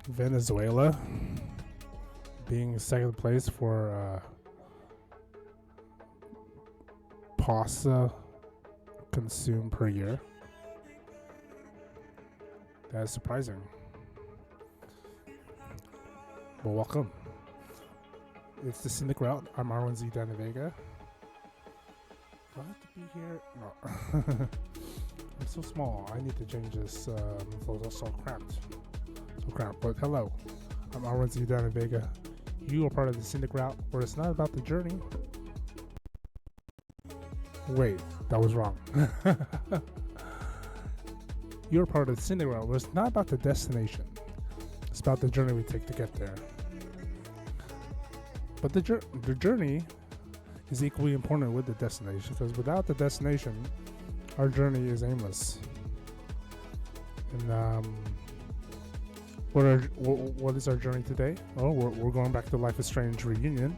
Venezuela being second place for pasta consumed per year. That's surprising. Well, welcome. It's the Scenic route. I'm R1Z down in Vega. Do I have to be here? No. I'm so small. I need to change this. Photo so cramped. So cramped. But hello, I'm RNZ down in Vega. You are part of the Scenic route, where it's not about the journey. Wait, that was wrong. You're part of the Scenic route, where it's not about the destination. It's about the journey we take to get there. But the journey is equally important with the destination, because without the destination, our journey is aimless. And what is our journey today? Oh, we're going back to Life is Strange Reunion.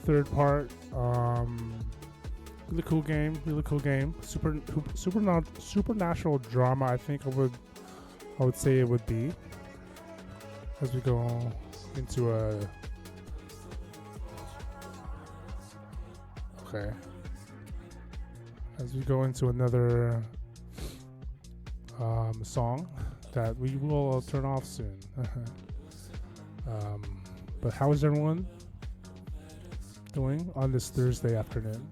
Third part. Really cool game. Supernatural drama. I think I would say it would be, as we go into a. Okay. As we go into another song that we will turn off soon. But how is everyone doing on this Thursday afternoon?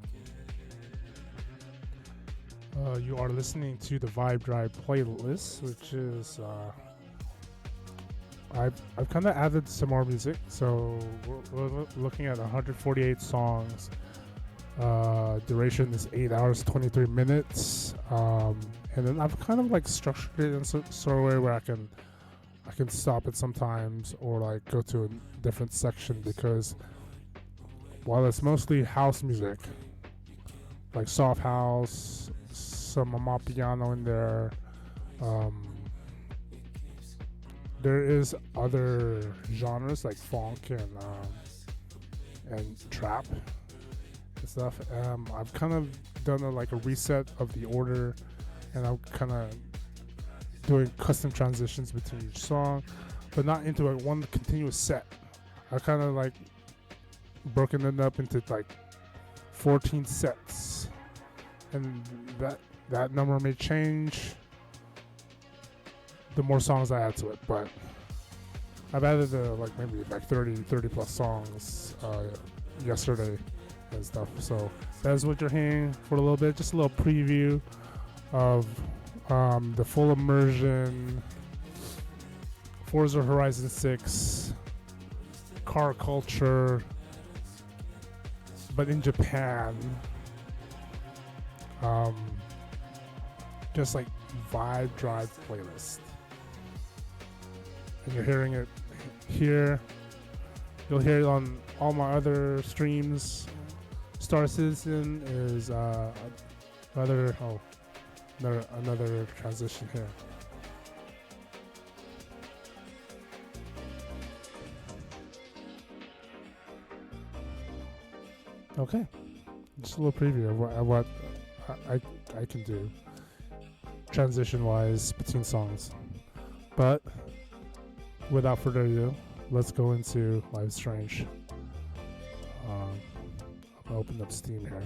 You are listening to the Vibe Drive playlist, which is I've kind of added some more music, so we're looking at 148 songs. Duration is 8 hours 23 minutes, and then I've kind of like structured it in sort of a way where I can stop it sometimes or like go to a different section, because while it's mostly house music, like soft house, some piano in there, there is other genres like funk and trap and stuff. I've kind of done a reset of the order, and I'm kind of doing custom transitions between each song, but not into one continuous set. I kind of like broken it up into like 14 sets, and that number may change the more songs I add to it, but I've added maybe 30 plus songs yesterday and stuff. So that's what you're hearing for a little bit, just a little preview of the full immersion Forza Horizon 6 car culture, but in Japan. Just like Vibe Drive playlist. And you're hearing it here. You'll hear it on all my other streams. Star Citizen is another transition here. Okay, just a little preview of what I can do transition wise between songs. But without further ado, let's go into Life is Strange. I'll open up Steam here.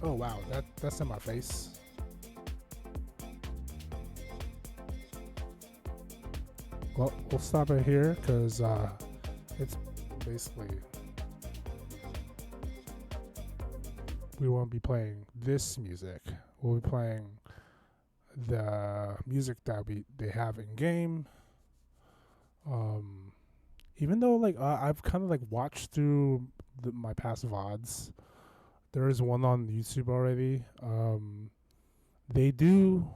Oh wow, that's in my face. Well, we'll stop it here because it's basically we won't be playing this music. We'll be playing the music that they have in game. Even though I've kind of watched through my past VODs. There is one on YouTube already. They do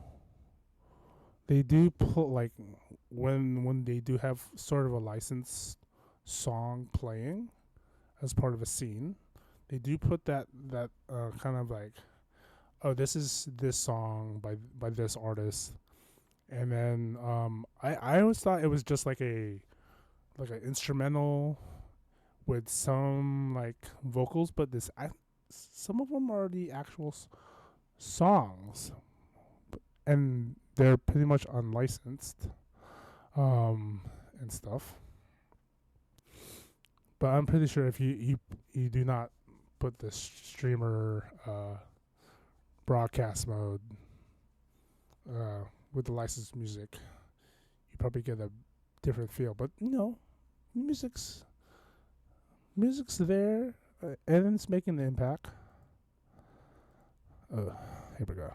put when they do have sort of a licensed song playing as part of a scene. They do put that kind of oh, this is this song by this artist, and then I always thought it was just like an instrumental with some vocals, but some of them are the actual songs, and they're pretty much unlicensed and stuff. But I'm pretty sure if you do not put the streamer broadcast mode with the licensed music, you probably get a different feel. But music's there, and it's making an impact. Here we go.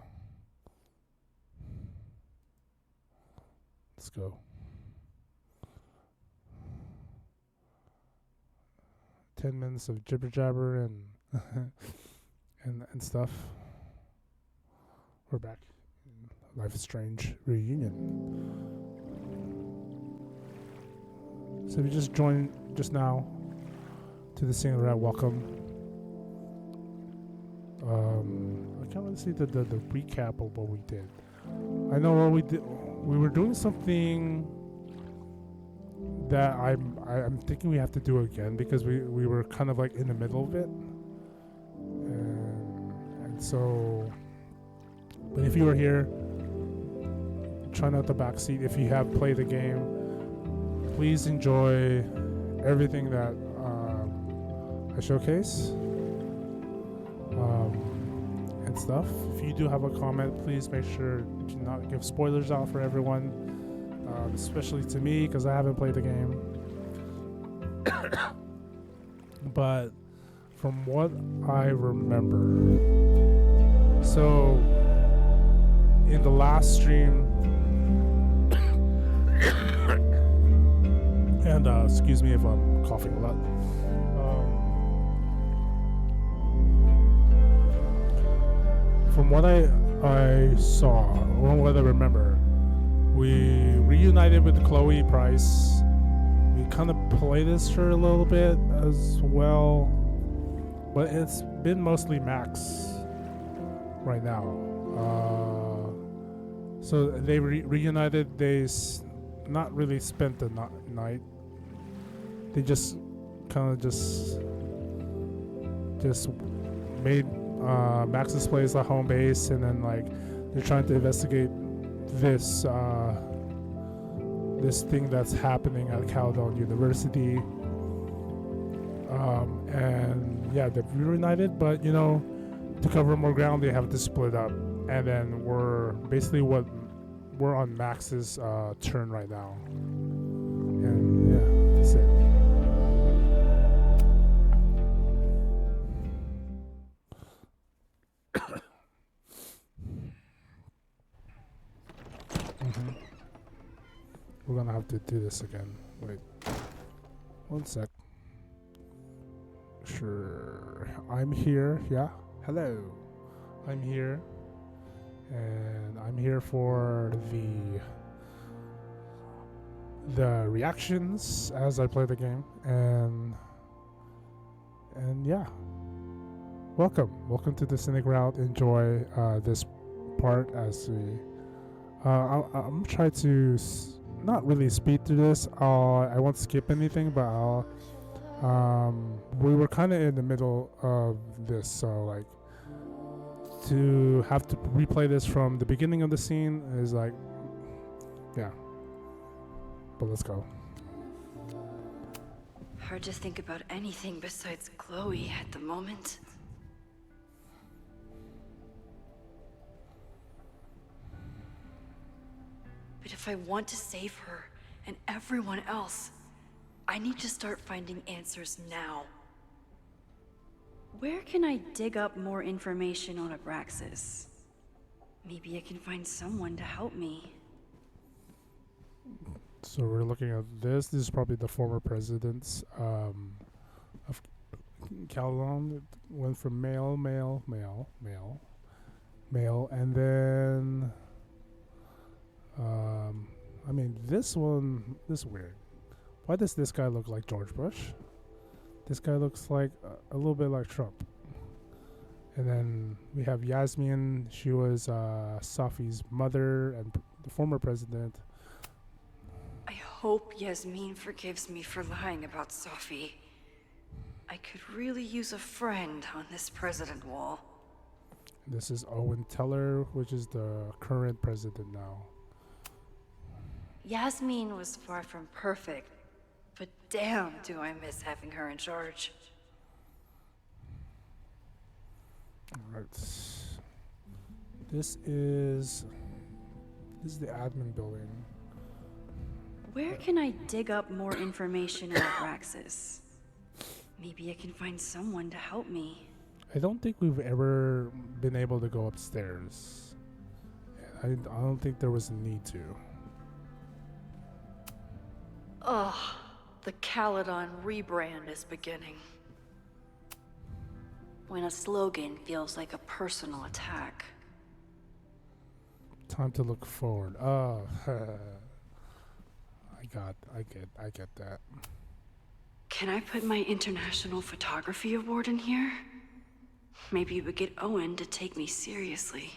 Let's go. 10 minutes of jibber jabber and and stuff. We're back. Life is Strange Reunion. So if you just joined just now to the Scenic Route, welcome. I can't really see the recap of what we did. I know what we did. We were doing something that I'm thinking we have to do again because we were kind of like in the middle of it, and so. But if you were here, try not the back seat. If you have played the game, please enjoy everything that I showcase and stuff. If you do have a comment, please make sure to not give spoilers out for everyone, especially to me because I haven't played the game. But from what I remember, so in the last stream, and excuse me if I'm coughing a lot. From what I saw, or what I remember, we reunited with Chloe Price. We kind of played this for a little bit as well, but it's been mostly Max right now. So they reunited. They not really spent the night. They just kind of just made Max's place a home base, and then like they're trying to investigate this this thing that's happening at Caledon University. And yeah, they're reunited, but to cover more ground, they have to split up, and then we're on Max's turn right now, and yeah, that's it. We're gonna have to do this again. Wait, one sec. Sure, I'm here. Yeah, hello, I'm here, and I'm here for the reactions as I play the game, and yeah, welcome to the Scenic Route. Enjoy this part as we. I'm trying to not really speed through this. I won't skip anything, but we were kind of in the middle of this, so like to have to replay this from the beginning of the scene is like, yeah. But let's go. Hard to think about anything besides Chloe at the moment. But if I want to save her and everyone else, I need to start finding answers now. Where can I dig up more information on Abraxas? Maybe I can find someone to help me. So we're looking at this. This is probably the former presidents of Caledon. It went from male, and then I mean this is weird. Why does this guy look like George Bush? This guy looks like a little bit like Trump. And then we have Yasmin. She was Safi's mother and the former president. I hope Yasmin forgives me for lying about Safi. I could really use a friend on this president wall. This is Owen Teller, which is the current president now. Yasmin was far from perfect, but damn do I miss having her in charge. Alright. This is the admin building. Where can I dig up more information on Abraxas? Maybe I can find someone to help me. I don't think we've ever been able to go upstairs. I don't think there was a need to. Ugh, the Caledon rebrand is beginning. When a slogan feels like a personal attack. Time to look forward. Oh, I get that. Can I put my International Photography Award in here? Maybe it would get Owen to take me seriously.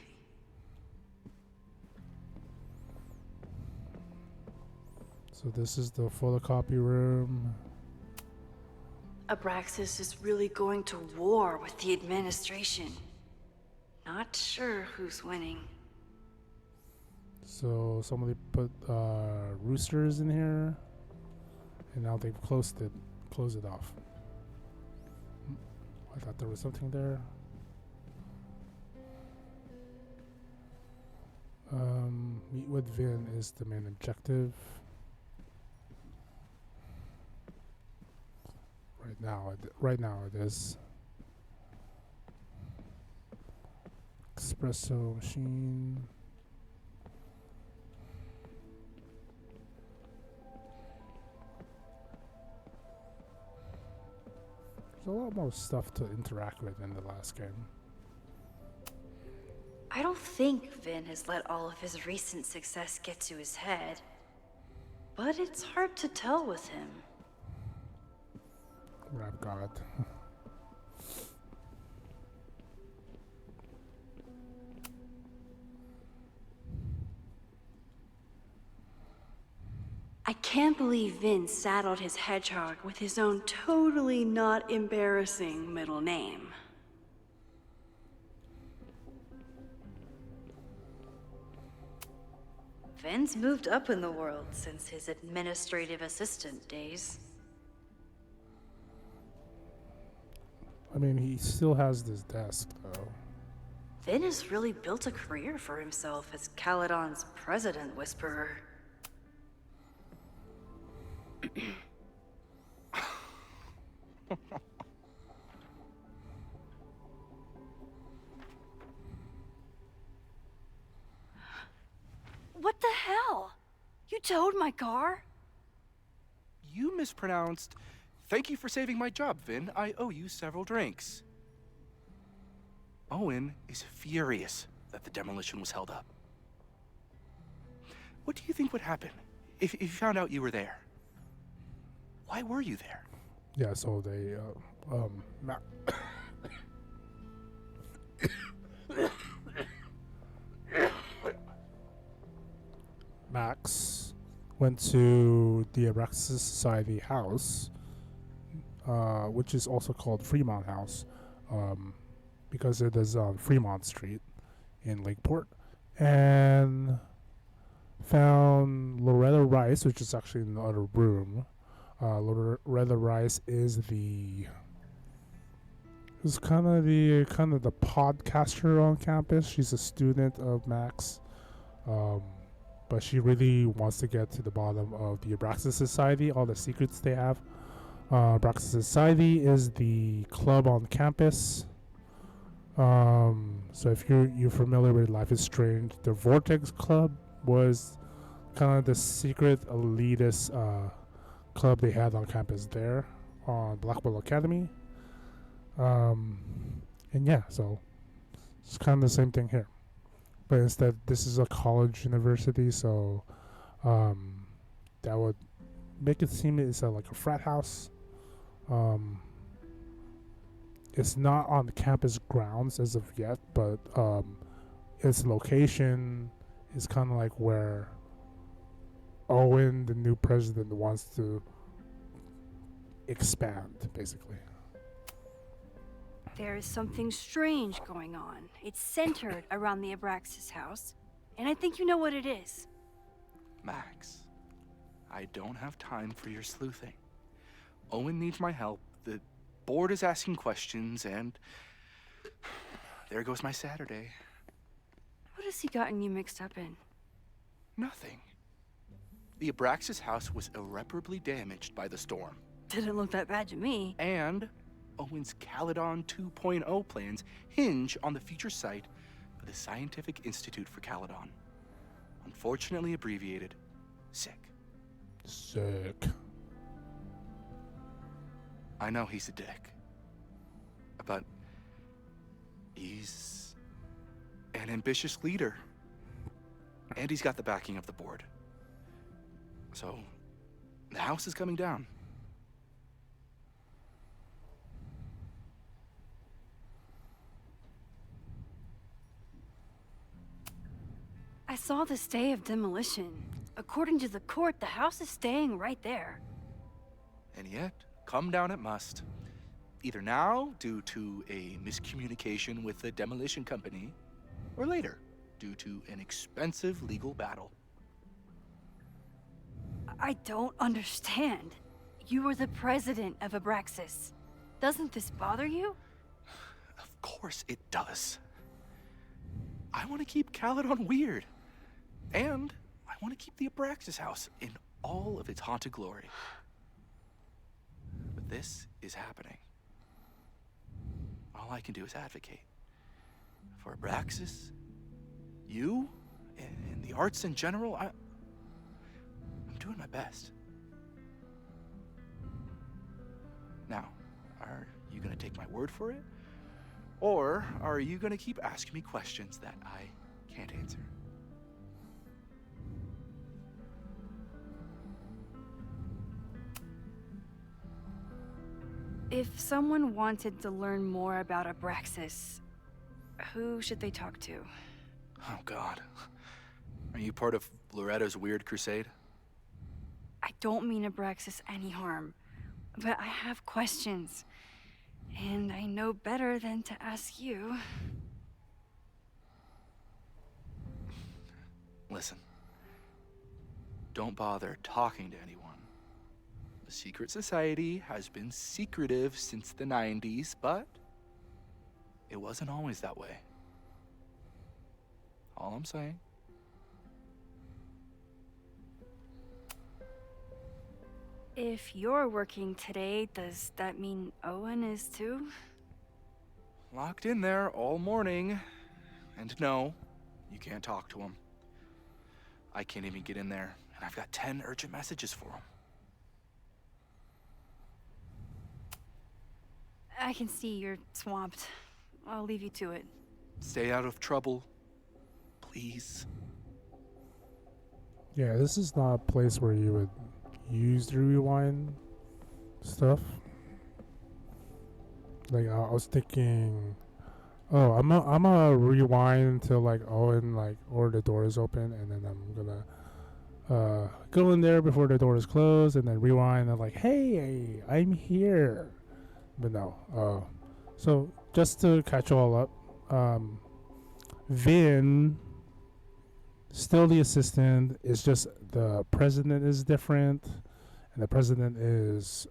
So this is the photocopy room. Abraxas is really going to war with the administration. Not sure who's winning. So somebody put roosters in here, and now they've closed it off. I thought there was something there. Meet with Vin is the main objective. Right now it is. Espresso machine. There's a lot more stuff to interact with in the last game. I don't think Vin has let all of his recent success get to his head. But it's hard to tell with him. Rap God. I can't believe Vin saddled his hedgehog with his own totally not embarrassing middle name. Vin's moved up in the world since his administrative assistant days. I mean, he still has this desk, though. Vin has really built a career for himself as Caledon's president whisperer. What the hell? You towed my car? You mispronounced. Thank you for saving my job, Vin. I owe you several drinks. Owen is furious that the demolition was held up. What do you think would happen if you found out you were there? Why were you there? Yeah, so they, Max went to the Abraxas Society house, which is also called Fremont House, because it is on Fremont Street in Lakeport, and found Loretta Rice, which is actually in the other room. Loretta Rice is kind of the podcaster on campus. She's a student of Max, but she really wants to get to the bottom of the Abraxas Society, all the secrets they have. Abraxas Society is the club on campus. So if you're familiar with Life is Strange, the Vortex Club was kind of the secret elitist club they had on campus there on Blackwell Academy. And yeah, so it's kind of the same thing here, but instead this is a college university, so that would make it seem it's like a frat house. It's not on the campus grounds as of yet, but its location is kind of like where Owen, the new president, wants to expand, basically. There is something strange going on. It's centered around the Abraxas House, and I think you know what it is. Max, I don't have time for your sleuthing. Owen needs my help. The board is asking questions, and there goes my Saturday. What has he gotten you mixed up in? Nothing. The Abraxas House was irreparably damaged by the storm. Didn't look that bad to me. And Owen's Caledon 2.0 plans hinge on the future site of the Scientific Institute for Caledon. Unfortunately abbreviated, SICK. Sick. I know he's a dick, but he's an ambitious leader. And he's got the backing of the board. So, the house is coming down. I saw the stay of demolition. According to the court, the house is staying right there. And yet, come down it must. Either now, due to a miscommunication with the demolition company, or later, due to an expensive legal battle. I don't understand. You were the president of Abraxas. Doesn't this bother you? Of course it does. I want to keep Caledon weird. And I want to keep the Abraxas House in all of its haunted glory. But this is happening. All I can do is advocate. For Abraxas, you, and the arts in general, I'm doing my best. Now, are you gonna take my word for it? Or are you gonna keep asking me questions that I can't answer? If someone wanted to learn more about Abraxas, who should they talk to? Oh, God. Are you part of Loretta's weird crusade? I don't mean Abraxas any harm, but I have questions, and I know better than to ask you. Listen. Don't bother talking to anyone. The secret society has been secretive since the 90s, but it wasn't always that way. All I'm saying. If you're working today, does that mean Owen is too? Locked in there all morning. And no, you can't talk to him. I can't even get in there, and I've got 10 urgent messages for him. I can see you're swamped. I'll leave you to it. Stay out of trouble, please. Yeah, this is not a place where you would use the rewind stuff. Like I was thinking, oh, I'm a rewind until like Owen or the door is open, and then I'm gonna go in there before the door is closed, and then rewind and like, hey, I'm here. But no. So just to catch all up, Vin, still the assistant. It's just the president is different, and the president is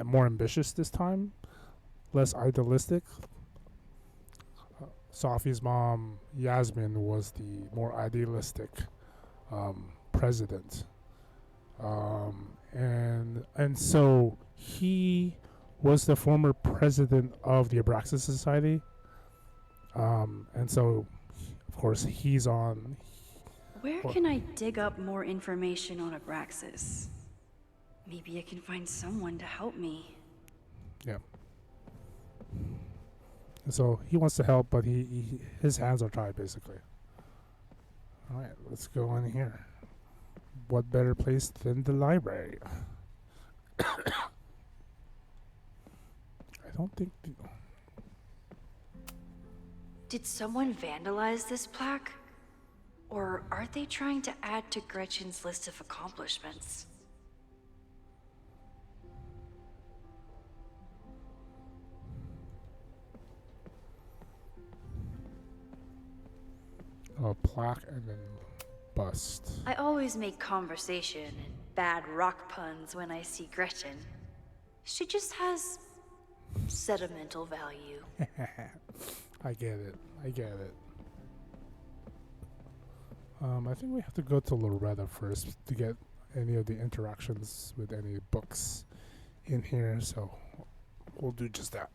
more ambitious this time, less idealistic. Safi's mom, Yasmin, was the more idealistic president, and so he was the former president of the Abraxas Society, and so of course he's on. Where can I dig up more information on Abraxas? Maybe I can find someone to help me. Yeah. And so he wants to help, but his hands are tied, basically. All right, let's go in here. What better place than the library? I don't think... Did someone vandalize this plaque? Or are they trying to add to Gretchen's list of accomplishments? A plaque and then bust. I always make conversation and bad rock puns when I see Gretchen. She just has sentimental value. I get it. I get it. I think we have to go to Loretta first to get any of the interactions with any books in here, so we'll do just that.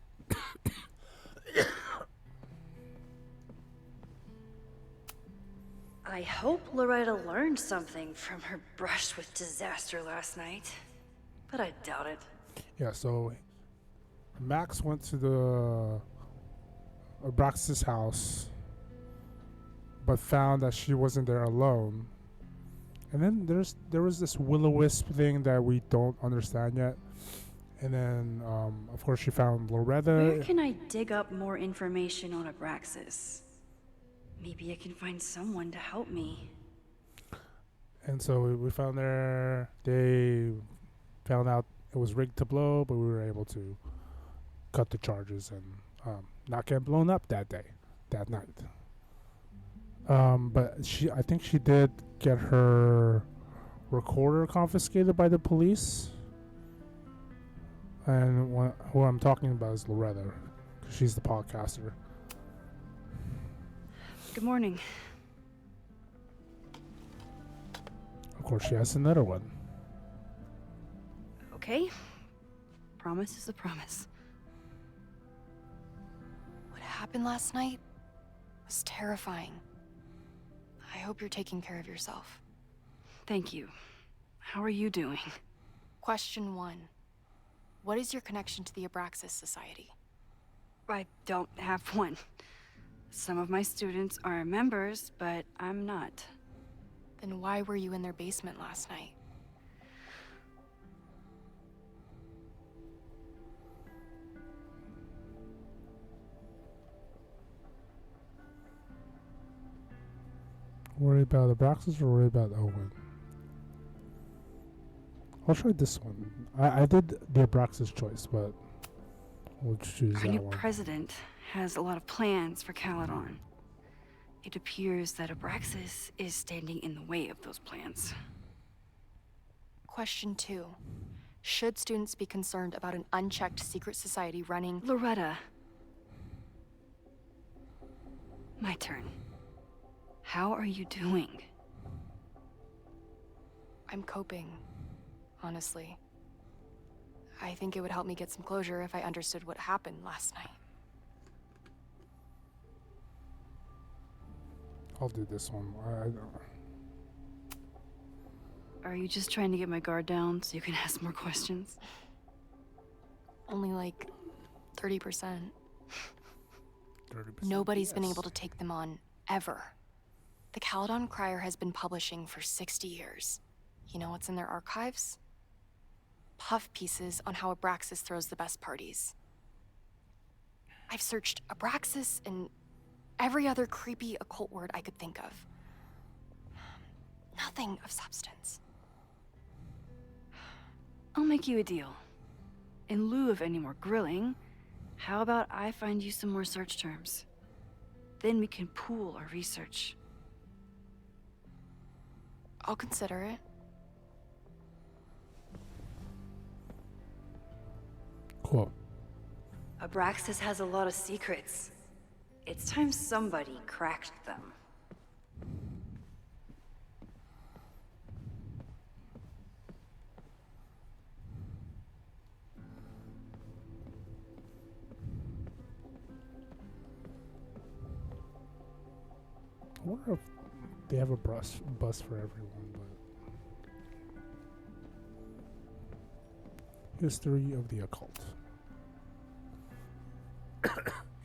I hope Loretta learned something from her brush with disaster last night, but I doubt it. Yeah, so Max went to the Abraxas house, but found that she wasn't there alone. And then there was this will-o-wisp thing that we don't understand yet. And then, of course, she found Loretta. Where can I dig up more information on Abraxas? Maybe I can find someone to help me. And so we found there. They found out it was rigged to blow, but we were able to cut the charges and not get blown up that night. But I think she did get her recorder confiscated by the police. And who I'm talking about is Loretta, 'cause she's the podcaster. Good morning. Of course, she has another one. Okay. Promise is a promise. What happened last night was terrifying. I hope you're taking care of yourself. Thank you. How are you doing? Question 1. What is your connection to the Abraxas Society? I don't have one. Some of my students are members, but I'm not. Then why were you in their basement last night? Worry about Abraxas or worry about Owen? I'll try this one. I did the Abraxas choice, but we'll choose Our that new one. president has a lot of plans for Caledon. It appears that Abraxas is standing in the way of those plans. Question 2. Should students be concerned about an unchecked secret society running? Loretta. My turn. How are you doing? I'm coping, honestly. I think it would help me get some closure if I understood what happened last night. I'll do this one. I don't. Are you just trying to get my guard down so you can ask more questions? Only like 30%. 30%. Nobody's been able to take them on, ever. The Caledon Crier has been publishing for 60 years. You know what's in their archives? Puff pieces on how Abraxas throws the best parties. I've searched Abraxas and every other creepy occult word I could think of. Nothing of substance. I'll make you a deal. In lieu of any more grilling, how about I find you some more search terms? Then we can pool our research. I'll consider it. Cool. Abraxas has a lot of secrets. It's time somebody cracked them. I wonder if they have a bus for everyone, but history of the occult.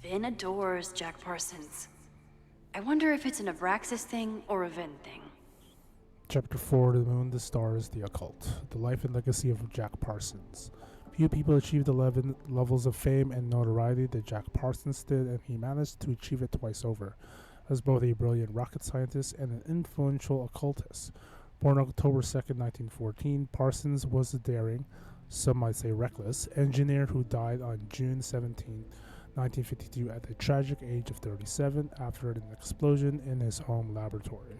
Vin adores Jack Parsons. I wonder if it's an Abraxas thing or a Vin thing. Chapter 4, The Moon, the Stars, the Occult. The life and legacy of Jack Parsons. Few people achieved 11 levels of fame and notoriety that Jack Parsons did, and he managed to achieve it twice over. As both a brilliant rocket scientist and an influential occultist. Born October 2nd, 1914, Parsons was a daring, some might say reckless, engineer who died on June 17, 1952 at the tragic age of 37 after an explosion in his home laboratory.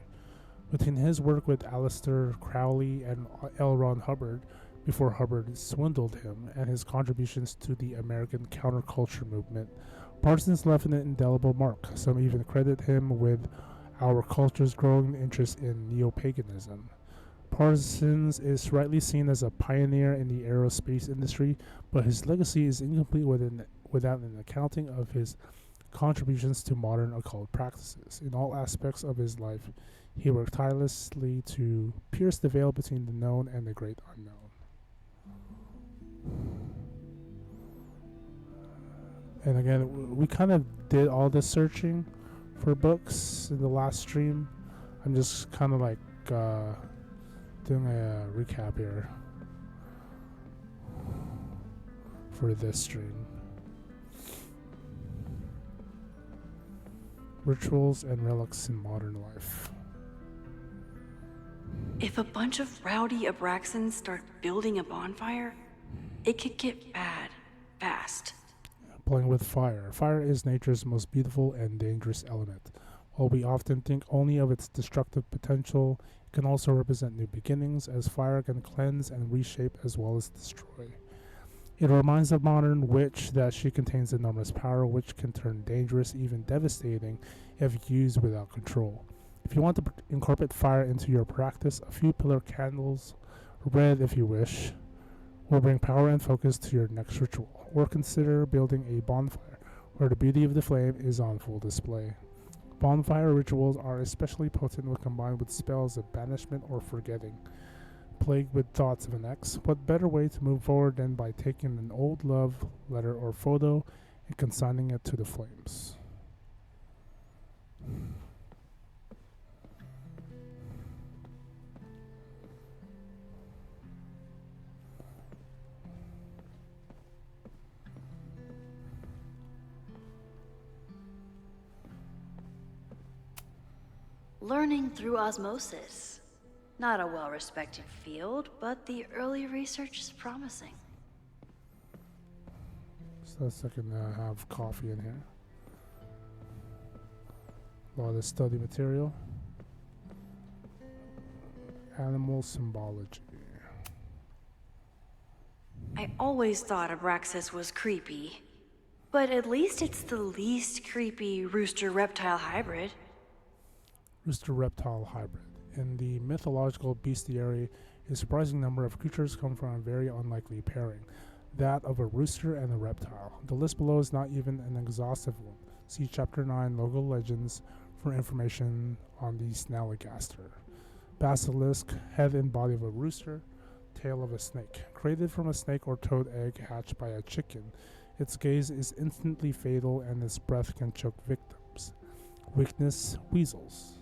Between his work with Aleister Crowley and L. Ron Hubbard, before Hubbard swindled him and his contributions to the American counterculture movement. Parsons left an indelible mark. Some even credit him with our culture's growing interest in neo-paganism. Parsons is rightly seen as a pioneer in the aerospace industry, but his legacy is incomplete without an accounting of his contributions to modern occult practices. In all aspects of his life, he worked tirelessly to pierce the veil between the known and the great unknown. And again, we kind of did all this searching for books in the last stream. I'm just kind of like doing a recap here for this stream. Rituals and relics in modern life. If a bunch of rowdy Abraxans start building a bonfire, it could get bad fast. Playing with fire. Fire is nature's most beautiful and dangerous element. While we often think only of its destructive potential, it can also represent new beginnings, as fire can cleanse and reshape as well as destroy. It reminds the modern witch that she contains enormous power, which can turn dangerous, even devastating, if used without control. If you want to incorporate fire into your practice, a few pillar candles, red if you wish, will bring power and focus to your next ritual. Or consider building a bonfire, where the beauty of the flame is on full display. Bonfire rituals are especially potent when combined with spells of banishment or forgetting. Plagued with thoughts of an ex, what better way to move forward than by taking an old love letter or photo and consigning it to the flames? Learning through osmosis. Not a well-respected field, but the early research is promising. So I can have coffee in here. A lot of study material. Animal symbology. I always thought Abraxas was creepy, but at least it's the least creepy rooster-reptile hybrid. Rooster-reptile hybrid. In the mythological bestiary, a surprising number of creatures come from a very unlikely pairing, that of a rooster and a reptile. The list below is not even an exhaustive one. See Chapter 9, Logo Legends, for information on the snallygaster. Basilisk, head and body of a rooster, tail of a snake. Created from a snake or toad egg hatched by a chicken, its gaze is instantly fatal and its breath can choke victims. Weakness, weasels.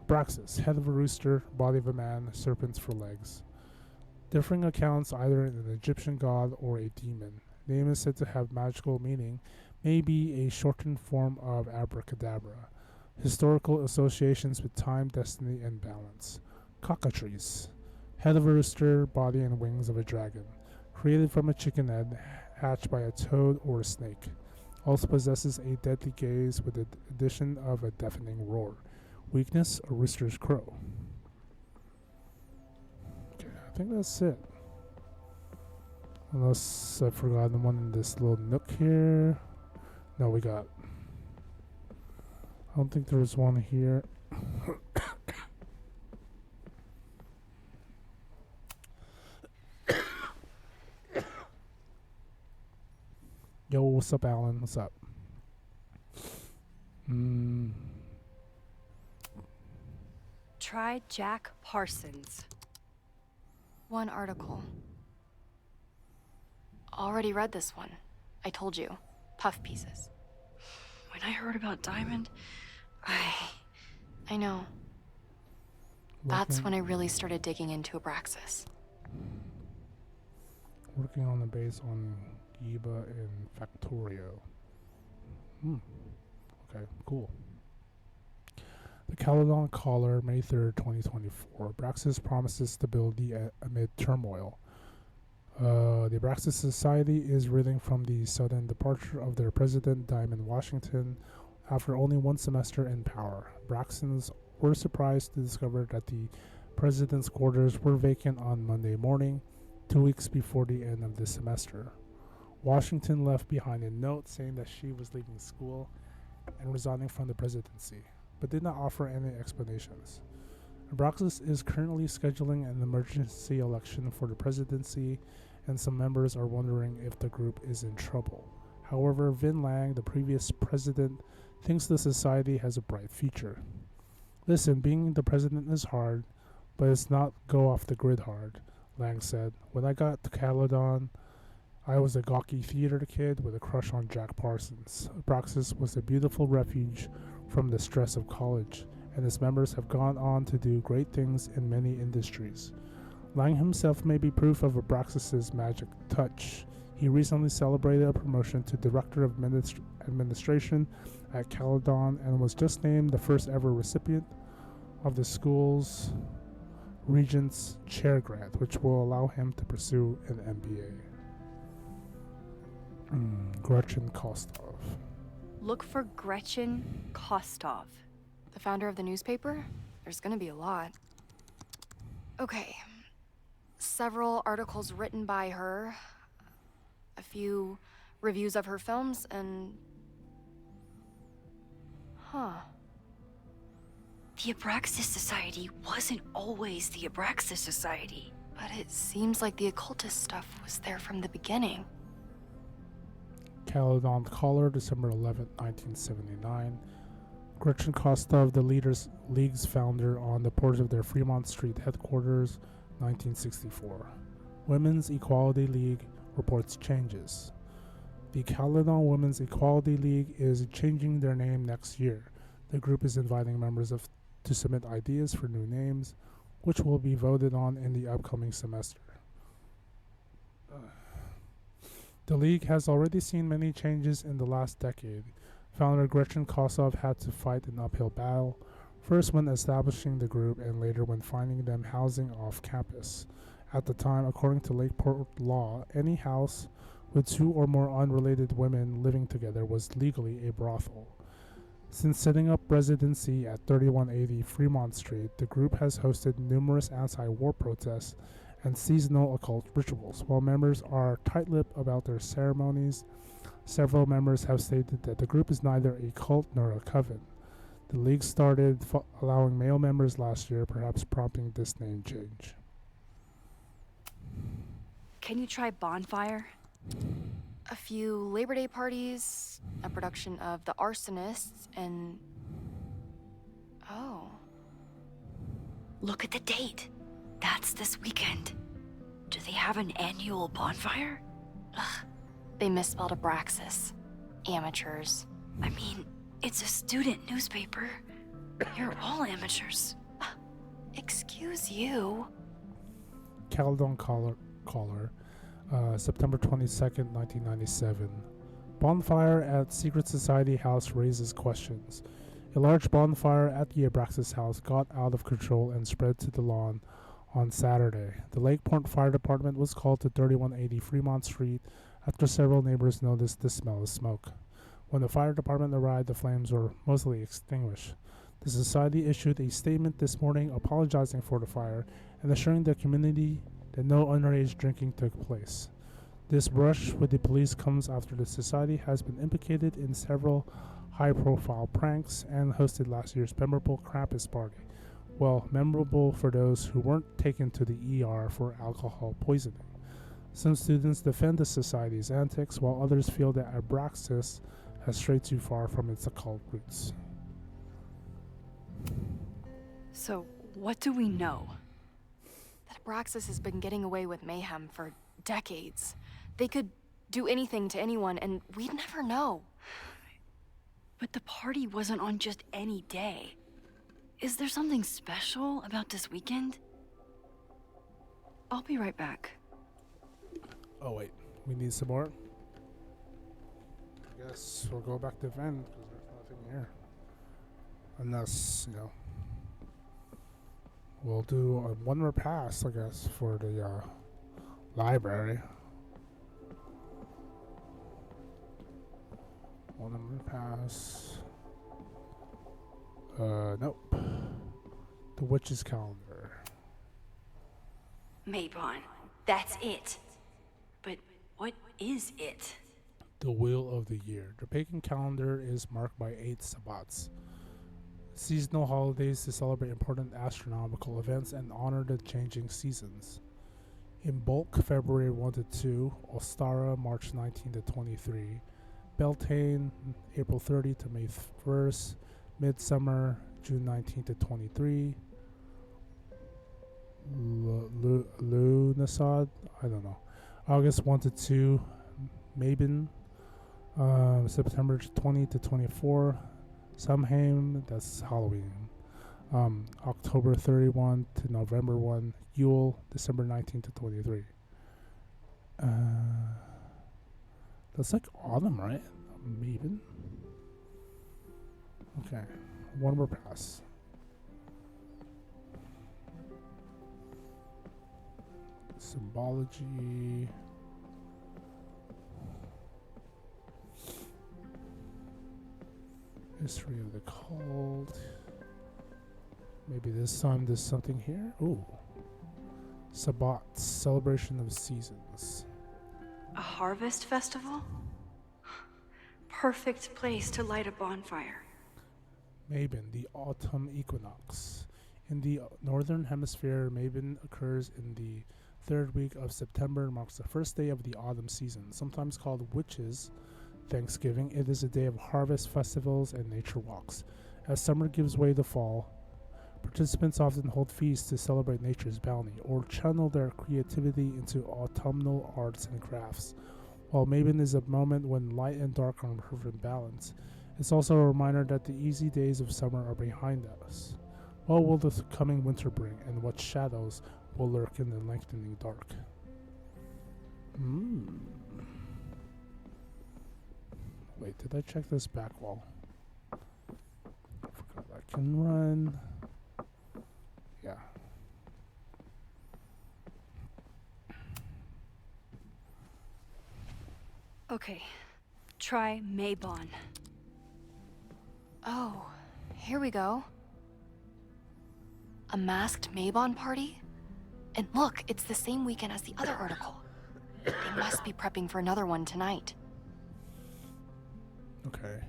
Abraxas, head of a rooster, body of a man, serpents for legs. Differing accounts, either an Egyptian god or a demon. Name is said to have magical meaning, may be a shortened form of abracadabra. Historical associations with time, destiny, and balance. Cockatrice, head of a rooster, body and wings of a dragon. Created from a chicken egg, hatched by a toad or a snake. Also possesses a deadly gaze with the addition of a deafening roar. Weakness, a rooster's crow. Okay, I think that's it. Unless I've forgotten one in this little nook here. No, we got. I don't think there's one here. Yo, what's up, Alan? What's up? Try Jack Parsons. One article. Already read this one. I told you. Puff pieces. When I heard about Diamond, I know. That's when I really started digging into Abraxas. Working on the base on Giba and Factorio. Okay, cool. The Caledon Caller, May 3rd, 2024. Abraxas promises stability amid turmoil. The Abraxas Society is reeling from the sudden departure of their president, Diamond Washington, after only one semester in power. Abraxans were surprised to discover that the president's quarters were vacant on Monday morning. 2 weeks before the end of the semester. Washington left behind a note saying that she was leaving school and resigning from the presidency, but did not offer any explanations. Abraxas is currently scheduling an emergency election for the presidency, and some members are wondering if the group is in trouble. However, Vin Lang, the previous president, thinks the society has a bright future. Listen, being the president is hard, but it's not go off the grid hard, Lang said. When I got to Caledon, I was a gawky theater kid with a crush on Jack Parsons. Abraxas was a beautiful refuge from the stress of college, and its members have gone on to do great things in many industries. Lang himself may be proof of Abraxas' magic touch. He recently celebrated a promotion to Director of Administration at Caledon and was just named the first ever recipient of the school's Regents Chair Grant, which will allow him to pursue an MBA. Gretchen Kostov. Look for Gretchen Kostov. The founder of the newspaper? There's gonna be a lot. Okay. Several articles written by her, a few reviews of her films, and... The Abraxas Society wasn't always the Abraxas Society. But it seems like the occultist stuff was there from the beginning. Caledon Caller, December 11, 1979. Gretchen Kostov, the League's founder, on the porch of their Fremont Street headquarters, 1964. Women's Equality League reports changes. The Caledon Women's Equality League is changing their name next year. The group is inviting members to submit ideas for new names, which will be voted on in the upcoming semester. The League has already seen many changes in the last decade. Founder Gretchen Kostov had to fight an uphill battle, first when establishing the group and later when finding them housing off campus. At the time, according to Lakeport law, any house with 2 or more unrelated women living together was legally a brothel. Since setting up residency at 3180 Fremont Street, the group has hosted numerous anti-war protests and seasonal occult rituals. While members are tight-lipped about their ceremonies, several members have stated that the group is neither a cult nor a coven. The League started allowing male members last year, perhaps prompting this name change. Can you try Bonfire? A few Labor Day parties, a production of The Arsonists, and... Oh. Look at the date. That's this weekend. Do they have an annual bonfire? Ugh. They misspelled Abraxas. Amateurs. I mean, it's a student newspaper. You're all amateurs. Excuse you. Caledon Caller, September 22nd, 1997. Bonfire at Secret Society House raises questions. A large bonfire at the Abraxas House got out of control and spread to the lawn on Saturday. The Lakeport Fire Department was called to 3180 Fremont Street after several neighbors noticed the smell of smoke. When the fire department arrived, the flames were mostly extinguished. The society issued a statement this morning apologizing for the fire and assuring the community that no underage drinking took place. This brush with the police comes after the society has been implicated in several high-profile pranks and hosted last year's memorable Krampus party. Well, memorable for those who weren't taken to the ER for alcohol poisoning. Some students defend the society's antics, while others feel that Abraxas has strayed too far from its occult roots. So, what do we know? That Abraxas has been getting away with mayhem for decades. They could do anything to anyone, and we'd never know. But the party wasn't on just any day. Is there something special about this weekend? I'll be right back. Oh wait, we need some more? I guess we'll go back to Ven, because there's nothing here. Unless, we'll do one more pass, I guess, for the library. One more pass. Nope. The Witch's Calendar. Mabon, That's it. But what is it? The wheel of the year. The pagan calendar is marked by 8 sabbats, seasonal holidays to celebrate important astronomical events and honor the changing seasons. In bulk, February 1 to 2, Ostara, March 19 to 23, Beltane, April 30 to May 1st, Midsummer, June 19 to 23, Lunasad, I don't know, August 1 to 2, Mabon, September 20 to 24, Samhain, that's Halloween. October 31 to November 1, Yule, December 19 to 23. That's like autumn, right? Mabon. Okay, one more pass. Symbology. History of the cult. Maybe this time there's something here. Ooh. Sabbat, celebration of seasons. A harvest festival? Perfect place to light a bonfire. Mabon, the autumn equinox. In the northern hemisphere, Mabon occurs in the third week of September and marks the first day of the autumn season. Sometimes called Witches' Thanksgiving, it is a day of harvest festivals and nature walks. As summer gives way to fall, participants often hold feasts to celebrate nature's bounty or channel their creativity into autumnal arts and crafts. While Mabon is a moment when light and dark are in perfect balance, it's also a reminder that the easy days of summer are behind us. What will the coming winter bring, and what shadows will lurk in the lengthening dark? Wait, did I check this back wall? I forgot I can run. Yeah. Okay, try Mabon. Oh, here we go. A masked Mabon party? And look, it's the same weekend as the other article. They must be prepping for another one tonight. Okay.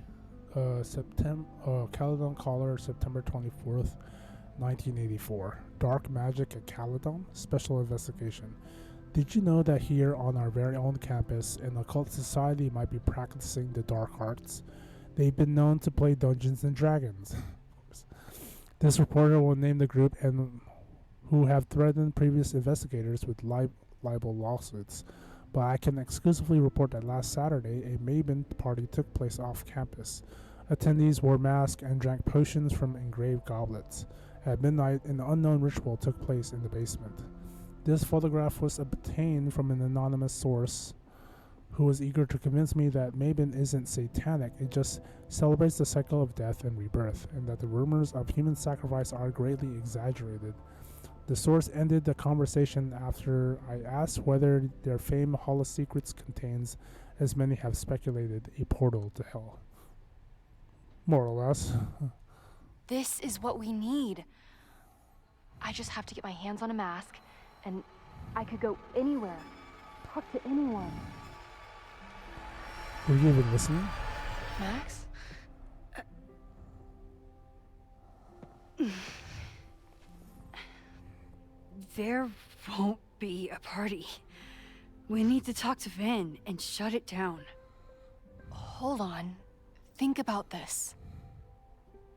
Caledon Caller, September 24th, 1984. Dark Magic at Caledon? Special investigation. Did you know that here on our very own campus, an occult society might be practicing the dark arts? They've been known to play Dungeons and Dragons. This reporter will name the group and who have threatened previous investigators with libel lawsuits. But I can exclusively report that last Saturday, a Mabon party took place off campus. Attendees wore masks and drank potions from engraved goblets. At midnight, an unknown ritual took place in the basement. This photograph was obtained from an anonymous source who was eager to convince me that Mabon isn't satanic, it just celebrates the cycle of death and rebirth, and that the rumors of human sacrifice are greatly exaggerated. The source ended the conversation after I asked whether their famed Hall of Secrets contains, as many have speculated, a portal to hell. More or less. This is what we need. I just have to get my hands on a mask, and I could go anywhere, talk to anyone. Were you even listening? Max? There won't be a party. We need to talk to Vin and shut it down. Hold on. Think about this.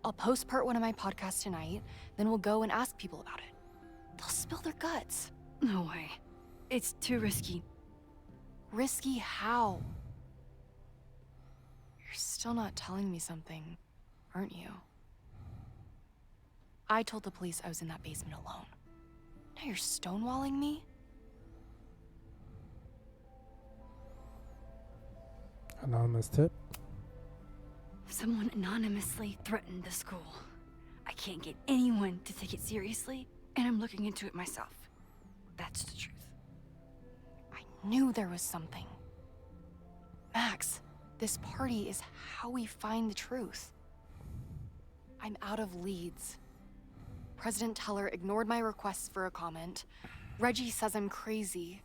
I'll post part 1 of my podcast tonight, then we'll go and ask people about it. They'll spill their guts. No way. It's too risky. Risky how? You're still not telling me something, aren't you? I told the police I was in that basement alone. Now you're stonewalling me? Anonymous tip. Someone anonymously threatened the school. I can't get anyone to take it seriously, and I'm looking into it myself. That's the truth. I knew there was something. Max, this party is how we find the truth. I'm out of leads. President Teller ignored my requests for a comment. Reggie says I'm crazy.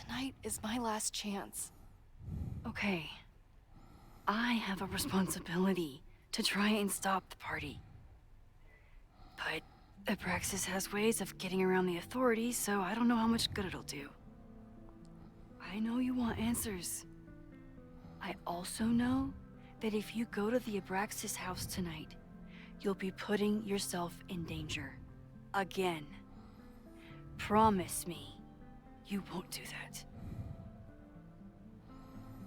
Tonight is my last chance. Okay. I have a responsibility to try and stop the party. But Abraxas has ways of getting around the authorities, so I don't know how much good it'll do. I know you want answers. I also know that if you go to the Abraxas House tonight, you'll be putting yourself in danger. Again. Promise me you won't do that.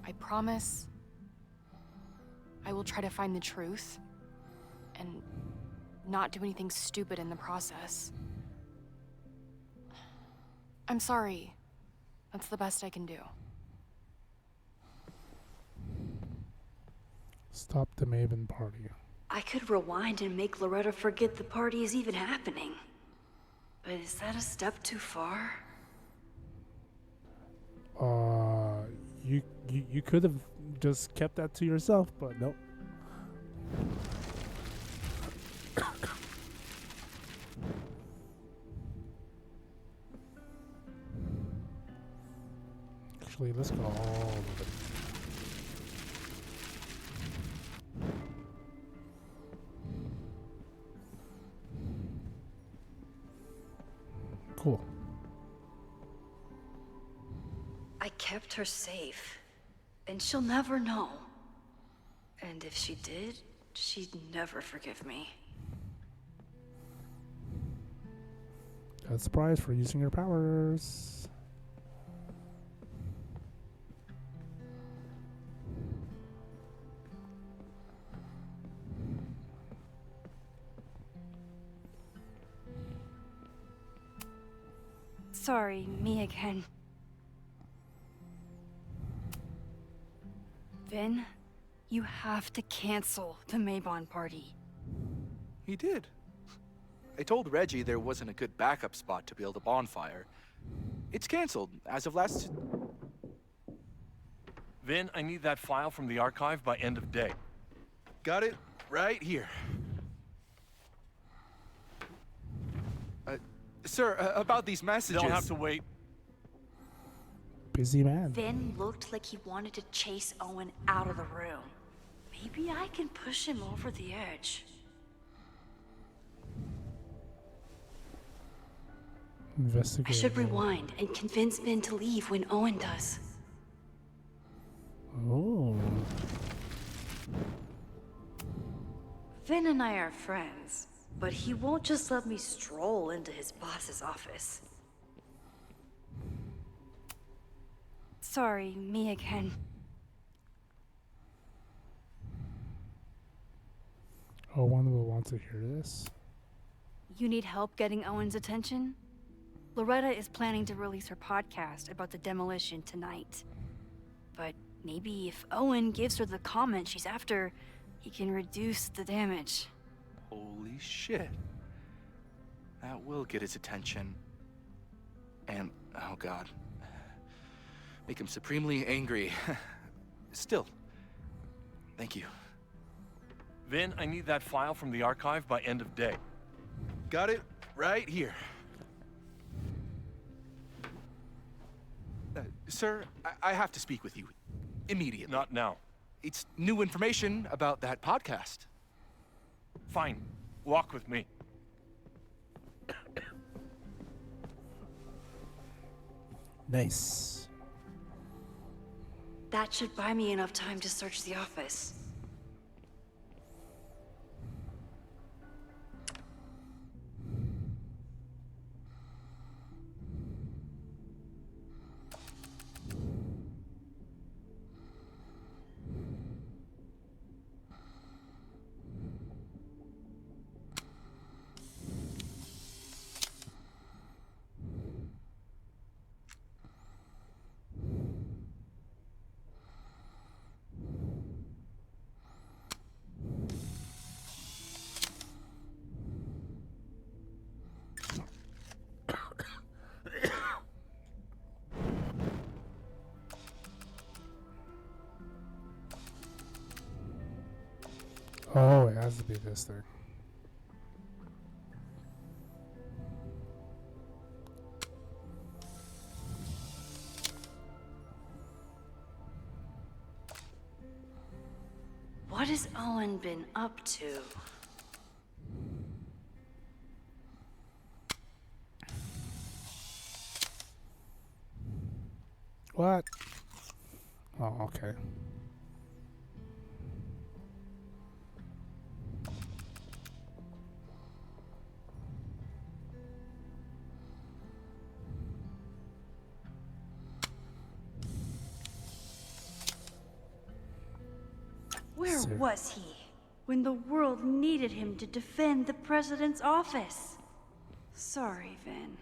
I promise I will try to find the truth and not do anything stupid in the process. I'm sorry. That's the best I can do. Stop the Maven party. I could rewind and make Loretta forget the party is even happening. But is that a step too far? You could have just kept that to yourself, but nope. Actually, let's go all the way. Cool. I kept her safe. And she'll never know. And if she did, she'd never forgive me. That's a prize for using your powers. Sorry, me again. Vin, you have to cancel the Maybon party. He did. I told Reggie there wasn't a good backup spot to build a bonfire. It's canceled as of last... Vin, I need that file from the archive by end of day. Got it right here. Sir, about these messages... They'll have to wait. Busy man. Vin looked like he wanted to chase Owen out of the room. Maybe I can push him over the edge. Investigate. I should rewind and convince Vin to leave when Owen does. Oh. Vin and I are friends, but he won't just let me stroll into his boss's office. Sorry, me again. Owen will want to hear this. You need help getting Owen's attention? Loretta is planning to release her podcast about the demolition tonight. But maybe if Owen gives her the comment she's after, he can reduce the damage. Holy shit. That will get his attention. And, oh god. Make him supremely angry. Still, thank you. Vin, I need that file from the archive by end of day. Got it right here. Sir, I have to speak with you. Immediately. Not now. It's new information about that podcast. Fine. Walk with me. Nice. That should buy me enough time to search the office. Oh, it has to be this thing. What has Owen been up to? What? Oh, okay. Where Sir. was he when the world needed him to defend the president's office? Sorry, Vin.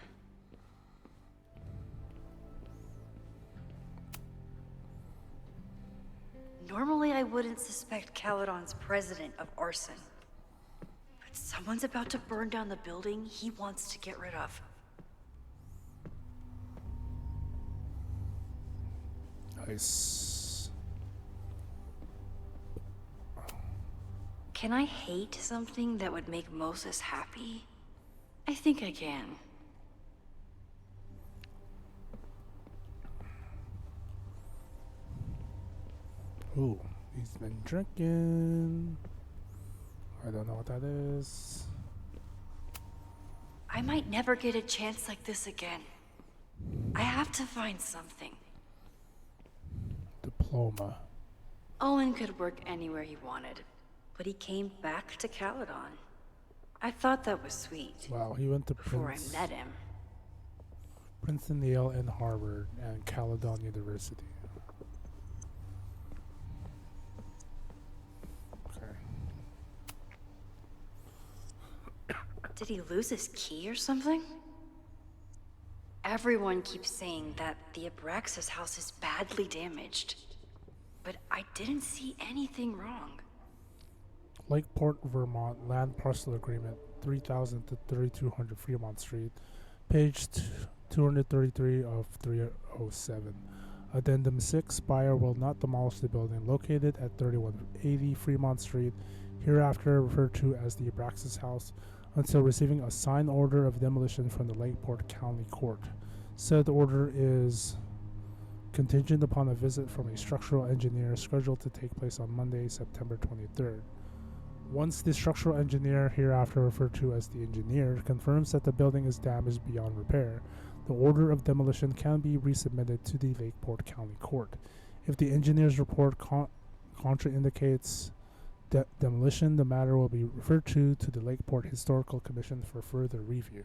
Normally, I wouldn't suspect Caledon's president of arson. But someone's about to burn down the building he wants to get rid of. Nice. Can I hate something that would make Moses happy? I think I can. Ooh, he's been drinking. I don't know what that is. I might never get a chance like this again. I have to find something. Diploma. Owen could work anywhere he wanted, but he came back to Caledon. I thought that was sweet. Wow, he went to Before I met him. Princeton, Yale, and Harvard, and Caledon University. Okay. Did he lose his key or something? Everyone keeps saying that the Abraxas House is badly damaged. But I didn't see anything wrong. Lakeport, Vermont, land parcel agreement, 3000 to 3200 Fremont Street, page 233 of 307. Addendum 6, buyer will not demolish the building located at 3180 Fremont Street, hereafter referred to as the Abraxas House, until receiving a signed order of demolition from the Lakeport County Court. Said order is contingent upon a visit from a structural engineer scheduled to take place on Monday, September 23rd. Once the structural engineer, hereafter referred to as the engineer, confirms that the building is damaged beyond repair, the order of demolition can be resubmitted to the Lakeport County Court. If the engineer's report contraindicates demolition, the matter will be referred to the Lakeport Historical Commission for further review.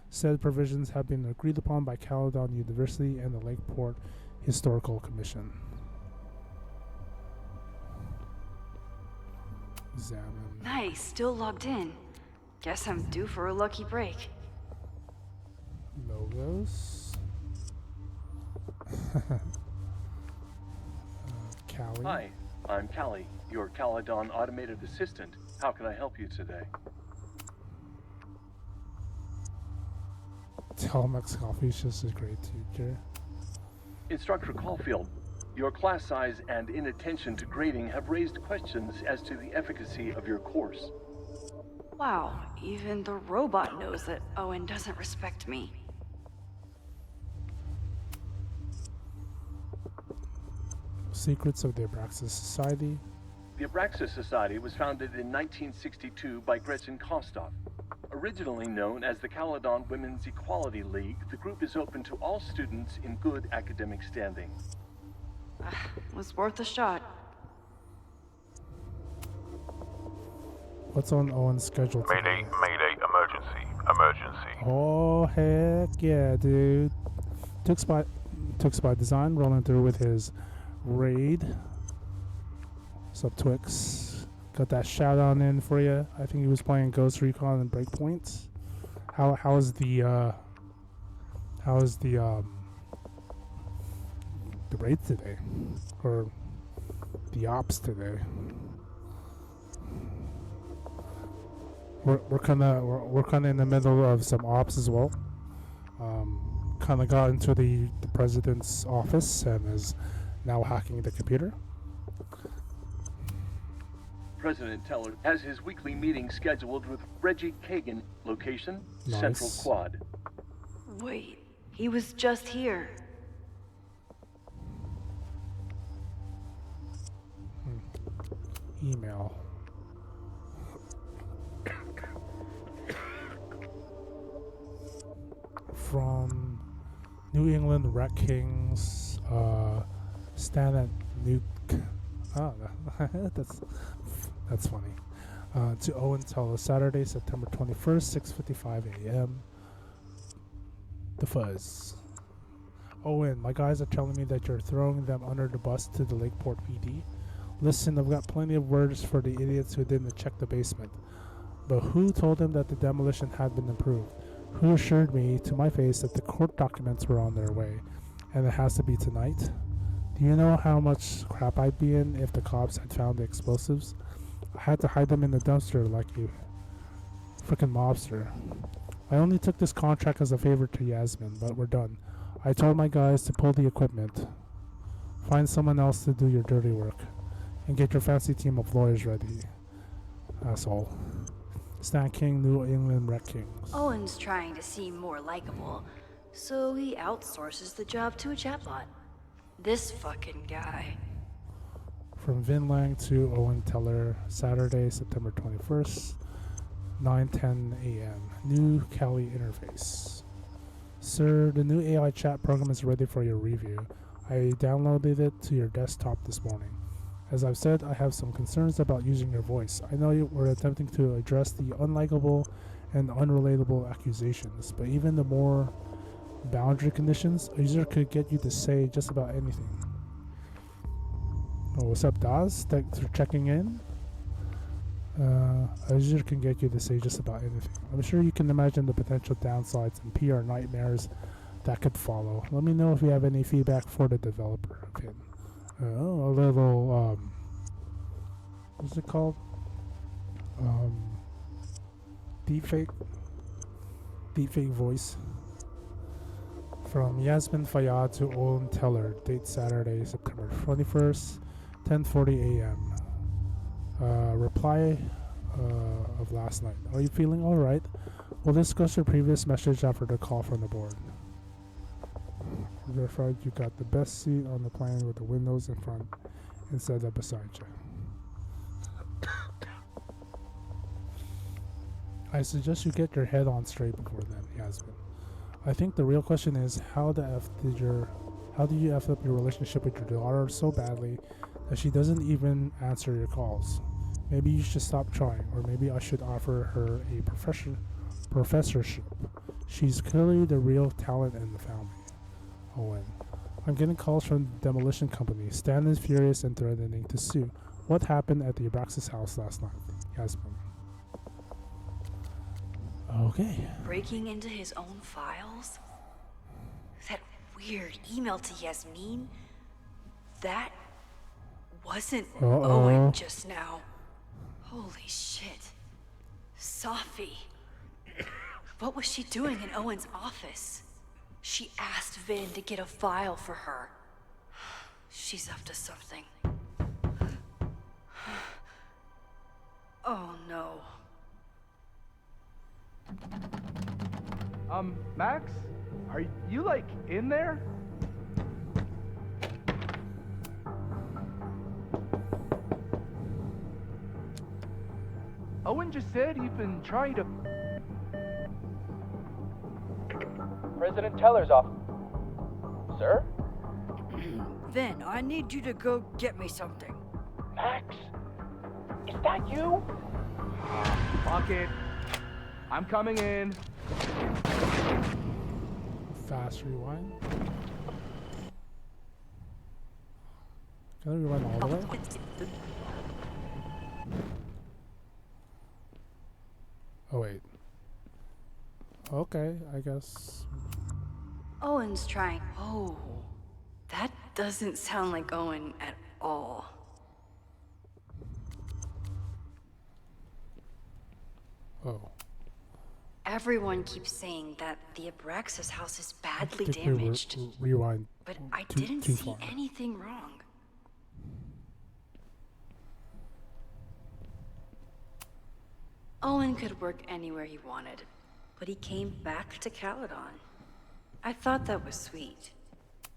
Said provisions have been agreed upon by Caledon University and the Lakeport Historical Commission. Examine. Nice, still logged in. Guess I'm due for a lucky break. Logos. Callie. Hi, I'm Callie, your Caledon automated assistant. How can I help you today? Tell Max Chloe she's a great teacher. Instructor Caulfield, your class size and inattention to grading have raised questions as to the efficacy of your course. Wow, even the robot knows that Owen doesn't respect me. Secrets of the Abraxas Society. The Abraxas Society was founded in 1962 by Gretchen Kostov. Originally known as the Caledon Women's Equality League, the group is open to all students in good academic standing. Was worth a shot. What's on Owen's schedule today? Mayday, emergency. Oh, heck yeah, dude. Took Spy Design, rolling through with his raid. What's up, Twix? Got that shout out in for you. I think he was playing Ghost Recon and Breakpoints. How is the raid today? Or the ops today? We're kinda in the middle of some ops as well. Kinda got into the president's office and is now hacking the computer. President Teller has his weekly meeting scheduled with Reggie Kagan, location, Nice. Central Quad. Wait, he was just here. email from New England Rat Kings, Stan at Nuke. Oh, that's funny. To Owen Teller, Saturday, September 21st, 6:55 a.m. The Fuzz. Owen, my guys are telling me that you're throwing them under the bus to the Lakeport PD. Listen, I've got plenty of words for the idiots who didn't check the basement. But who told them that the demolition had been approved? Who assured me to my face that the court documents were on their way, and it has to be tonight? Do you know how much crap I'd be in if the cops had found the explosives? I had to hide them in the dumpster like you frickin' mobster. I only took this contract as a favor to Yasmin, but we're done. I told my guys to pull the equipment. Find someone else to do your dirty work. And get your fancy team of lawyers ready. Asshole. Stan King, New England Rat Kings. Owen's trying to seem more likable, so he outsources the job to a chatbot. This fucking guy. From Vin Lang to Owen Teller, Saturday, September 21st, 9:10 a.m. New Kali interface. Sir, the new AI chat program is ready for your review. I downloaded it to your desktop this morning. As I've said, I have some concerns about using your voice. I know you were attempting to address the unlikable and unrelatable accusations, but even the more boundary conditions, a user could get you to say just about anything. Oh, what's up, Daz? Thanks for checking in. A user can get you to say just about anything. I'm sure you can imagine the potential downsides and PR nightmares that could follow. Let me know if you have any feedback for the developer. Okay. A little, what's it called? Deepfake voice. From Yasmin Fayyad to Owen Teller, date Saturday, September 21st, 10:40 a.m. Reply of last night. Are you feeling alright? We'll discuss your previous message after the call from the board. Verified you got the best seat on the plane with the windows in front instead of beside you. I suggest you get your head on straight before then, Yasmin. I think the real question is how do you F up your relationship with your daughter so badly that she doesn't even answer your calls? Maybe you should stop trying, or maybe I should offer her a professorship. She's clearly the real talent in the family. Owen. I'm getting calls from the demolition company. Stan is furious and threatening to sue. What happened at the Abraxas House last night? Yasmin. Okay. Breaking into his own files? That weird email to Yasmin? That wasn't Owen just now. Holy shit. Safi. What was she doing in Owen's office? She asked Vin to get a file for her. She's up to something. Oh no. Max? Are you, like, in there? Owen just said you've been trying to... President Teller's off. Sir? Vin, I need you to go get me something. Max? Is that you? Fuck it. I'm coming in. Fast rewind. Can I rewind all the way? Oh wait. Okay, I guess. Owen's trying. Oh, that doesn't sound like Owen at all. Oh. Everyone keeps saying that the Abraxas house is badly I think we damaged. rewind. But I didn't see anything wrong. Owen could work anywhere he wanted, but he came back to Caledon. I thought that was sweet.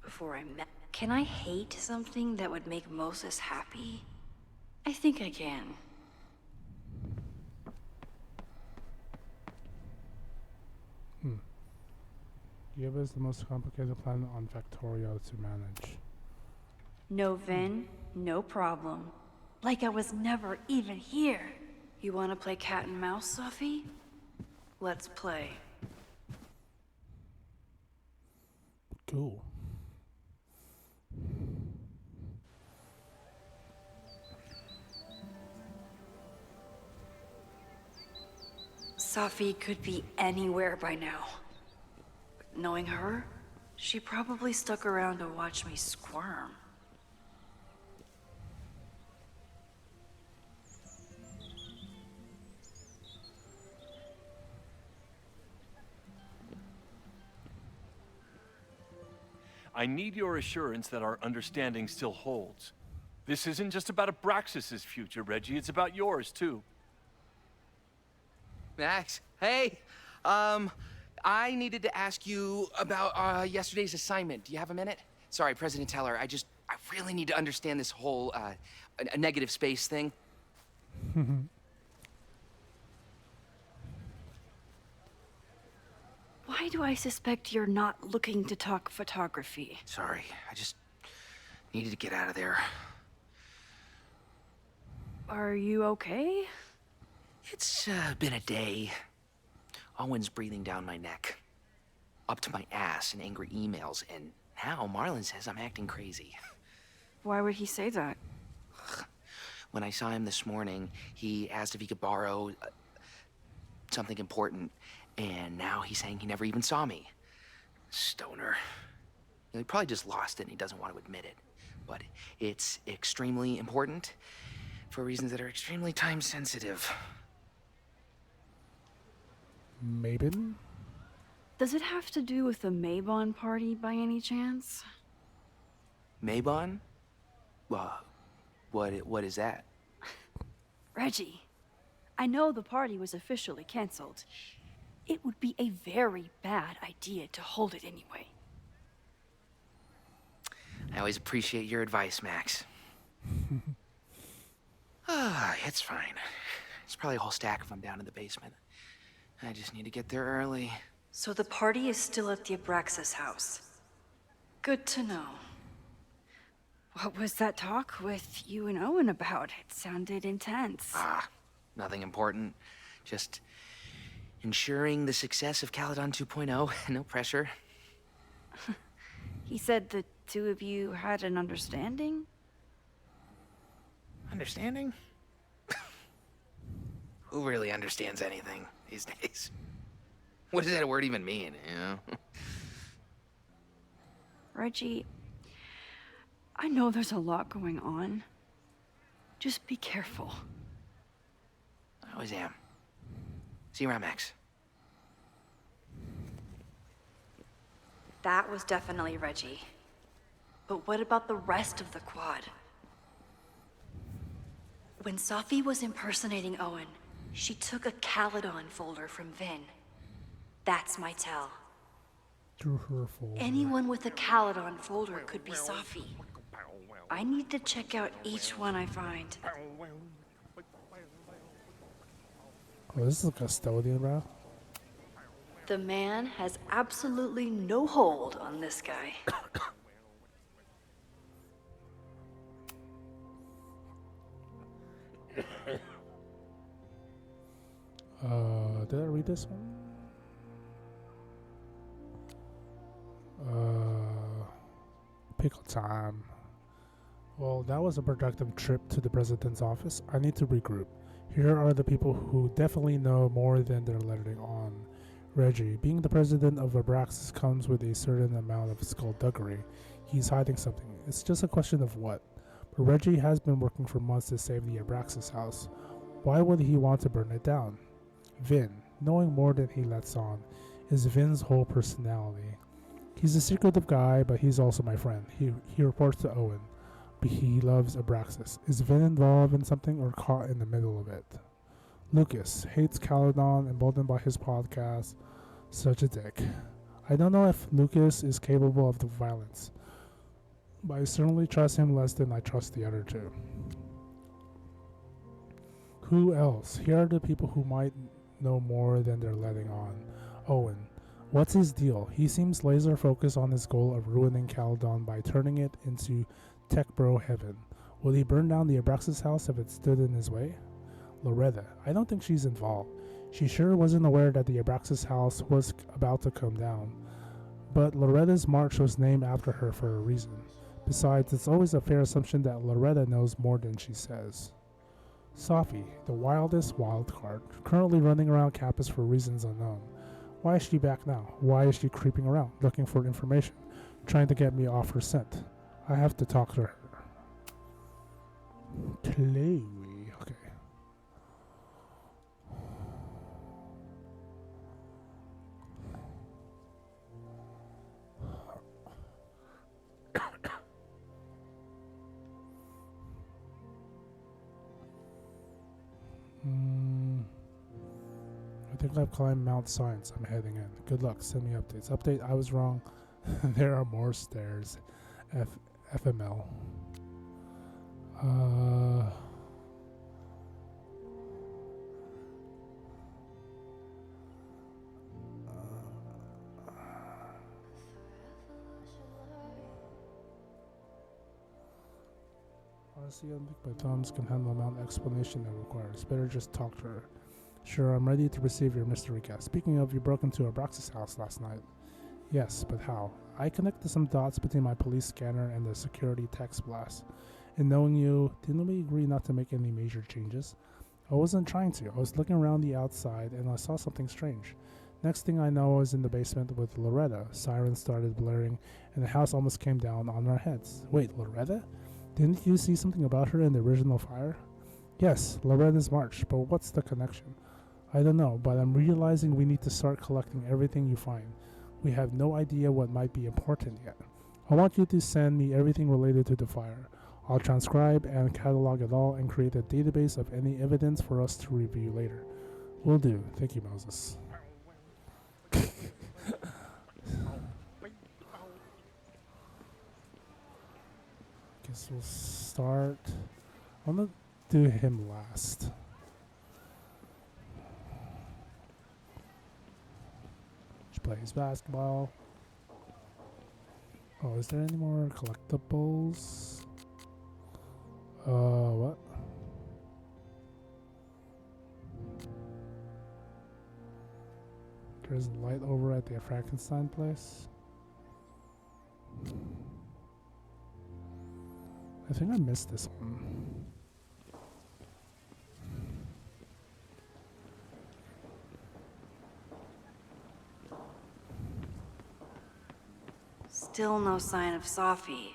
Before I met... Can I hate something that would make Moses happy? I think I can. Give us the most complicated planet on Factorio to manage. No Vin, no problem. Like I was never even here. You want to play cat and mouse, Safi? Let's play. Cool. Safi could be anywhere by now. Knowing her, she probably stuck around to watch me squirm. I need your assurance that our understanding still holds. This isn't just about Abraxas' future, Reggie. It's about yours, too. Max, hey. I needed to ask you about yesterday's assignment. Do you have a minute? Sorry, President Teller, I really need to understand this whole, a negative space thing. Why do I suspect you're not looking to talk photography? Sorry, I just needed to get out of there. Are you okay? It's been a day. Owen's breathing down my neck, up to my ass in angry emails, and now Marlon says I'm acting crazy. Why would he say that? When I saw him this morning, he asked if he could borrow something important, and now he's saying he never even saw me. Stoner. He probably just lost it and he doesn't want to admit it. But it's extremely important for reasons that are extremely time sensitive. Mabon? Does it have to do with the Mabon party by any chance? Mabon? What is that? Reggie, I know the party was officially canceled. It would be a very bad idea to hold it anyway. I always appreciate your advice, Max. It's fine. It's probably a whole stack of them down in the basement. I just need to get there early. So the party is still at the Abraxas House. Good to know. What was that talk with you and Owen about? It sounded intense. Nothing important. Just ensuring the success of Caledon 2.0. No pressure. He said the two of you had an understanding? Understanding? Who really understands anything these days? What does that word even mean, you know? Reggie, I know there's a lot going on. Just be careful. I always am. See you around, Max. That was definitely Reggie. But what about the rest of the quad? When Safi was impersonating Owen, she took a Caledon folder from Vin. That's my tell. Through her folder. Anyone with a Caledon folder could be Safi. I need to check out each one I find. Oh, this is a custodian, bro. The man has absolutely no hold on this guy. Did I read this one? Pickle time. Well, that was a productive trip to the president's office. I need to regroup. Here are the people who definitely know more than they're letting on. Reggie, being the president of Abraxas comes with a certain amount of skullduggery. He's hiding something. It's just a question of what. But Reggie has been working for months to save the Abraxas house. Why would he want to burn it down? Vin, knowing more than he lets on, is Vin's whole personality. He's a secretive guy, but he's also my friend. He reports to Owen, but he loves Abraxas. Is Vin involved in something or caught in the middle of it? Lucas hates Caledon, emboldened by his podcast. Such a dick. I don't know if Lucas is capable of the violence, but I certainly trust him less than I trust the other two. Who else? Here are the people who might know more than they're letting on. Owen. What's his deal? He seems laser focused on his goal of ruining Caledon by turning it into tech bro heaven. Will he burn down the Abraxas House if it stood in his way? Loretta. I don't think she's involved. She sure wasn't aware that the Abraxas House was about to come down. But Loretta's march was named after her for a reason. Besides, it's always a fair assumption that Loretta knows more than she says. Safi, the wildest wild card, currently running around campus for reasons unknown. Why is she back now? Why is she creeping around, looking for information, trying to get me off her scent? I have to talk to her. Chloe, okay. I think I've climbed Mount Science. I'm heading in. Good luck. Send me updates. Update, I was wrong. There are more stairs. FML. Honestly, I don't think my thumbs can handle the amount of explanation that requires. Better just talk to her. Sure, I'm ready to receive your mystery guest. Speaking of, you broke into Abraxas House last night. Yes, but how? I connected some dots between my police scanner and the security text blast. In knowing you, didn't we agree not to make any major changes? I wasn't trying to. I was looking around the outside and I saw something strange. Next thing I know, I was in the basement with Loretta. Sirens started blaring and the house almost came down on our heads. Wait, Loretta? Didn't you see something about her in the original fire? Yes, Loretta's march, but what's the connection? I don't know, but I'm realizing we need to start collecting everything you find. We have no idea what might be important yet. I want you to send me everything related to the fire. I'll transcribe and catalog it all and create a database of any evidence for us to review later. Will do. Thank you, Moses. Guess we'll start. I'm gonna do him last. Plays basketball. Oh, is there any more collectibles? What? There's a light over at the Frankenstein place. I think I missed this one. Still no sign of Safi.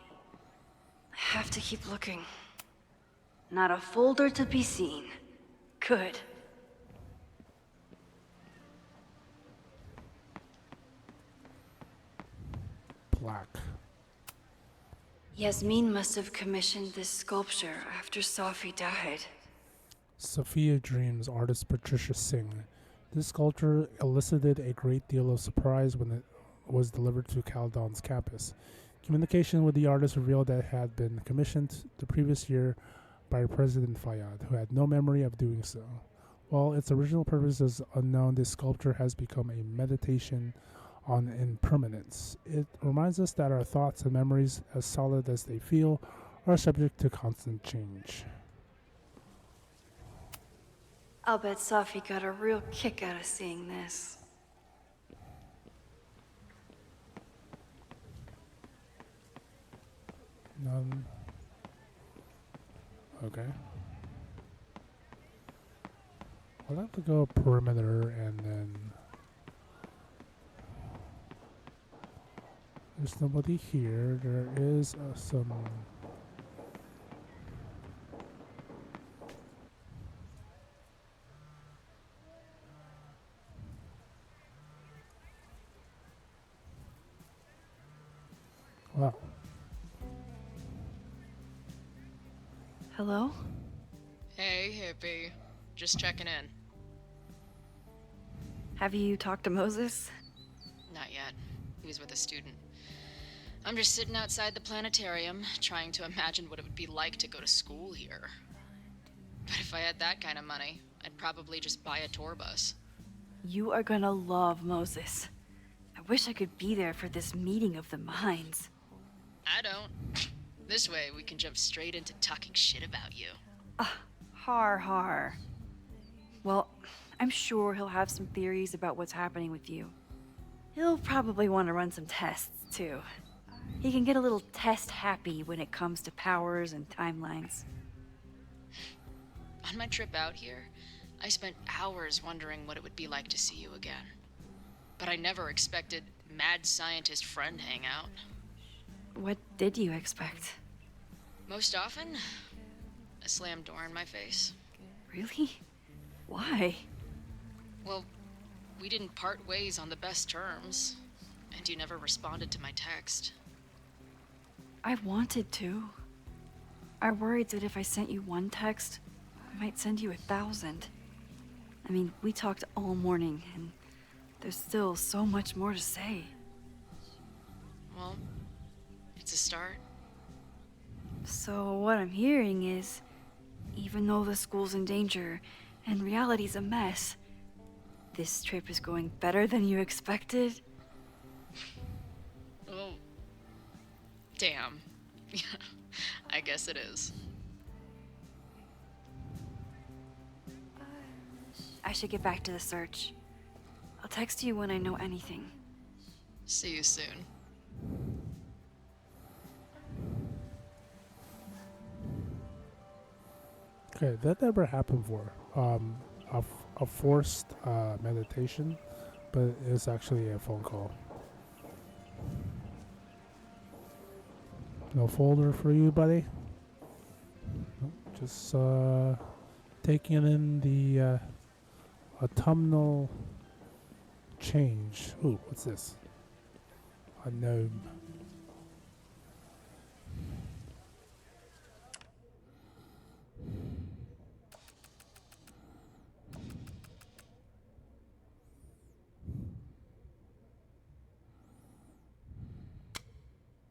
I have to keep looking. Not a folder to be seen. Good. Black. Yasmin must have commissioned this sculpture after Safi died. Sophia Dreams artist Patricia Singh. This sculpture elicited a great deal of surprise when it was delivered to Caledon's campus. Communication with the artist revealed that it had been commissioned the previous year by President Fayyad, who had no memory of doing so. While its original purpose is unknown, this sculpture has become a meditation on impermanence. It reminds us that our thoughts and memories, as solid as they feel, are subject to constant change. I'll bet Safi got a real kick out of seeing this. None. Okay. I'll have to go perimeter and then... There's nobody here. There is some... Wow. Hello? Hey, hippie. Just checking in. Have you talked to Moses? Not yet. He was with a student. I'm just sitting outside the planetarium, trying to imagine what it would be like to go to school here. But if I had that kind of money, I'd probably just buy a tour bus. You are gonna love Moses. I wish I could be there for this meeting of the minds. I don't. This way, we can jump straight into talking shit about you. Har. Well, I'm sure he'll have some theories about what's happening with you. He'll probably want to run some tests, too. He can get a little test happy when it comes to powers and timelines. On my trip out here, I spent hours wondering what it would be like to see you again. But I never expected mad scientist friend hangout. What did you expect? Most often, a slammed door in my face. Really? Why? Well, we didn't part ways on the best terms, and you never responded to my text. I wanted to. I worried that if I sent you one text, I might send you 1,000. I mean, we talked all morning, and there's still so much more to say. Well, it's a start. So what I'm hearing is, even though the school's in danger and reality's a mess, this trip is going better than you expected? Oh, damn. I guess it is. I should get back to the search. I'll text you when I know anything. See you soon. Okay, that never happened before. A forced meditation, but it's actually a phone call. No folder for you, buddy? Nope, just taking in the autumnal change. Ooh, what's this? A gnome.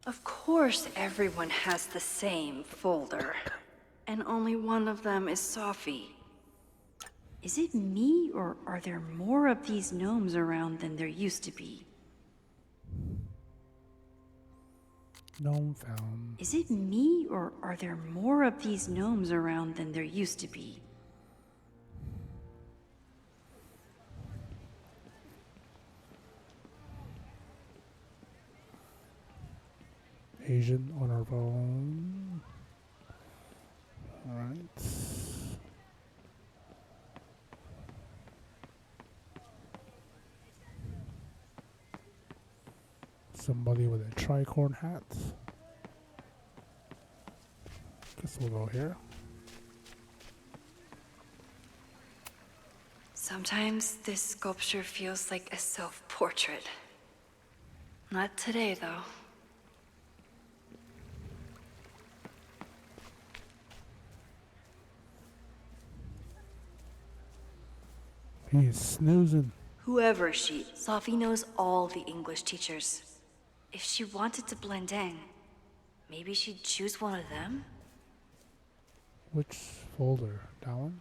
Of course everyone has the same folder. And only one of them is Safi. Is it me, or are there more of these gnomes around than there used to be? Gnome found. Is it me, or are there more of these gnomes around than there used to be? Asian on our phone. Alright. Somebody with a tricorn hat. Guess we'll go here. Sometimes this sculpture feels like a self-portrait. Not today, though. He's snoozing. Whoever she, Safi knows all the English teachers. If she wanted to blend in, maybe she'd choose one of them? Which folder? That one?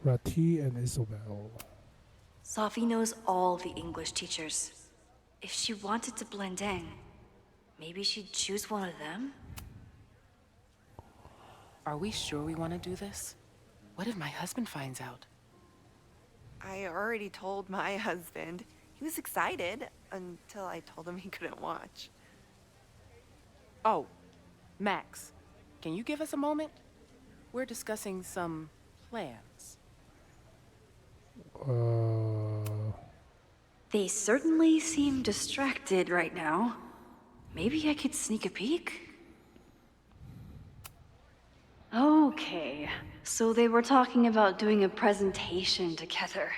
Rati and Isabel. Safi knows all the English teachers. If she wanted to blend in, maybe she'd choose one of them? Are we sure we want to do this? What if my husband finds out? I already told my husband. He was excited until I told him he couldn't watch. Oh, Max, can you give us a moment? We're discussing some plans. They certainly seem distracted right now. Maybe I could sneak a peek? Okay, so they were talking about doing a presentation together.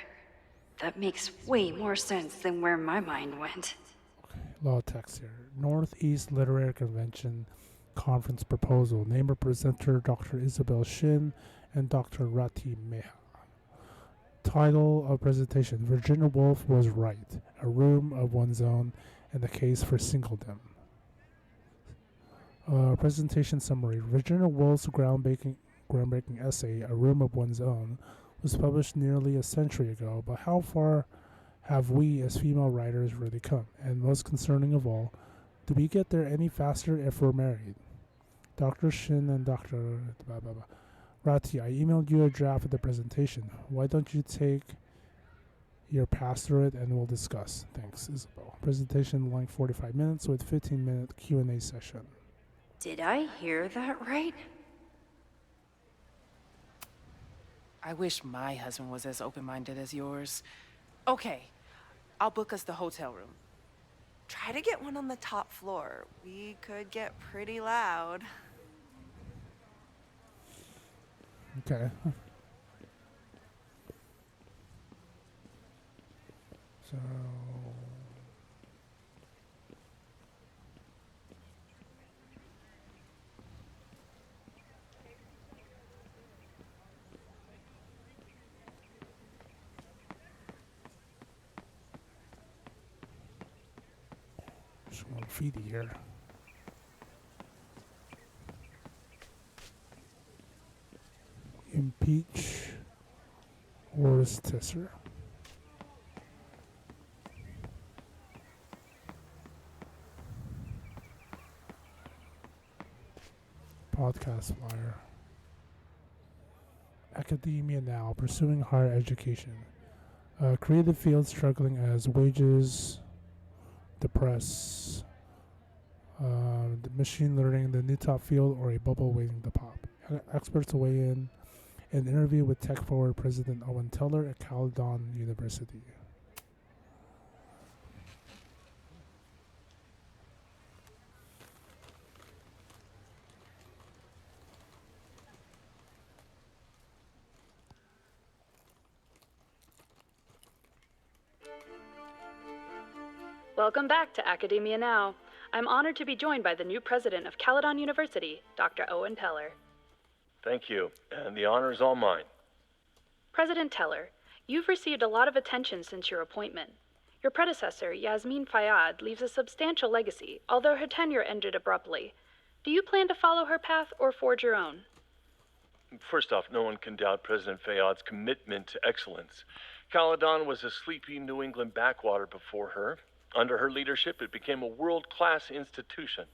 That makes way more sense than where my mind went. Okay, a lot of text here. Northeast Literary Convention Conference Proposal. Name of presenter Dr. Isabel Shin and Dr. Rati Meha. Title of presentation: Virginia Woolf was right. A room of one's own, and the case for singledom. Presentation summary: Virginia Woolf's groundbreaking essay, A Room of One's Own, was published nearly a century ago, but how far have we as female writers really come? And most concerning of all, do we get there any faster if we're married? Dr. Shin and Dr. Blah, blah, blah. Rati, I emailed you a draft of the presentation. Why don't you take your pass through it and we'll discuss? Thanks, Isabel. Presentation length 45 minutes with 15-minute Q&A session. Did I hear that right? I wish my husband was as open-minded as yours. Okay, I'll book us the hotel room. Try to get one on the top floor. We could get pretty loud. Okay. So... Just one feedy here. Impeach Worcester. Podcast flyer. Academia now, pursuing higher education. Creative fields struggling as wages depress. The machine learning, the new top field, or a bubble waiting to pop. Experts weigh in an interview with Tech Forward President Owen Teller at Caledon University. Welcome back to Academia Now. I'm honored to be joined by the new president of Caledon University, Dr. Owen Teller. Thank you, and the honor is all mine. President Teller, you've received a lot of attention since your appointment. Your predecessor, Yasmin Fayyad, leaves a substantial legacy, although her tenure ended abruptly. Do you plan to follow her path or forge your own? First off, no one can doubt President Fayyad's commitment to excellence. Caledon was a sleepy New England backwater before her. Under her leadership, it became a world-class institution.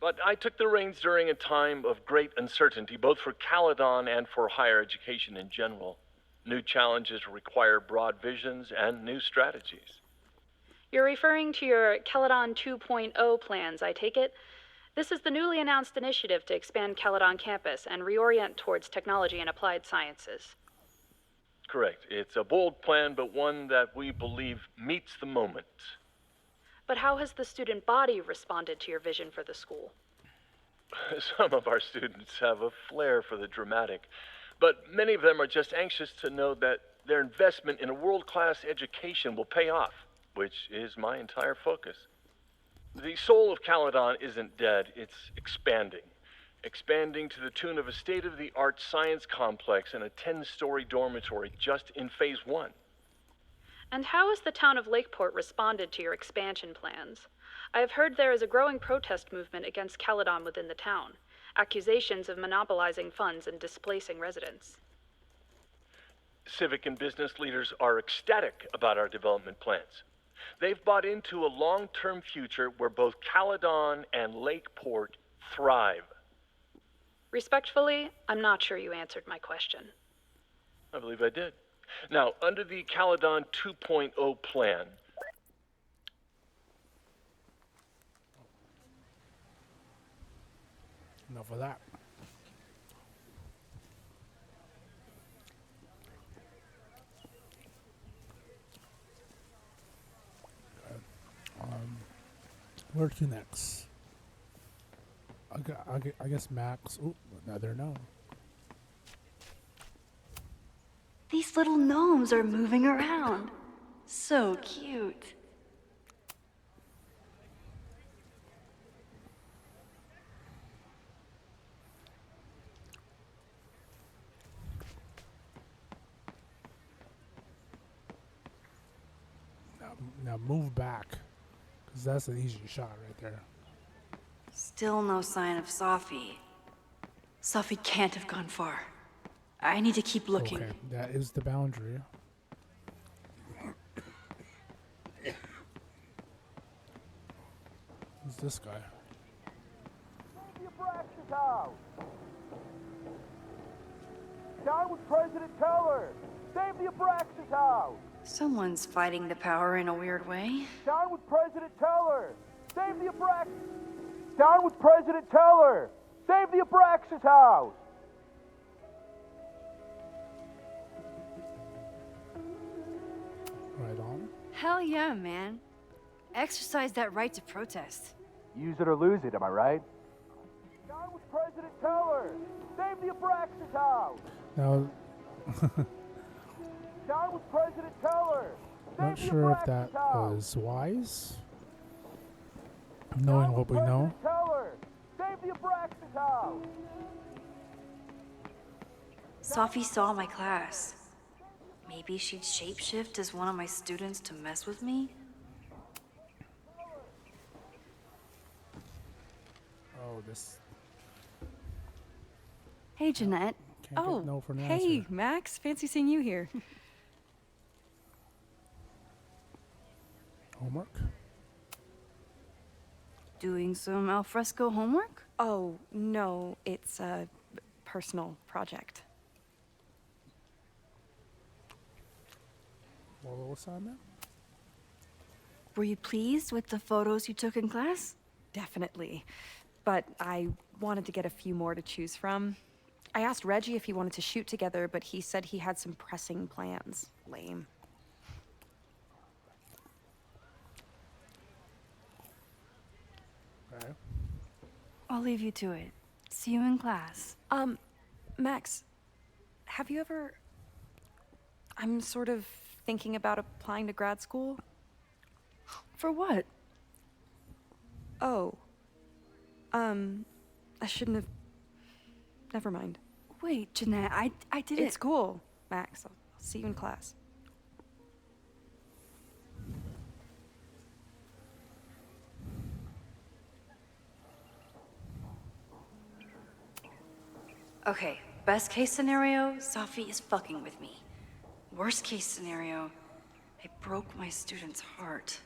But I took the reins during a time of great uncertainty, both for Caledon and for higher education in general. New challenges require broad visions and new strategies. You're referring to your Caledon 2.0 plans, I take it? This is the newly announced initiative to expand Caledon campus and reorient towards technology and applied sciences. Correct. It's a bold plan, but one that we believe meets the moment. But how has the student body responded to your vision for the school? Some of our students have a flair for the dramatic, but many of them are just anxious to know that their investment in a world-class education will pay off, which is my entire focus. The soul of Caledon isn't dead, it's expanding. Expanding to the tune of a state-of-the-art science complex and a 10-story dormitory just in Phase 1. And how has the town of Lakeport responded to your expansion plans? I have heard there is a growing protest movement against Caledon within the town, accusations of monopolizing funds and displacing residents. Civic and business leaders are ecstatic about our development plans. They've bought into a long-term future where both Caledon and Lakeport thrive. Respectfully, I'm not sure you answered my question. I believe I did. Now, under the Caledon 2.0 plan... Enough of that. Where to next? I guess Max. Oh, another gnome. These little gnomes are moving around. So cute. Now move back, because that's an easy shot right there. Still no sign of Safi. Safi can't have gone far. I need to keep looking. Okay, that is the boundary. Who's this guy? The Abraxas House! Down with President Teller! Save the Abraxas House! Someone's fighting the power in a weird way. Down with President Teller! Save the Abraxas... Down with President Teller! Save the Abraxas House! Right on. Hell yeah, man. Exercise that right to protest. Use it or lose it, am I right? Down with President Teller! Save the Abraxas House! Now, Down with President Teller! not Save the sure if Abraxas that House! was wise, knowing what we know. Teller! Save the Abraxas House! Safi saw my class. Maybe she'd shapeshift as one of my students to mess with me? Oh, this Hey, Jeanette. can't get no for an hey, answer. Max. Fancy seeing you here. Homework? Doing some alfresco homework? Oh, no. It's a personal project. Well, assignment? Were you pleased with the photos you took in class? Definitely. But I wanted to get a few more to choose from. I asked Reggie if he wanted to shoot together, but he said he had some pressing plans. Lame. Okay. I'll leave you to it. See you in class. Max, have you ever... I'm sort of thinking about applying to grad school. For what? Oh. I shouldn't have... Never mind. Wait, Jeanette, I didn't... It's cool, Max. I'll see you in class. Okay, best case scenario, Safi is fucking with me. Worst case scenario, I broke my student's heart.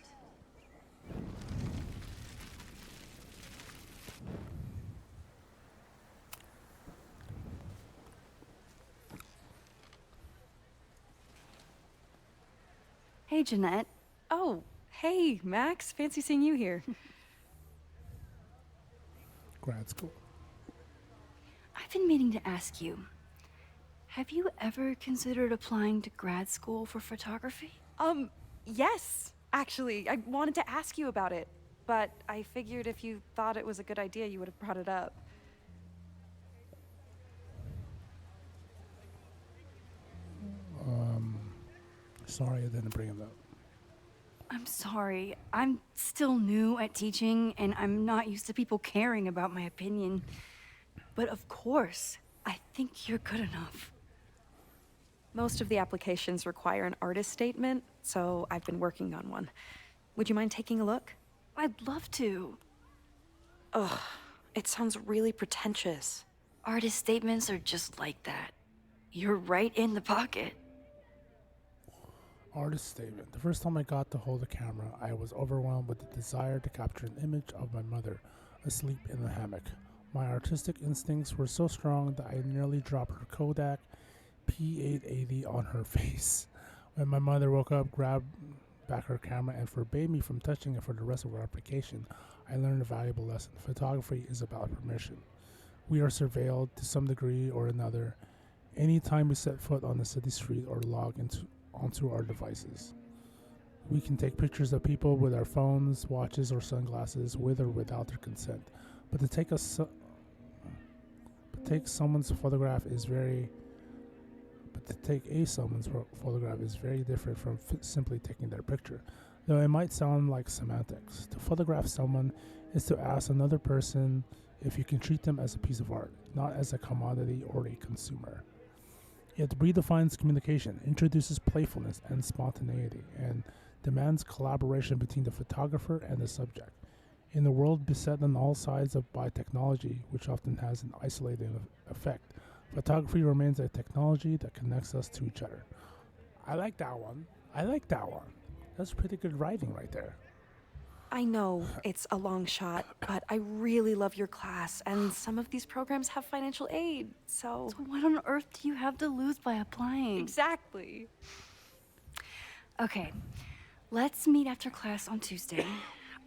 Hey, Jeanette. Oh, hey, Max. Fancy seeing you here. Grad school. I've been meaning to ask you. Have you ever considered applying to grad school for photography? Yes. Actually, I wanted to ask you about it. But I figured if you thought it was a good idea, you would have brought it up. Sorry I didn't bring it up. I'm sorry. I'm still new at teaching, and I'm not used to people caring about my opinion. But of course, I think you're good enough. Most of the applications require an artist statement, so I've been working on one. Would you mind taking a look? I'd love to. Ugh, it sounds really pretentious. Artist statements are just like that. You're right in the pocket. Artist statement. The first time I got to hold the camera, I was overwhelmed with the desire to capture an image of my mother asleep in the hammock. My artistic instincts were so strong that I nearly dropped her Kodak P880 on her face. When my mother woke up, grabbed back her camera, and forbade me from touching it for the rest of our application, I learned a valuable lesson. Photography is about permission. We are surveilled to some degree or another anytime we set foot on the city street or log onto our devices. We can take pictures of people with our phones, watches, or sunglasses, with or without their consent. But to take someone's photograph is very different from simply taking their picture. Though it might sound like semantics. To photograph someone is to ask another person if you can treat them as a piece of art, not as a commodity or a consumer. It redefines communication, introduces playfulness and spontaneity, and demands collaboration between the photographer and the subject. In a world beset on all sides by technology, which often has an isolating effect, photography remains a technology that connects us to each other. I like that one. That's pretty good writing right there. I know it's a long shot, but I really love your class, and some of these programs have financial aid, so... So what on earth do you have to lose by applying? Exactly. Okay, let's meet after class on Tuesday.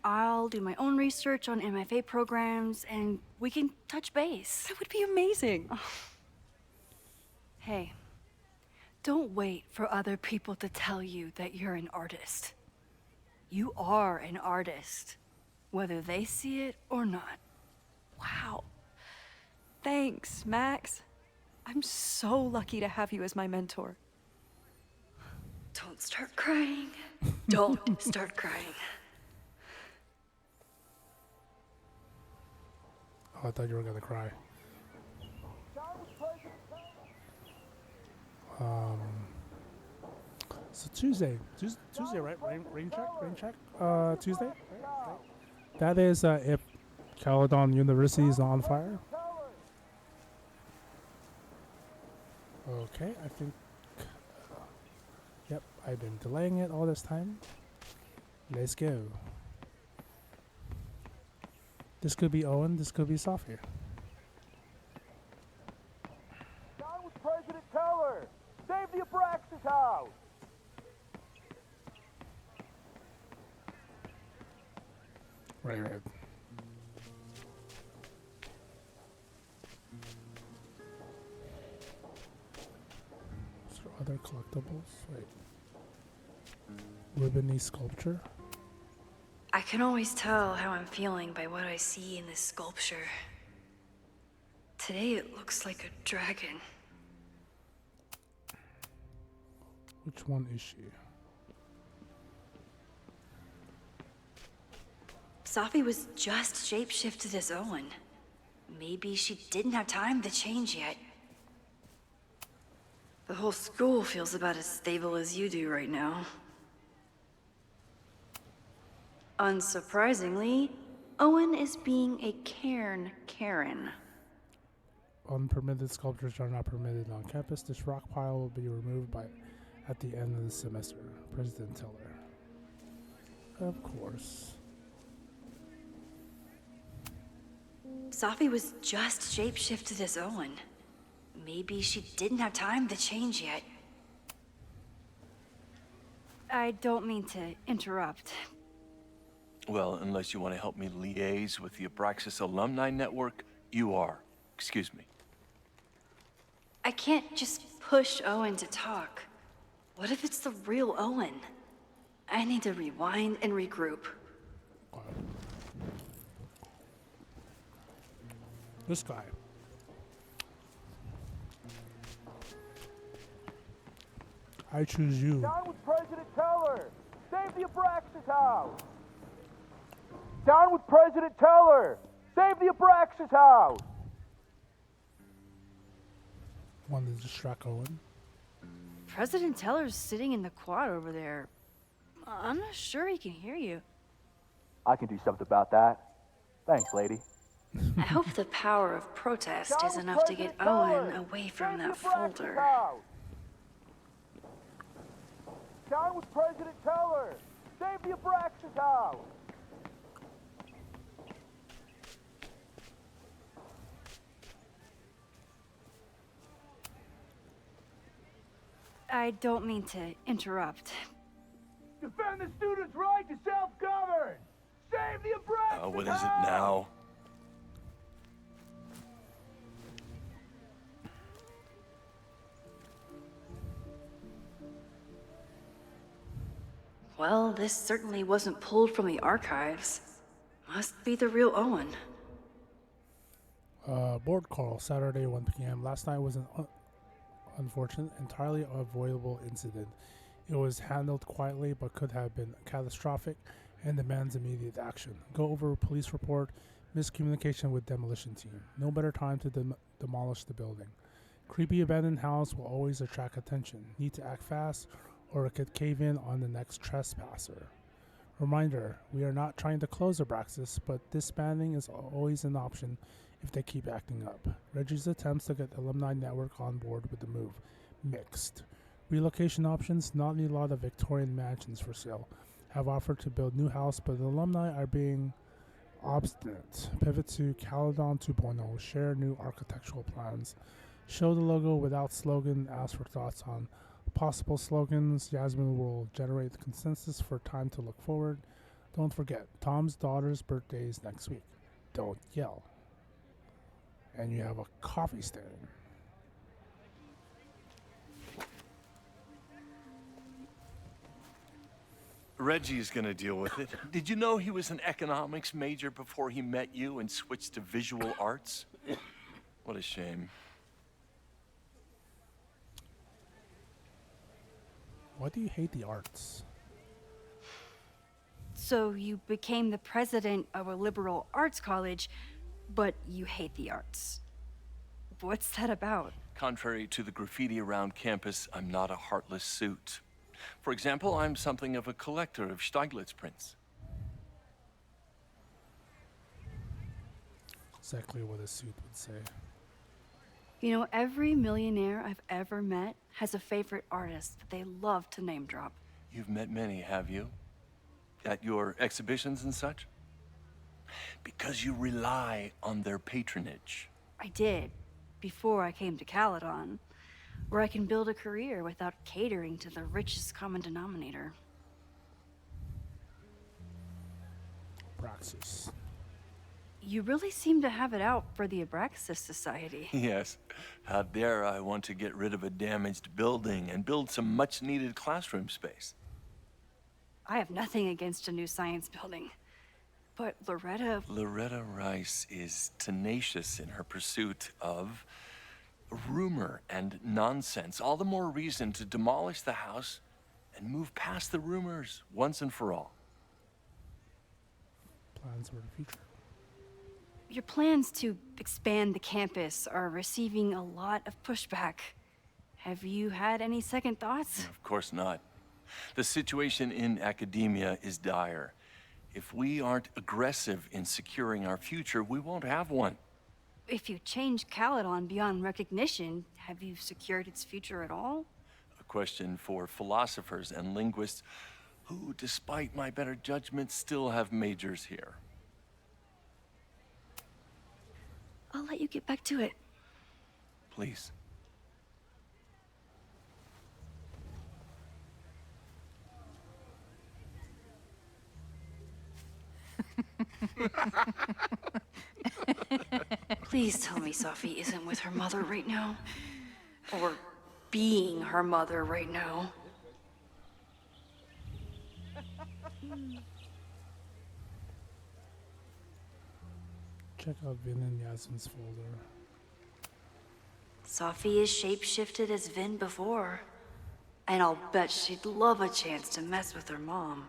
I'll do my own research on MFA programs, and we can touch base. That would be amazing. Hey, don't wait for other people to tell you that you're an artist. You are an artist, whether they see it or not. Wow. Thanks, Max. I'm so lucky to have you as my mentor. Don't start crying. Don't start crying. Oh, I thought you were gonna cry. So Tuesday, right? Rain check. Tuesday. Right. That is if Caledon University is on fire. Okay, I think. Yep, I've been delaying it all this time. Let's go. This could be Owen. This could be Safi. Down with President Teller! Save the Abraxas House! Right. Is there other collectibles? Wait. Ribbony sculpture? I can always tell how I'm feeling by what I see in this sculpture. Today it looks like a dragon. Which one is she? Safi was just shapeshifted as Owen. Maybe she didn't have time to change yet. The whole school feels about as stable as you do right now. Unsurprisingly, Owen is being a Karen. Unpermitted sculptures are not permitted on campus. This rock pile will be removed at the end of the semester. President Teller. Of course. Safi was just shapeshifted as Owen. Maybe she didn't have time to change yet. I don't mean to interrupt. Well, unless you want to help me liaise with the Abraxas alumni network, you are. Excuse me. I can't just push Owen to talk. What if it's the real Owen? I need to rewind and regroup. This guy. I choose you. Down with President Teller! Save the Abraxas House! Down with President Teller! Save the Abraxas House! Wanted to distract Owen. President Teller's sitting in the quad over there. I'm not sure he can hear you. I can do something about that. Thanks, lady. I hope the power of protest is enough to get Owen away from that folder. Down with President Teller! Save the Abraxas House! I don't mean to interrupt. Defend the students' right to self-govern! Save the Abraxas What is it now? Well, this certainly wasn't pulled from the archives. Must be the real Owen. Board call, Saturday, 1 p.m. Last night was an unfortunate, entirely avoidable incident. It was handled quietly but could have been catastrophic and demands immediate action. Go over police report, miscommunication with demolition team. No better time to demolish the building. Creepy abandoned house will always attract attention. Need to act fast or it could cave in on the next trespasser. Reminder, we are not trying to close Abraxas, but disbanding is always an option if they keep acting up. Reggie's attempts to get the alumni network on board with the move, mixed. Relocation options, not a lot of Victorian mansions for sale, have offered to build new house, but the alumni are being obstinate. Pivot to Caledon 2.0, share new architectural plans, show the logo without slogan, ask for thoughts on possible slogans. Yasmin will generate consensus for time to look forward. Don't forget, Tom's daughter's birthday is next week. Don't yell. And you have a coffee stain. Reggie's gonna deal with it. Did you know he was an economics major before he met you and switched to visual arts? What a shame. Why do you hate the arts? So you became the president of a liberal arts college, but you hate the arts. What's that about? Contrary to the graffiti around campus, I'm not a heartless suit. For example, I'm something of a collector of Stieglitz prints. Exactly what a suit would say. You know, every millionaire I've ever met has a favorite artist that they love to name drop. You've met many, have you? At your exhibitions and such? Because you rely on their patronage. I did, before I came to Caledon, where I can build a career without catering to the richest common denominator. Abraxas. You really seem to have it out for the Abraxas Society. Yes. How dare I want to get rid of a damaged building and build some much-needed classroom space. I have nothing against a new science building. But Loretta Rice is tenacious in her pursuit of rumor and nonsense. All the more reason to demolish the house and move past the rumors once and for all. Plans for the future. Your plans to expand the campus are receiving a lot of pushback. Have you had any second thoughts? Of course not. The situation in academia is dire. If we aren't aggressive in securing our future, we won't have one. If you change Caledon beyond recognition, have you secured its future at all? A question for philosophers and linguists who, despite my better judgment, still have majors here. I'll let you get back to it. Please. Please tell me Safi isn't with her mother right now. Or being her mother right now. Check out Vin and Yasmin's folder. Safi is shapeshifted as Vin before. And I'll bet she'd love a chance to mess with her mom.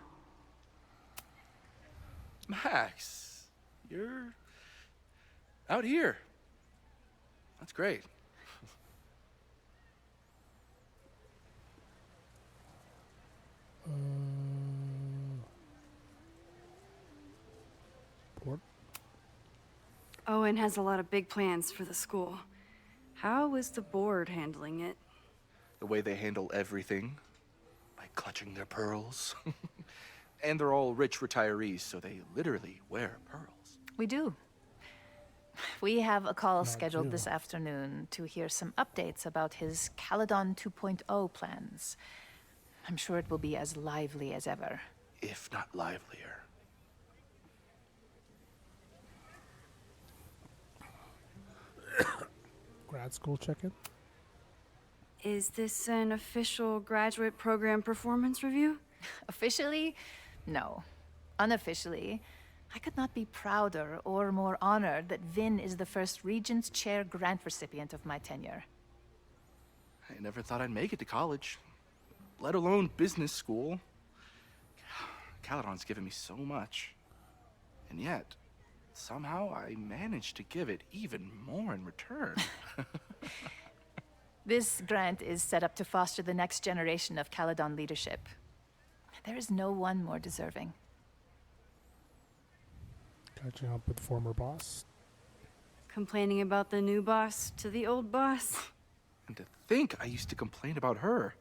Max, you're out here. That's great. Port? Owen has a lot of big plans for the school. How is the board handling it? The way they handle everything, by clutching their pearls. And they're all rich retirees, so they literally wear pearls. We do. We have a call Not scheduled you. this afternoon to hear some updates about his Caledon 2.0 plans. I'm sure it will be as lively as ever. If not livelier. Grad school check-in? Is this an official graduate program performance review? Officially, no. Unofficially, I could not be prouder or more honored that Vin is the first Regents Chair grant recipient of my tenure. I never thought I'd make it to college, let alone business school. Caledon's given me so much. And yet, somehow I managed to give it even more in return. This grant is set up to foster the next generation of Caledon leadership. There is no one more deserving. Catching up with former boss. Complaining about the new boss to the old boss. And to think I used to complain about her.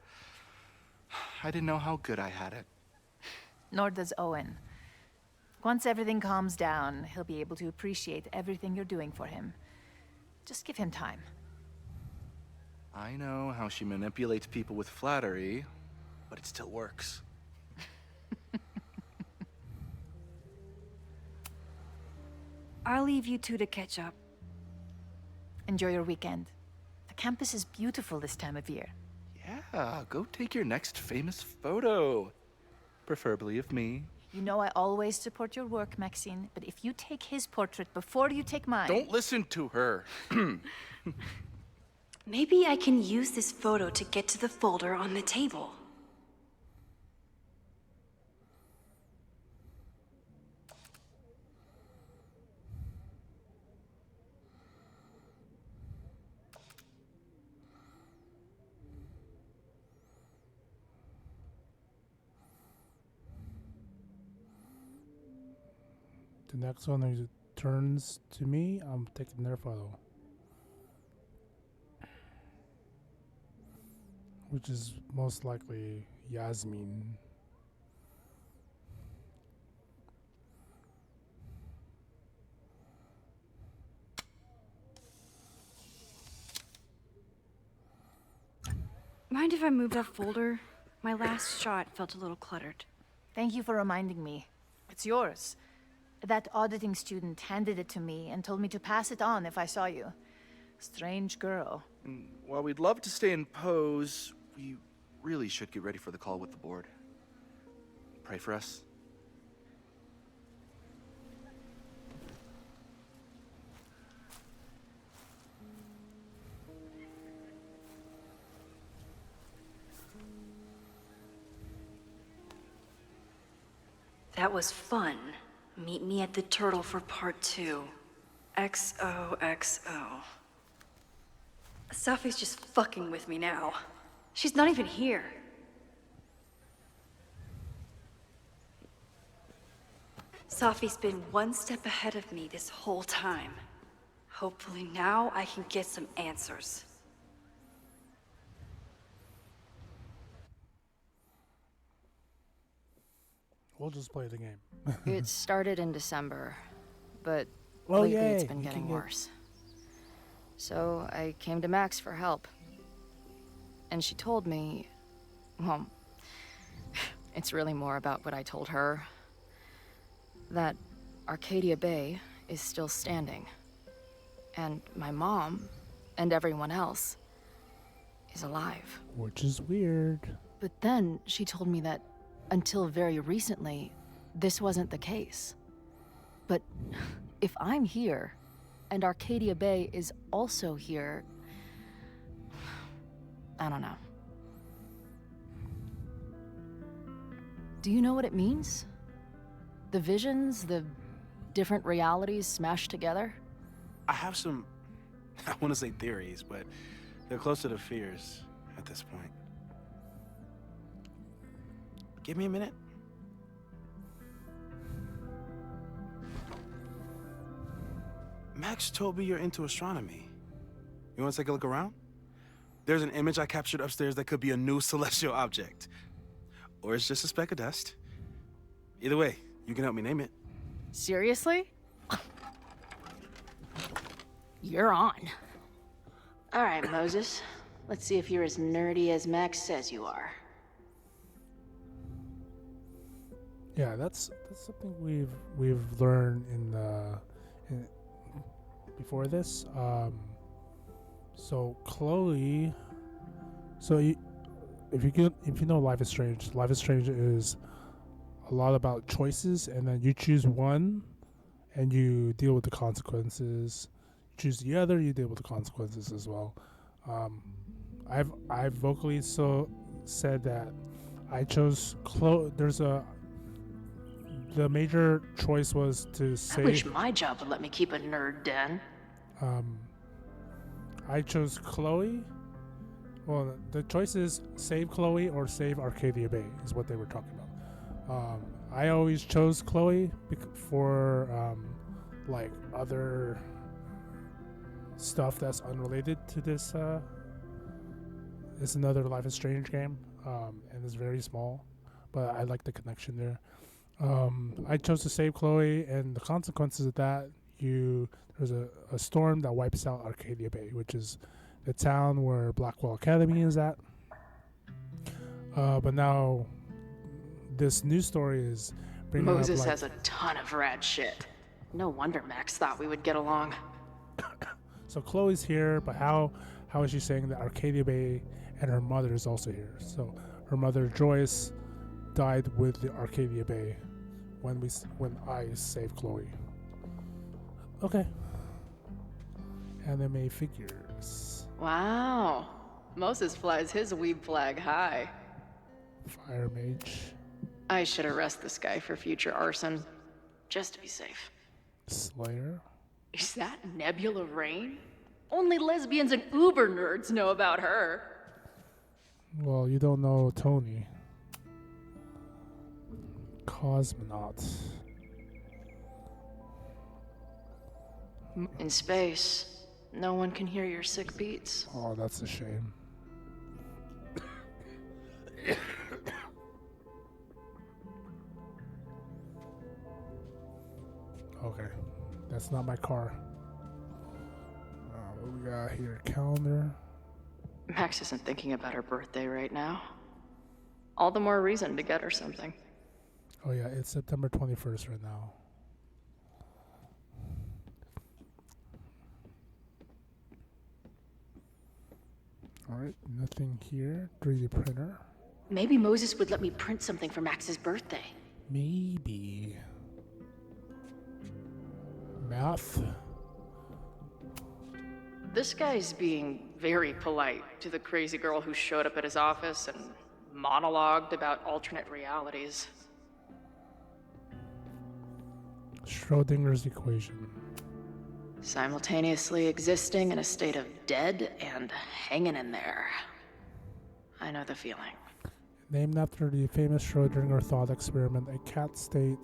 I didn't know how good I had it. Nor does Owen. Once everything calms down, he'll be able to appreciate everything you're doing for him. Just give him time. I know how she manipulates people with flattery, but it still works. I'll leave you two to catch up. Enjoy your weekend. The campus is beautiful this time of year. Yeah, go take your next famous photo. Preferably of me. You know I always support your work, Maxine, but if you take his portrait before you take mine... Don't listen to her. Maybe I can use this photo to get to the folder on the table. The next one who turns to me, I'm taking their photo. Which is most likely Yasmin. Mind if I move that folder? My last shot felt a little cluttered. Thank you for reminding me. It's yours. That auditing student handed it to me and told me to pass it on if I saw you. Strange girl. While we'd love to stay in pose, we really should get ready for the call with the board. Pray for us. That was fun. Meet me at the Turtle for part 2. XOXO. Safi's just fucking with me now. She's not even here. Safi's been one step ahead of me this whole time. Hopefully now I can get some answers. We'll just play the game. It started in December, but Well, lately yay, it's been you getting can get- worse. So I came to Max for help. And she told me, well, it's really more about what I told her. That Arcadia Bay is still standing. And my mom, and everyone else, is alive. Which is weird. But then she told me that until very recently, this wasn't the case. But if I'm here, and Arcadia Bay is also here, I don't know. Do you know what it means? The visions, the different realities smashed together? I have some, I want to say theories, but they're closer to fears at this point. Give me a minute. Max told me you're into astronomy. You want to take a look around? There's an image I captured upstairs that could be a new celestial object. Or it's just a speck of dust. Either way, you can help me name it. Seriously? You're on. All right, Moses. Let's see if you're as nerdy as Max says you are. Yeah, that's something we've learned before this. So Chloe, if you know Life is Strange, Life is Strange is a lot about choices, and then you choose one, and you deal with the consequences. You choose the other, you deal with the consequences as well. I've vocally said that I chose Chloe. The major choice was to I say. wish my job would let me keep a nerd den. I chose Chloe Well, the choice is save Chloe or save Arcadia Bay is what they were talking about. I always chose Chloe for like other stuff that's unrelated to this. It's another Life is Strange game, and it's very small, but I like the connection there. I chose to save Chloe, and the consequences of that, there's a storm that wipes out Arcadia Bay, which is the town where Blackwell Academy is at. But now, this new story is bringing Moses up, like, has a ton of rad shit. No wonder Max thought we would get along. So Chloe's here, but how is she saying that Arcadia Bay and her mother is also here? So her mother Joyce died with the Arcadia Bay when I saved Chloe. Okay. Anime figures. Wow. Moses flies his weeb flag high. Fire mage. I should arrest this guy for future arson, just to be safe. Slayer. Is that Nebula Rain? Only lesbians and uber nerds know about her. Well, you don't know Tony. Cosmonaut. In space, no one can hear your sick beats. Oh, that's a shame. Okay, that's not my car. What we got here? Calendar. Max isn't thinking about her birthday right now. All the more reason to get her something. Oh yeah, it's September 21st right now. Alright, nothing here. 3D printer. Maybe Moses would let me print something for Max's birthday. Maybe. Math. This guy's being very polite to the crazy girl who showed up at his office and monologued about alternate realities. Schrodinger's equation. Simultaneously existing in a state of dead and hanging in there. I know the feeling. Named after the famous Schrödinger thought experiment, a cat state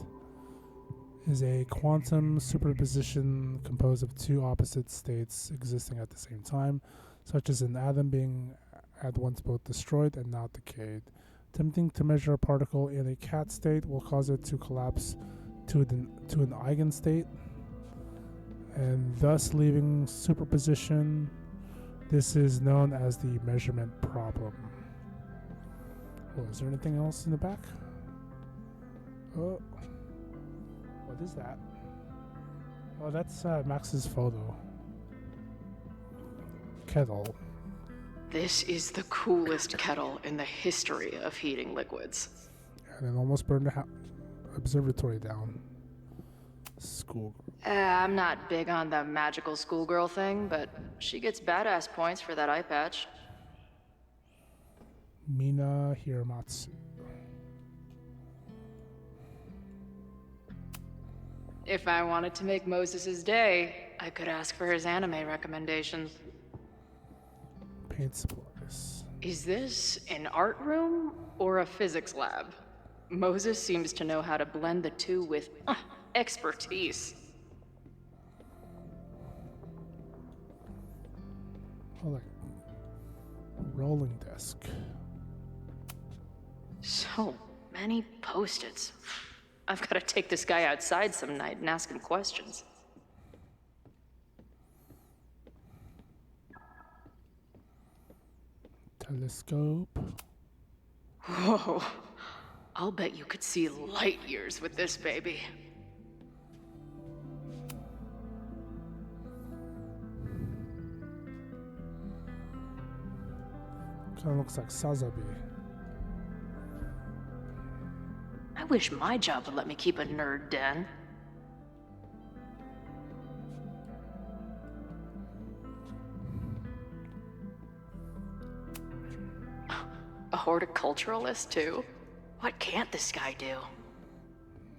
is a quantum superposition composed of two opposite states existing at the same time, such as an atom being at once both destroyed and not decayed. Attempting to measure a particle in a cat state will cause it to collapse to an eigenstate, and thus leaving superposition. This is known as the measurement problem. Oh, is there anything else in the back? Oh, what is that? Oh, that's Max's photo. Kettle. This is the coolest kettle in the history of heating liquids. And it almost burned the observatory down. School. I'm not big on the magical schoolgirl thing, but she gets badass points for that eye patch. Mina Hiramatsu. If I wanted to make Moses' day, I could ask for his anime recommendations. Paint supplies. Is this an art room or a physics lab? Moses seems to know how to blend the two with expertise. Oh, like rolling desk. So many post-its. I've got to take this guy outside some night and ask him questions. Telescope. Whoa. I'll bet you could see light years with this baby. Kind of looks like Sazabi. I wish my job would let me keep a nerd den. A horticulturalist, too? What can't this guy do?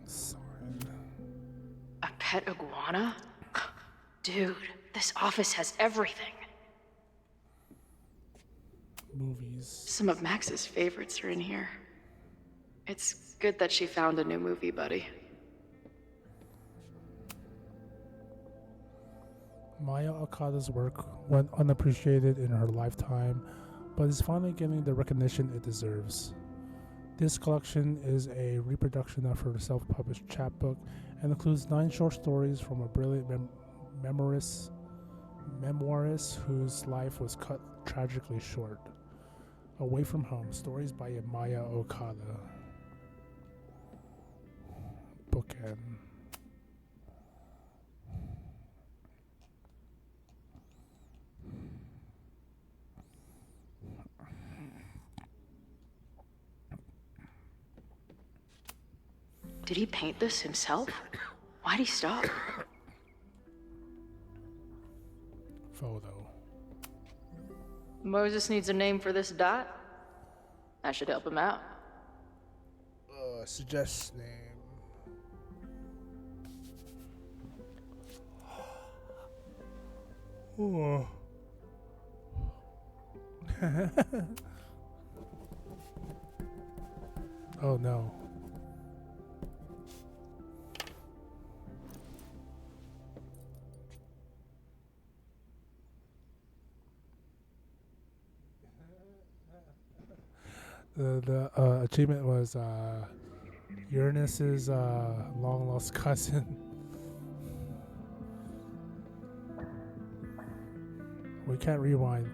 Sign. A pet iguana? Dude, this office has everything. movies. Some of Max's favorites are in here. It's good that she found a new movie buddy. Maya Okada's work went unappreciated in her lifetime, but is finally getting the recognition it deserves. This collection is a reproduction of her self-published chapbook and includes 9 short stories from a brilliant memoirist whose life was cut tragically short. Away from Home, stories by Maya Okada. Bookend. Did he paint this himself? Why'd he stop? Photo. Moses needs a name for this dot. I should help him out. Suggest name. Oh. Oh no. The achievement was Uranus's long lost cousin. We can't rewind.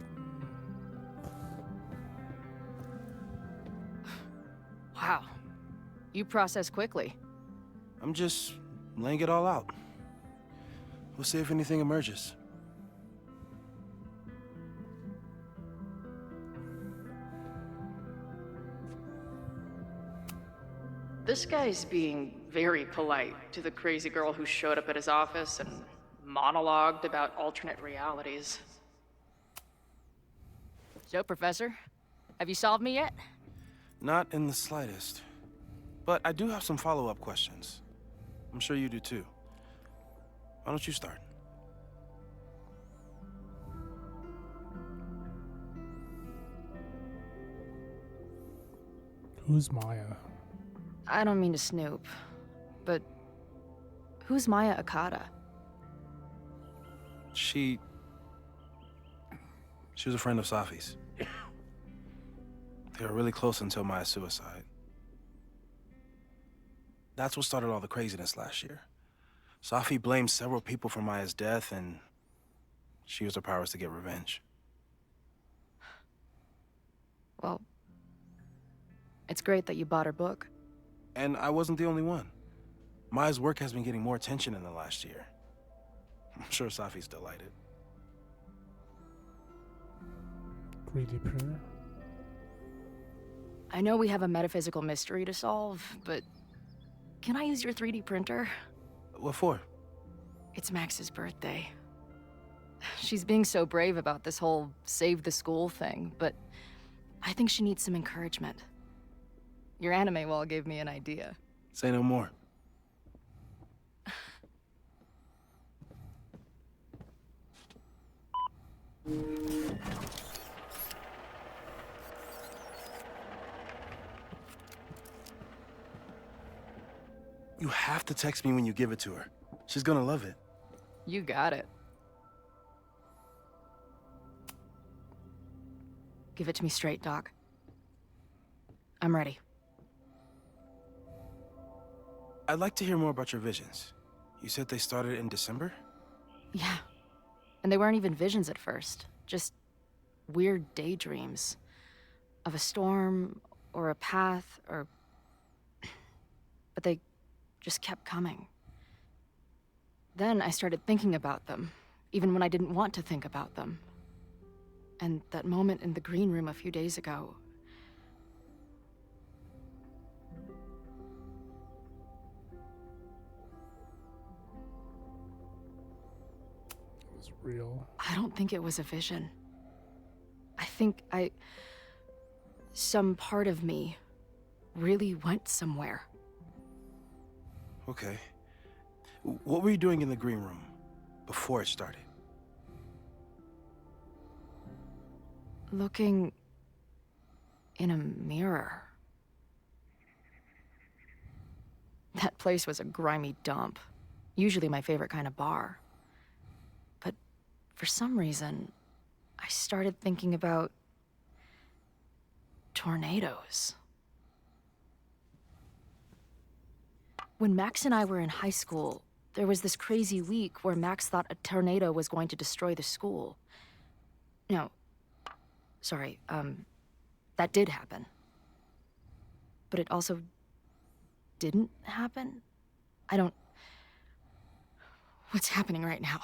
Wow. You process quickly. I'm just laying it all out. We'll see if anything emerges. This guy's being very polite to the crazy girl who showed up at his office and monologued about alternate realities. So, Professor, have you solved me yet? Not in the slightest. But I do have some follow-up questions. I'm sure you do too. Why don't you start? Who's Maya? I don't mean to snoop, but who's Maya Okada? She was a friend of Safi's. They were really close until Maya's suicide. That's what started all the craziness last year. Safi blamed several people for Maya's death, and she used her powers to get revenge. Well, it's great that you bought her book. And I wasn't the only one. Maya's work has been getting more attention in the last year. I'm sure Safi's delighted. 3D printer? I know we have a metaphysical mystery to solve, but can I use your 3D printer? What for? It's Max's birthday. She's being so brave about this whole save the school thing, but I think she needs some encouragement. Your anime wall gave me an idea. Say no more. You have to text me when you give it to her. She's gonna love it. You got it. Give it to me straight, Doc. I'm ready. I'd like to hear more about your visions. You said they started in December? Yeah. And they weren't even visions at first. Just weird daydreams. Of a storm, or a path, or... But they just kept coming. Then I started thinking about them, even when I didn't want to think about them. And that moment in the green room a few days ago... It was real. I don't think it was a vision. I think some part of me really went somewhere. Okay. What were you doing in the green room before it started? Looking in a mirror. That place was a grimy dump. Usually my favorite kind of bar. But for some reason, I started thinking about tornadoes. When Max and I were in high school, there was this crazy week where Max thought a tornado was going to destroy the school. No, sorry, that did happen. But it also didn't happen? What's happening right now?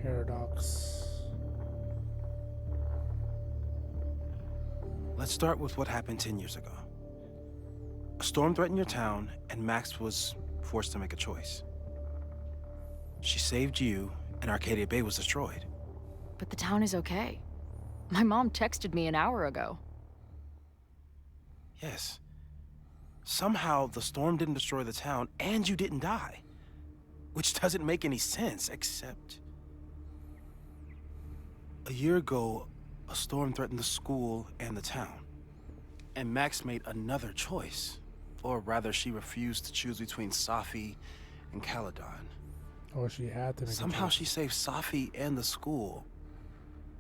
Paradox. Let's start with what happened 10 years ago. A storm threatened your town, and Max was forced to make a choice. She saved you, and Arcadia Bay was destroyed. But the town is okay. My mom texted me an hour ago. Yes. Somehow, the storm didn't destroy the town, and you didn't die. Which doesn't make any sense, except... A year ago, a storm threatened the school and the town. And Max made another choice. Or rather, she refused to choose between Safi and Caledon. Oh, she had to make Somehow she saved Safi and the school.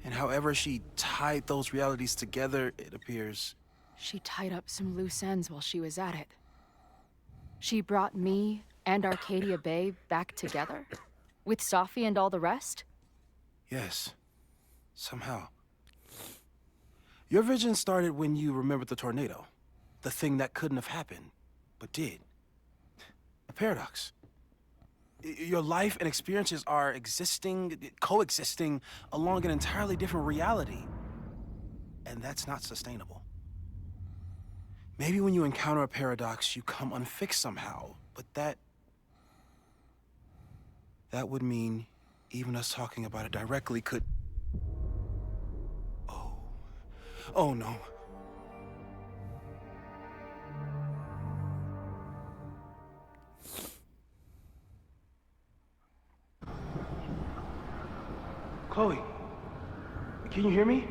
And however she tied those realities together, it appears... She tied up some loose ends while she was at it. She brought me and Arcadia Bay back together? With Safi and all the rest? Yes. Somehow. Your vision started when you remembered the tornado. The thing that couldn't have happened, but did. A paradox. Your life and experiences are coexisting along an entirely different reality. And that's not sustainable. Maybe when you encounter a paradox, you come unfixed somehow, but that would mean even us talking about it directly could... Oh no. Chloe, can you hear me?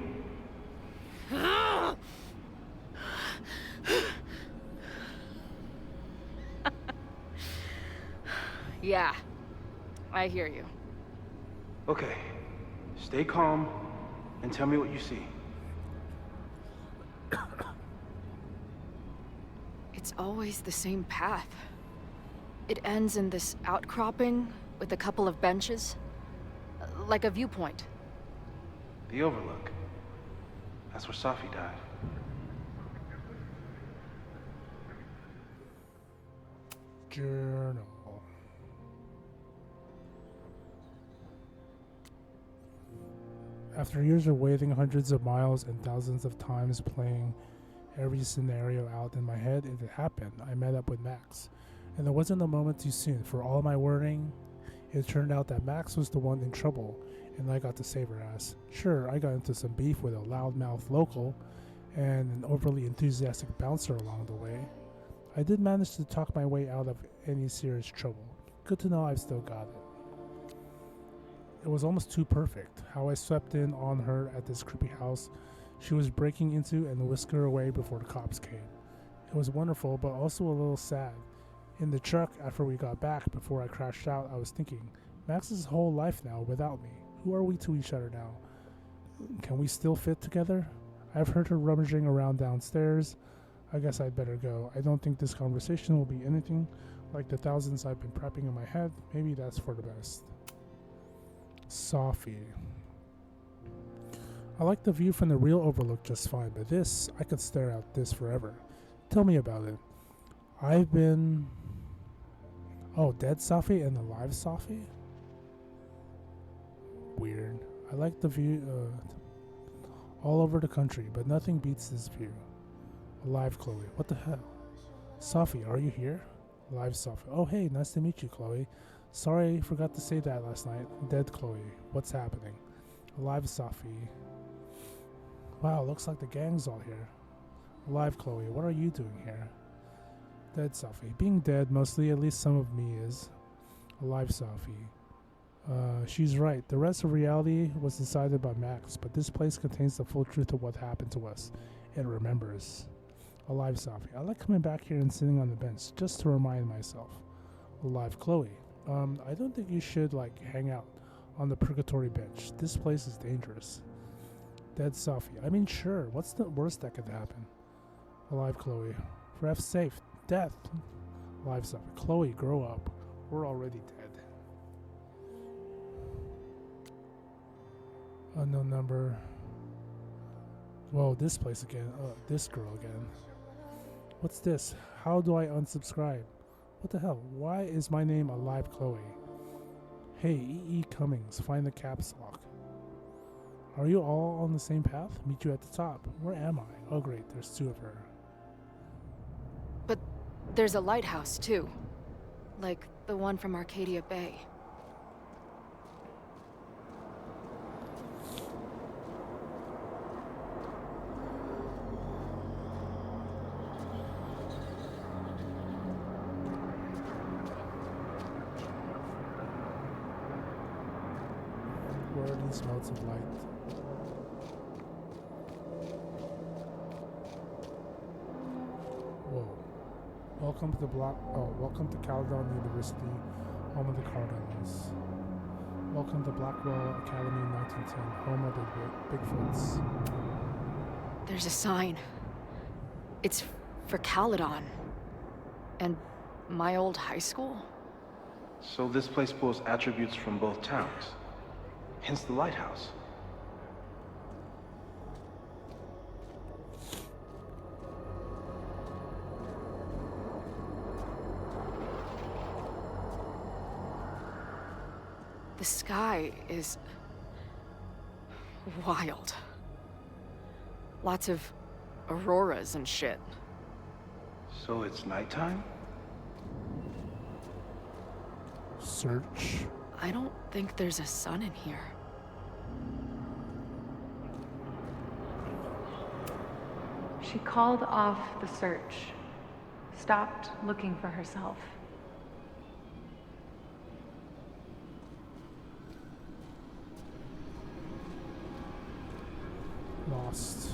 Yeah, I hear you. Okay, stay calm and tell me what you see. It's always the same path. It ends in this outcropping with a couple of benches. Like a viewpoint. The Overlook. That's where Safi died. Journal. After years of waiting hundreds of miles and thousands of times playing every scenario out in my head, it happened. I met up with Max. And there wasn't a moment too soon. For all my worrying, it turned out that Max was the one in trouble, and I got to save her ass. Sure, I got into some beef with a loudmouth local and an overly enthusiastic bouncer along the way. I did manage to talk my way out of any serious trouble. Good to know I've still got it. It was almost too perfect, how I swept in on her at this creepy house she was breaking into and whisked her away before the cops came. It was wonderful, but also a little sad. In the truck, after we got back, before I crashed out, I was thinking, Max's whole life now without me. Who are we to each other now? Can we still fit together? I've heard her rummaging around downstairs. I guess I'd better go. I don't think this conversation will be anything like the thousands I've been prepping in my head. Maybe that's for the best. Safi. I like the view from the real Overlook just fine, but this, I could stare at this forever. Tell me about it. I've been... Oh, dead Safi and alive Safi? Weird. I like the view all over the country, but nothing beats this view. Alive Chloe. What the hell? Safi, are you here? Alive Safi. Oh, hey, nice to meet you, Chloe. Sorry, I forgot to say that last night. Dead Chloe. What's happening? Alive Safi. Wow, looks like the gang's all here. Alive Chloe. What are you doing here? Dead Safi. Being dead, mostly, at least some of me is. Alive Safi. She's right. The rest of reality was decided by Max, but this place contains the full truth of what happened to us. It remembers. Alive, Safi. I like coming back here and sitting on the bench just to remind myself. Alive, Chloe. I don't think you should, hang out on the purgatory bench. This place is dangerous. Dead Safi. I mean, sure. What's the worst that could happen? Alive, Chloe. For F's sake. Death. Alive, Safi. Chloe, grow up. We're already dead. Unknown number. Whoa, this place again. This girl again. What's this? How do I unsubscribe? What the hell? Why is my name Alive Chloe? Hey, E.E. Cummings, find the caps lock. Are you all on the same path? Meet you at the top. Where am I? Oh great, there's two of her. But there's a lighthouse, too. Like the one from Arcadia Bay. Where are these modes of light? Whoa. Welcome to Caledon University, home of the Cardinals. Welcome to Blackwell Academy 1910, home of the Bigfoots. There's a sign. It's for Caledon. And my old high school? So this place pulls attributes from both towns. Hence the lighthouse. The sky is wild. Lots of auroras and shit. So it's nighttime? Search. I don't think there's a sun in here. She called off the search, stopped looking for herself. Lost.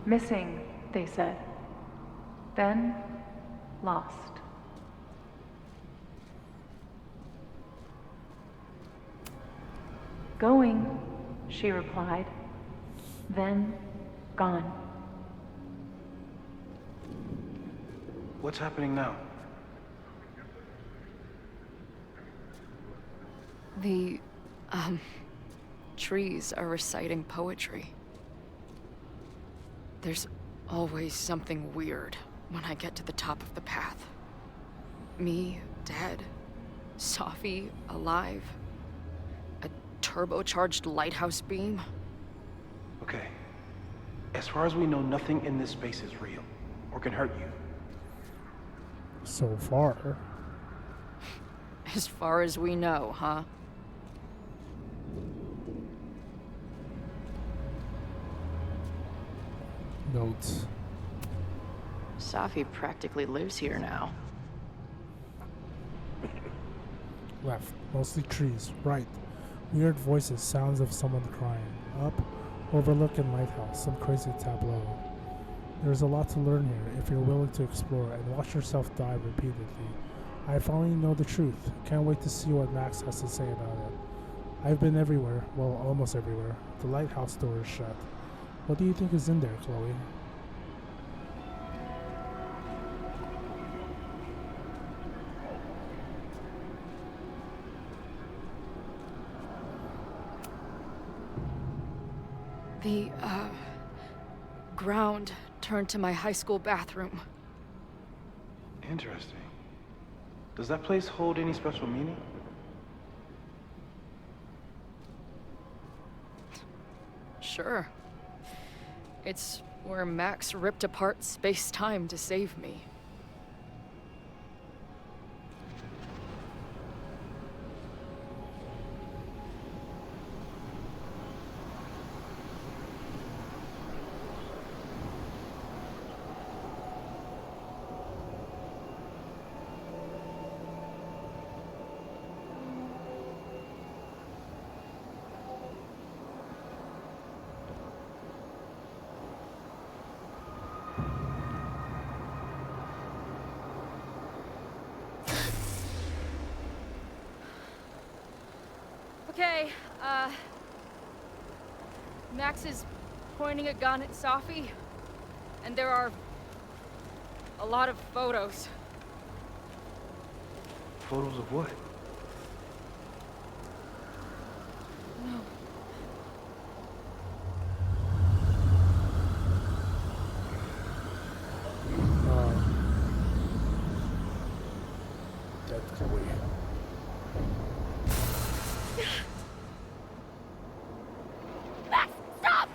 Missing, they said. Then, lost. Going, she replied. Then, gone. What's happening now? The, trees are reciting poetry. There's always something weird when I get to the top of the path. Me, dead. Safi, alive. A turbocharged lighthouse beam. Okay. As far as we know, nothing in this space is real, or can hurt you. So far. As far as we know, huh? Notes. Safi practically lives here now. Left. Mostly trees. Right. Weird voices. Sounds of someone crying. Up. Overlooking lighthouse. Some crazy tableau. There's a lot to learn here if you're willing to explore and watch yourself die repeatedly. I finally know the truth. Can't wait to see what Max has to say about it. I've been everywhere. Well, almost everywhere. The lighthouse door is shut. What do you think is in there, Chloe? The, ground turned to my high school bathroom. Interesting. Does that place hold any special meaning? Sure. It's where Max ripped apart space-time to save me. Okay, Max is pointing a gun at Safi, and there are a lot of photos. Photos of what? No. That's Chloe. Max, stop!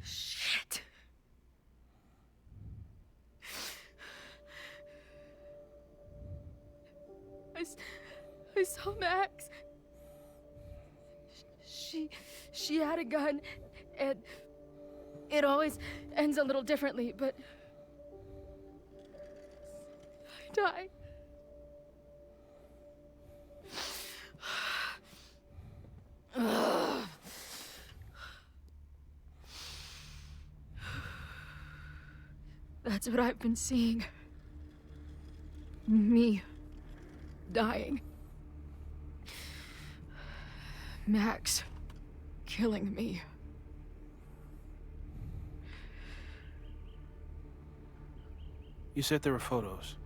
Shit. I saw Max. She had a gun, and it always ends a little differently, but I die. That's what I've been seeing. Me dying. Max killing me. You said there were photos.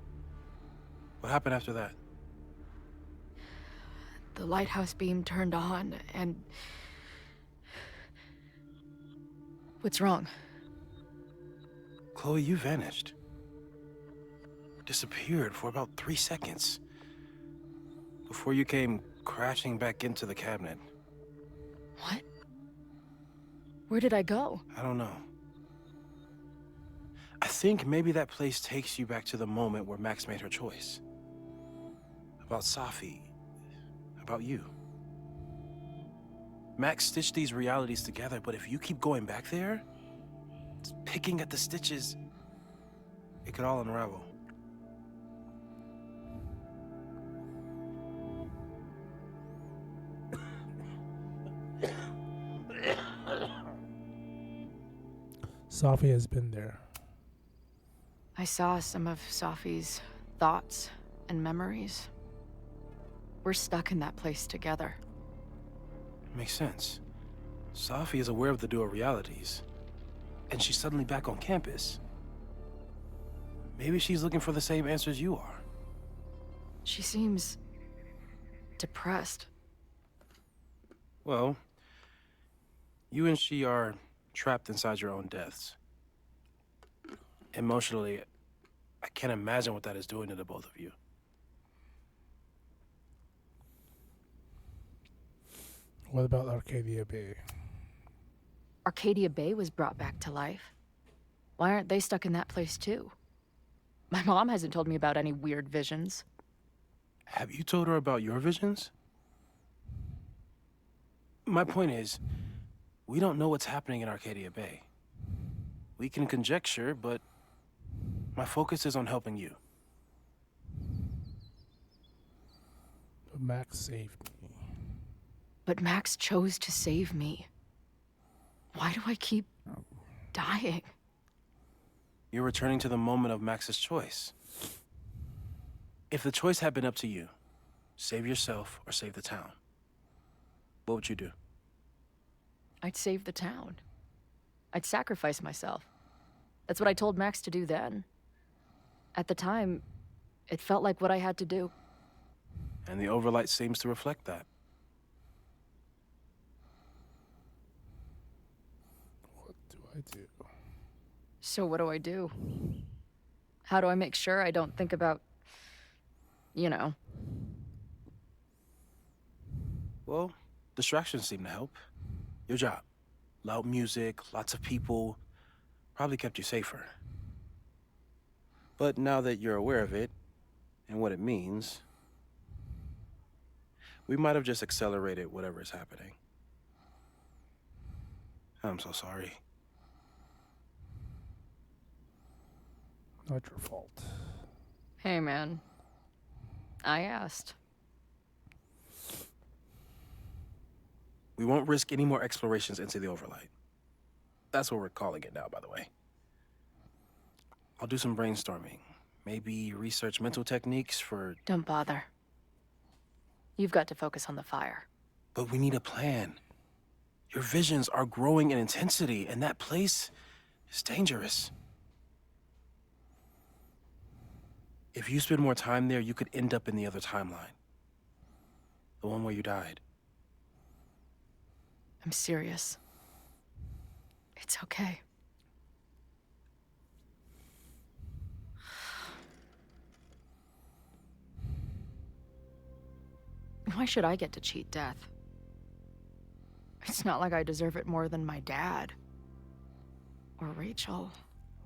What happened after that? The lighthouse beam turned on, and... What's wrong? Chloe, you vanished. Disappeared for about 3 seconds. Before you came crashing back into the cabinet. What? Where did I go? I don't know. I think maybe that place takes you back to the moment where Max made her choice. About Safi. About you. Max stitched these realities together, but if you keep going back there, picking at the stitches, it could all unravel. Safi has been there. I saw some of Safi's thoughts and memories. We're stuck in that place together. Makes sense. Safi is aware of the dual realities, and she's suddenly back on campus. Maybe she's looking for the same answers you are. She seems depressed. Well, you and she are trapped inside your own deaths. Emotionally, I can't imagine what that is doing to the both of you. What about Arcadia Bay? Arcadia Bay was brought back to life. Why aren't they stuck in that place too? My mom hasn't told me about any weird visions. Have you told her about your visions? My point is, we don't know what's happening in Arcadia Bay. We can conjecture, but my focus is on helping you. But Max saved me. But Max chose to save me. Why do I keep dying? You're returning to the moment of Max's choice. If the choice had been up to you, save yourself or save the town, what would you do? I'd save the town. I'd sacrifice myself. That's what I told Max to do then. At the time, it felt like what I had to do. And the overlight seems to reflect that. What do I do? So what do I do? How do I make sure I don't think about, you know? Well, distractions seem to help. Your job. Loud music, lots of people, probably kept you safer. But now that you're aware of it, and what it means, we might have just accelerated whatever is happening. I'm so sorry. Not your fault. Hey, man. I asked. We won't risk any more explorations into the overlight. That's what we're calling it now, by the way. I'll do some brainstorming. Maybe research mental techniques for... Don't bother. You've got to focus on the fire. But we need a plan. Your visions are growing in intensity, and that place is dangerous. If you spend more time there, you could end up in the other timeline. The one where you died. I'm serious. It's okay. Why should I get to cheat death? It's not like I deserve it more than my dad. Or Rachel.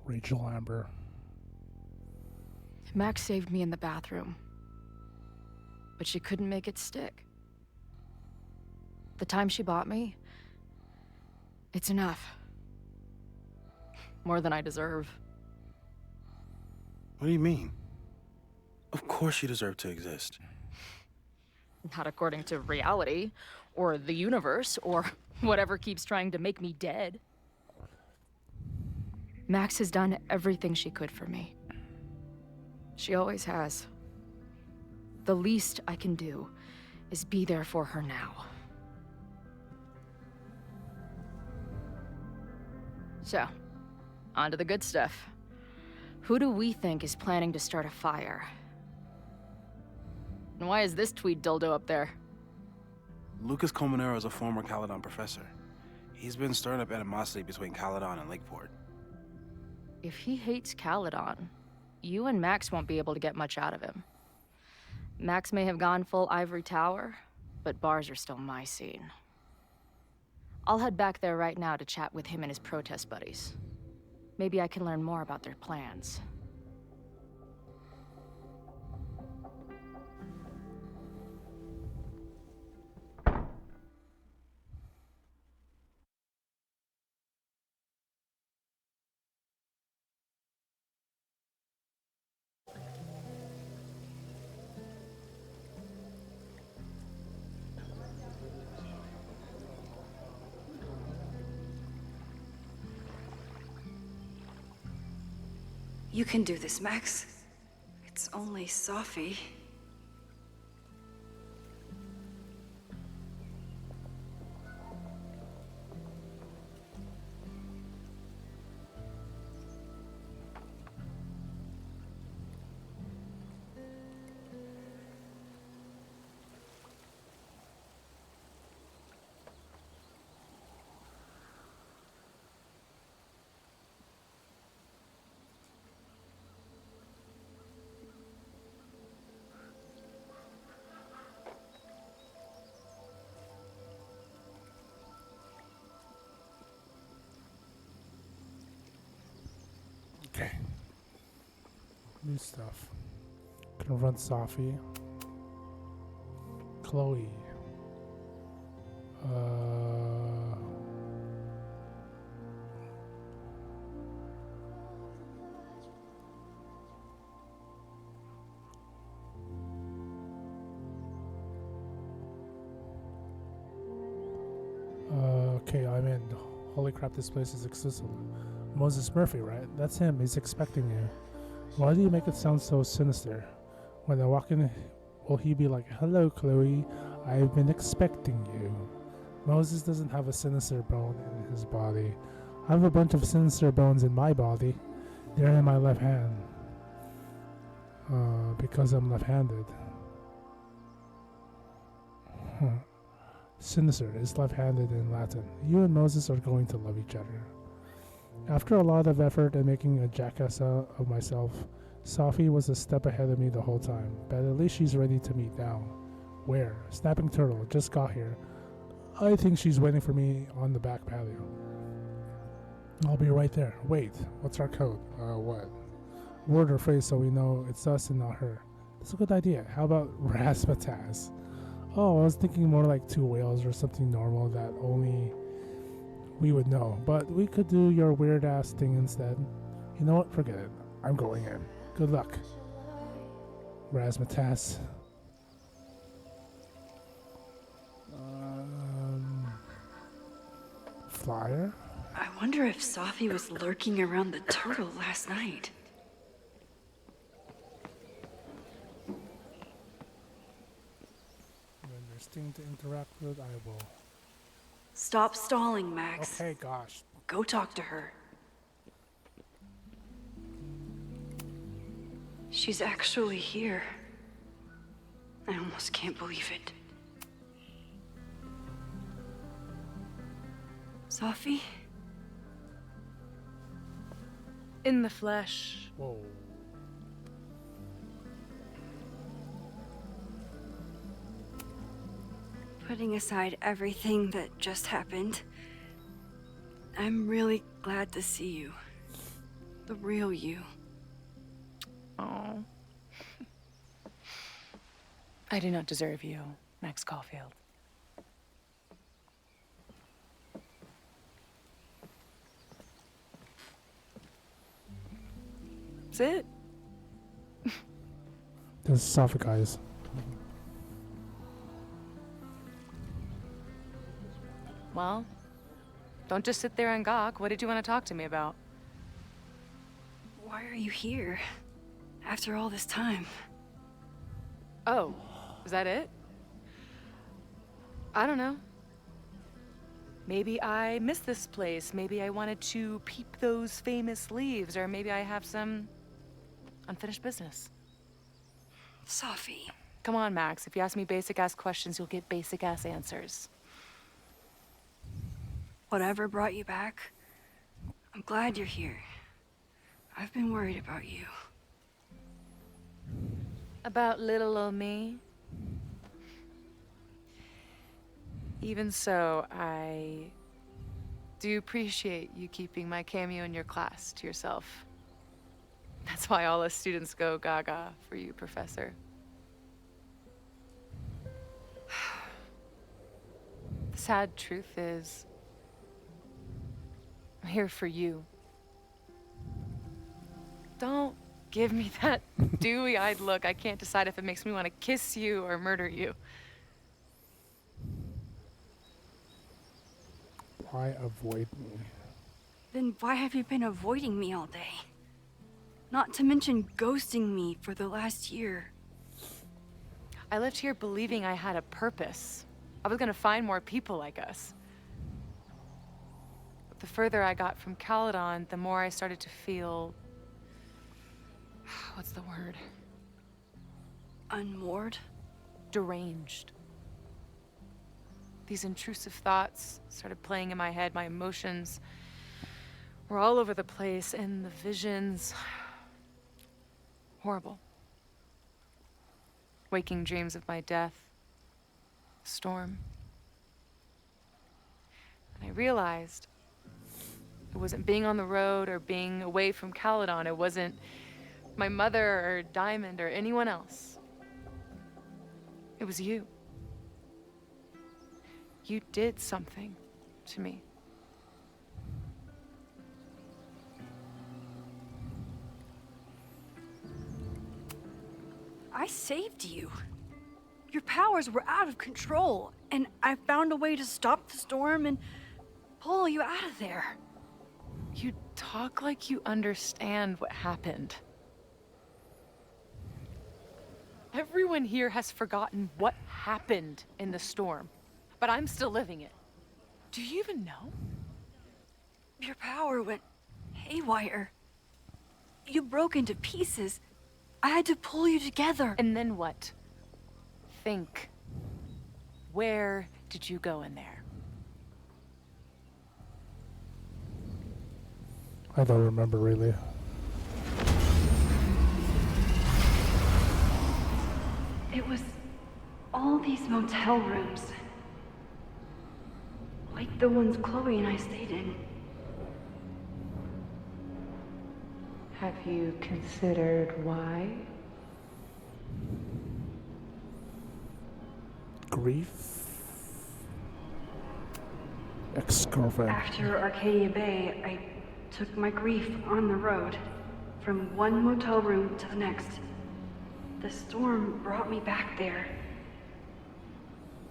Rachel Amber. Max saved me in the bathroom. But she couldn't make it stick. The time she bought me, it's enough. More than I deserve. What do you mean? Of course you deserve to exist. Not according to reality, or the universe, or whatever keeps trying to make me dead. Max has done everything she could for me. She always has. The least I can do is be there for her now. So, on to the good stuff. Who do we think is planning to start a fire? And why is this tweed dildo up there? Lucas Colmenero is a former Caledon professor. He's been stirring up animosity between Caledon and Lakeport. If he hates Caledon, you and Max won't be able to get much out of him. Max may have gone full ivory tower, but bars are still my scene. I'll head back there right now to chat with him and his protest buddies. Maybe I can learn more about their plans. You can do this, Max. It's only Safi. Okay. New stuff. Confront Safi. Chloe. Okay, I'm in. Holy crap, this place is exclusive. Moses Murphy, right? That's him. He's expecting you. Why do you make it sound so sinister? When I walk in, will he be like, "Hello, Chloe. I've been expecting you." Moses doesn't have a sinister bone in his body. I have a bunch of sinister bones in my body. They're in my left hand. Because I'm left-handed. Sinister is left-handed in Latin. You and Moses are going to love each other. After a lot of effort and making a jackass of myself, Safi was a step ahead of me the whole time, but at least she's ready to meet now. Where? Snapping Turtle just got here. I think she's waiting for me on the back patio. I'll be right there. Wait, what's our code? What? Word or phrase so we know it's us and not her. That's a good idea. How about Razzmatazz? Oh, I was thinking more like two whales or something normal that only we would know, but we could do your weird ass thing instead. You know what? Forget it. I'm going in. Good luck. Razzmatazz. flyer? I wonder if Safi was lurking around the turtle last night. When there's things to interact with, I will. Stop stalling, Max. Okay, gosh. Go talk to her. She's actually here. I almost can't believe it. Safi? In the flesh. Whoa. Putting aside everything that just happened, I'm really glad to see you. The real you. Oh. I do not deserve you, Max Caulfield. That's it. This is Safi, guys. Well, don't just sit there and gawk. What did you want to talk to me about? Why are you here? After all this time? Oh, is that it? I don't know. Maybe I miss this place. Maybe I wanted to peep those famous leaves, or maybe I have some unfinished business. Safi. Come on, Max. If you ask me basic-ass questions, you'll get basic-ass answers. Whatever brought you back, I'm glad you're here. I've been worried about you. About little old me? Even so, I do appreciate you keeping my cameo in your class to yourself. That's why all us students go gaga for you, Professor. The sad truth is, I'm here for you. Don't give me that dewy-eyed look. I can't decide if it makes me want to kiss you or murder you. Why avoid me? Then why have you been avoiding me all day? Not to mention ghosting me for the last year. I left here believing I had a purpose. I was gonna find more people like us. But the further I got from Caledon, the more I started to feel... what's the word? Unmoored? Deranged. These intrusive thoughts started playing in my head. My emotions were all over the place, and the visions... horrible. Waking dreams of my death. Storm. And I realized it wasn't being on the road or being away from Caledon. It wasn't my mother or Diamond or anyone else. It was you. You did something to me. I saved you. Your powers were out of control, and I found a way to stop the storm and pull you out of there. You talk like you understand what happened. Everyone here has forgotten what happened in the storm, but I'm still living it. Do you even know? Your power went haywire. You broke into pieces. I had to pull you together. And then what? Think. Where did you go in there? I don't remember really. It was all these motel rooms. Like the ones Chloe and I stayed in. Have you considered why? Grief. Ex-girlfriend. After Arcadia Bay, I took my grief on the road, from one motel room to the next. The storm brought me back there.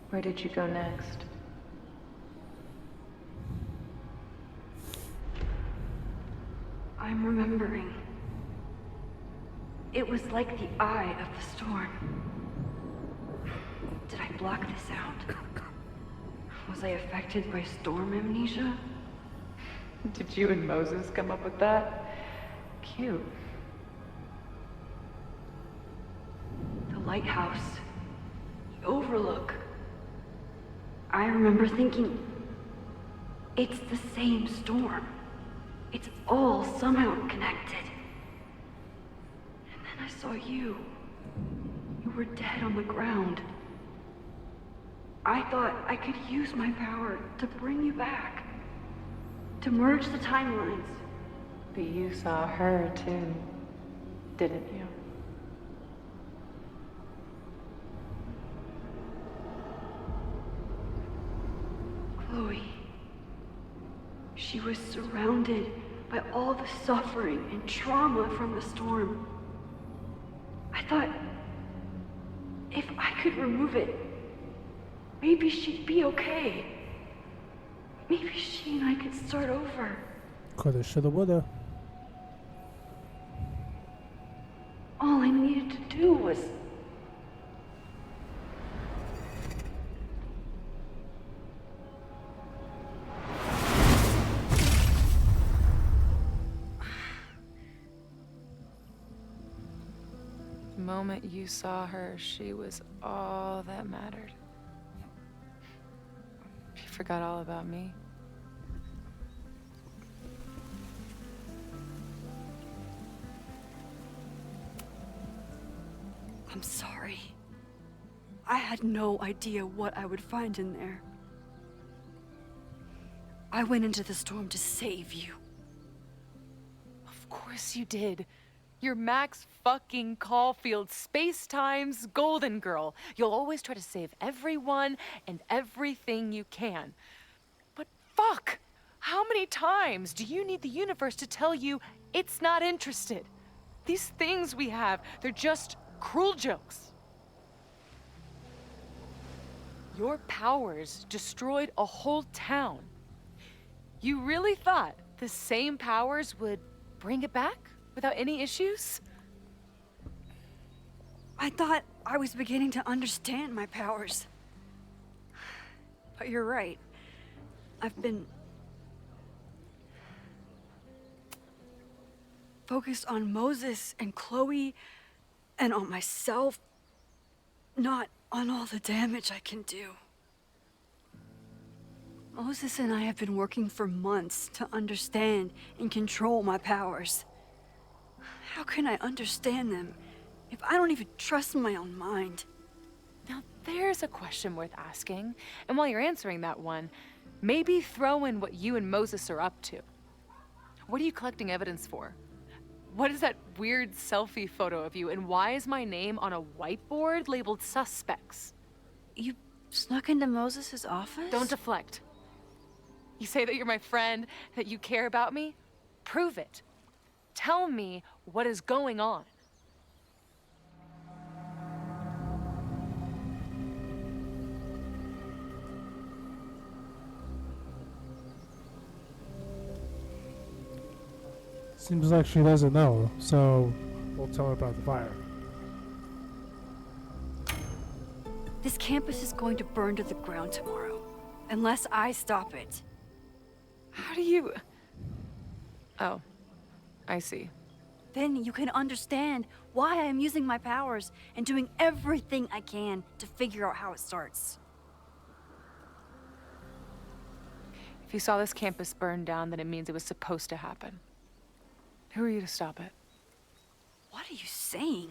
Where did you go next? I'm remembering. It was like the eye of the storm. Did I block this out? Was I affected by storm amnesia? Did you and Moses come up with that? Cute. The lighthouse. The overlook. I remember thinking, it's the same storm. It's all somehow connected. And then I saw you. You were dead on the ground. I thought I could use my power to bring you back. To merge the timelines. But you saw her too, didn't you? Chloe. She was surrounded by all the suffering and trauma from the storm. I thought, if I could remove it, maybe she'd be okay. Maybe she and I could start over. Coulda, shoulda, woulda. All I needed to do was... The moment you saw her, she was all that mattered. She forgot all about me. I'm sorry. I had no idea what I would find in there. I went into the storm to save you. Of course you did. You're Max fucking Caulfield, Space-Time's golden girl. You'll always try to save everyone and everything you can. But fuck! How many times do you need the universe to tell you it's not interested? These things we have, they're just cruel jokes. Your powers destroyed a whole town. You really thought the same powers would bring it back without any issues? I thought I was beginning to understand my powers. But you're right. I've been focused on Moses and Chloe and on myself, not on all the damage I can do. Moses and I have been working for months to understand and control my powers. How can I understand them if I don't even trust my own mind? Now there's a question worth asking, and while you're answering that one, maybe throw in what you and Moses are up to. What are you collecting evidence for? What is that weird selfie photo of you, and why is my name on a whiteboard labeled suspects? You snuck into Moses' office? Don't deflect. You say that you're my friend, that you care about me? Prove it. Tell me what is going on. Seems like she doesn't know, so we'll tell her about the fire. This campus is going to burn to the ground tomorrow, unless I stop it. How do you... Oh, I see. Then you can understand why I am using my powers and doing everything I can to figure out how it starts. If you saw this campus burn down, then it means it was supposed to happen. Who are you to stop it? What are you saying?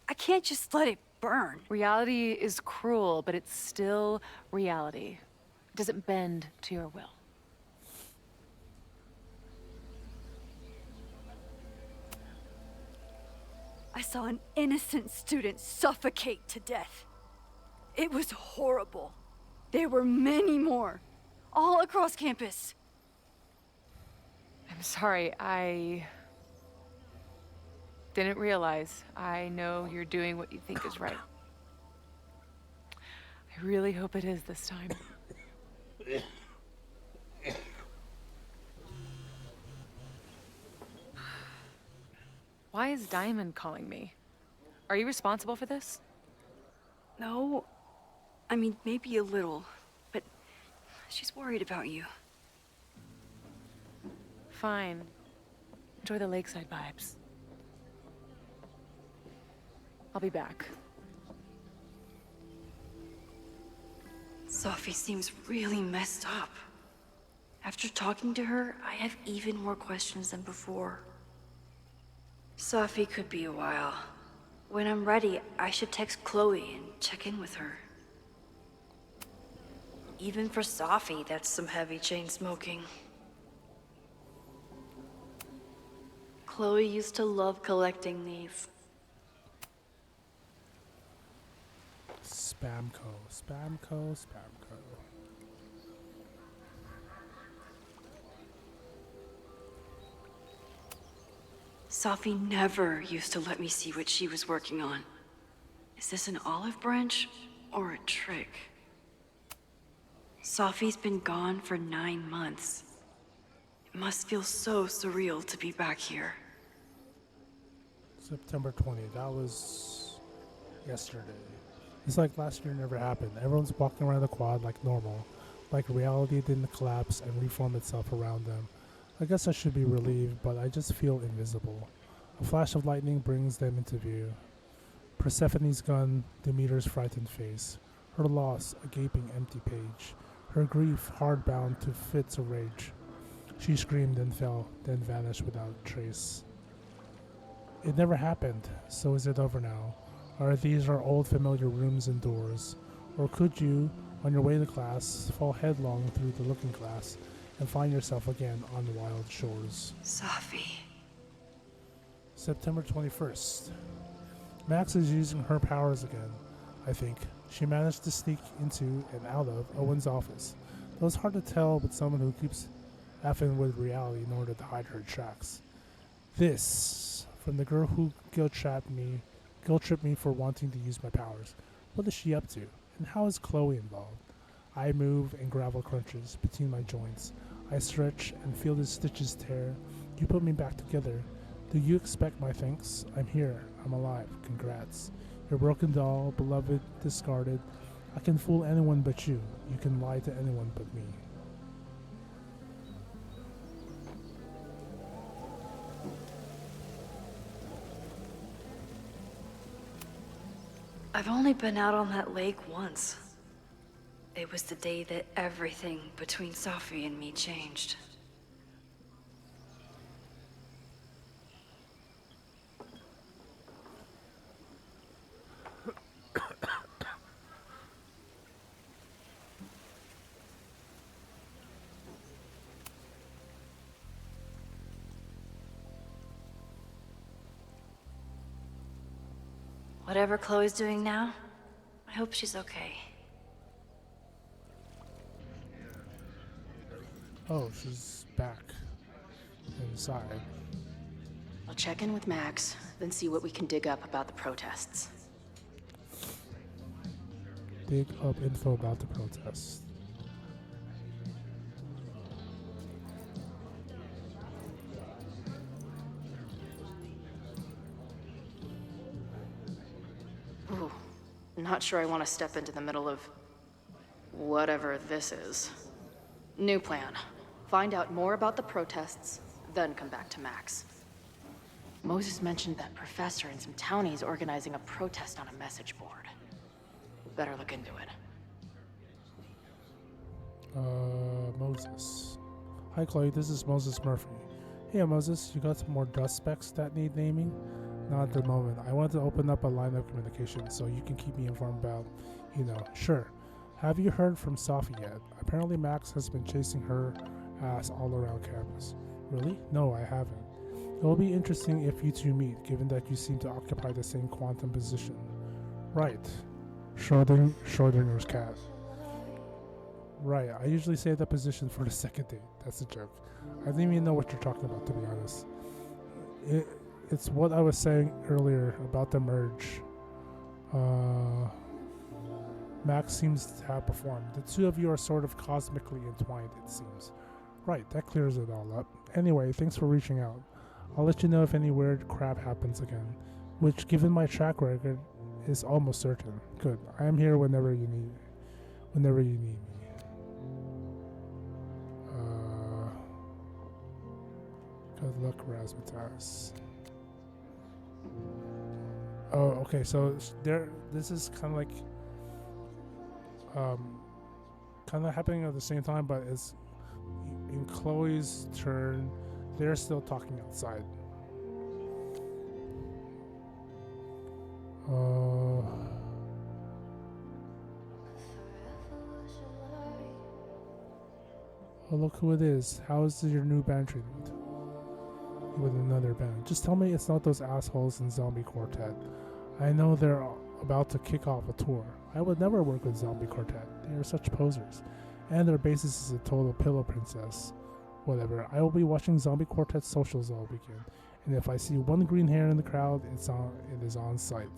I can't just let it burn. Reality is cruel, but it's still reality. It doesn't bend to your will. I saw an innocent student suffocate to death. It was horrible. There were many more, all across campus. I'm sorry, I didn't realize. I know you're doing what you think is right. I really hope it is this time. Why is Diamond calling me? Are you responsible for this? No. I mean, maybe a little, but she's worried about you. Fine. Enjoy the lakeside vibes. I'll be back. Safi seems really messed up. After talking to her, I have even more questions than before. Safi could be a while. When I'm ready, I should text Chloe and check in with her. Even for Safi, that's some heavy chain smoking. Chloe used to love collecting these. Spamco, Spamco, Spamco. Safi never used to let me see what she was working on. Is this an olive branch or a trick? Safi's been gone for 9 months. It must feel so surreal to be back here. September 20th, that was yesterday. It's like last year never happened. Everyone's walking around the quad like normal, like reality didn't collapse and reform itself around them. I guess I should be relieved, but I just feel invisible. A flash of lightning brings them into view. Persephone's gun, Demeter's frightened face. Her loss, a gaping empty page. Her grief, hard-bound to fits of rage. She screamed and fell, then vanished without trace. It never happened, so is it over now? Are these our old familiar rooms and doors? Or could you, on your way to class, fall headlong through the looking glass and find yourself again on the wild shores? Safi. September 21st. Max is using her powers again, I think. She managed to sneak into and out of Owen's office. It was hard to tell with someone who keeps effing with reality in order to hide her tracks. This, from the girl who guilt-tripped me for wanting to use my powers. What is she up to? And how is Chloe involved? I move and gravel crunches between my joints. I stretch and feel the stitches tear. You put me back together. Do you expect my thanks? I'm here. I'm alive. Congrats. Your broken doll, beloved, discarded. I can fool anyone but you. You can lie to anyone but me. I've only been out on that lake once. It was the day that everything between Safi and me changed. Whatever Chloe's doing now, I hope she's okay. Oh, she's back. Inside. I'll check in with Max, then see what we can dig up about the protests. Dig up info about the protests. Ooh, not sure I want to step into the middle of whatever this is. New plan. Find out more about the protests, then come back to Max. Moses mentioned that professor and some townies organizing a protest on a message board. Better look into it. Moses. Hi Chloe, this is Moses Murphy. Hey Moses, you got some more dust specks that need naming? Not at the moment. I want to open up a line of communication so you can keep me informed about, Sure. Have you heard from Safi yet? Apparently Max has been chasing her ass all around campus. Really? No, I haven't. It will be interesting if you two meet, given that you seem to occupy the same quantum position. Right. Schrodinger's cat. Right, I usually save that position for the second date. That's a joke. I didn't even know what you're talking about, to be honest. It's what I was saying earlier about the merge. Max seems to have performed. The two of you are sort of cosmically entwined, it seems. Right, that clears it all up. Anyway, thanks for reaching out. I'll let you know if any weird crap happens again, which, given my track record, is almost certain. Good. I am here whenever you need me. Good luck, Razzmatazz. Oh, okay. So there. This is kind of like, kind of happening at the same time, but it's in Chloe's turn. They're still talking outside. Oh, look who it is. How is your new band treatment? With another band. Just tell me it's not those assholes in Zombie Quartet. I know they're about to kick off a tour. I would never work with Zombie Quartet. They are such posers. And their bassist is a total pillow princess. Whatever. I will be watching Zombie Quartet socials all weekend. And if I see one green hair in the crowd, it is on site.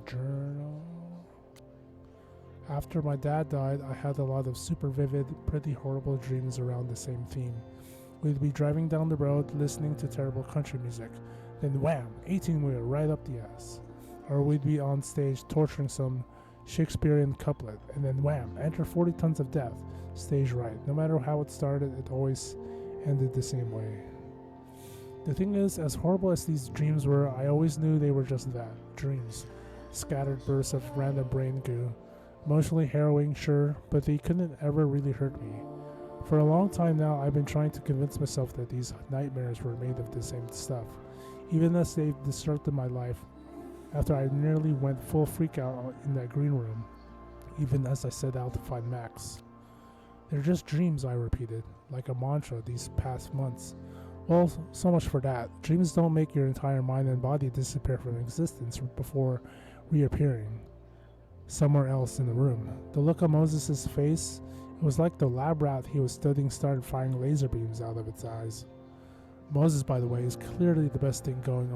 Journal. After my dad died, I had a lot of super vivid, pretty horrible dreams around the same theme. We'd be driving down the road, listening to terrible country music. Then wham, 18-wheeler right up the ass. Or we'd be on stage torturing some Shakespearean couplet. And then wham, enter 40 tons of death. Stage right. No matter how it started, it always ended the same way. The thing is, as horrible as these dreams were, I always knew they were just that, dreams. Scattered bursts of random brain goo. Emotionally harrowing, sure, but they couldn't ever really hurt me. For a long time now, I've been trying to convince myself that these nightmares were made of the same stuff, even as they've disrupted my life after I nearly went full freakout in that green room, even as I set out to find Max. They're just dreams, I repeated, like a mantra these past months. Well, so much for that. Dreams don't make your entire mind and body disappear from existence before reappearing somewhere else in the room. The look on Moses' face, it was like the lab rat he was studying started firing laser beams out of its eyes. Moses, by the way, is clearly the best thing going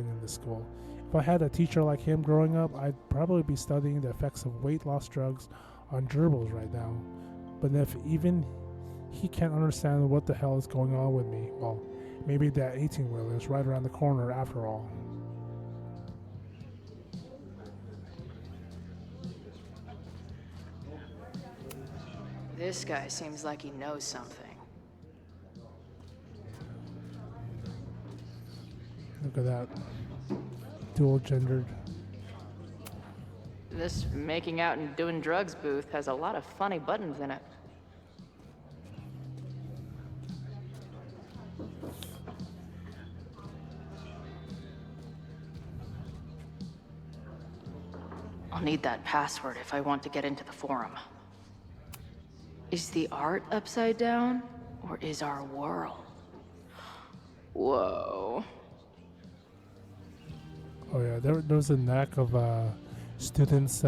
in this school. If I had a teacher like him growing up, I'd probably be studying the effects of weight loss drugs on gerbils right now. But if even he can't understand what the hell is going on with me, well, maybe that 18-wheeler is right around the corner after all. This guy seems like he knows something. Look at that. Dual-gendered. This making out and doing drugs booth has a lot of funny buttons in it. I'll need that password if I want to get into the forum. Is the art upside down, or is our world? Whoa. Oh yeah, there's a knack of students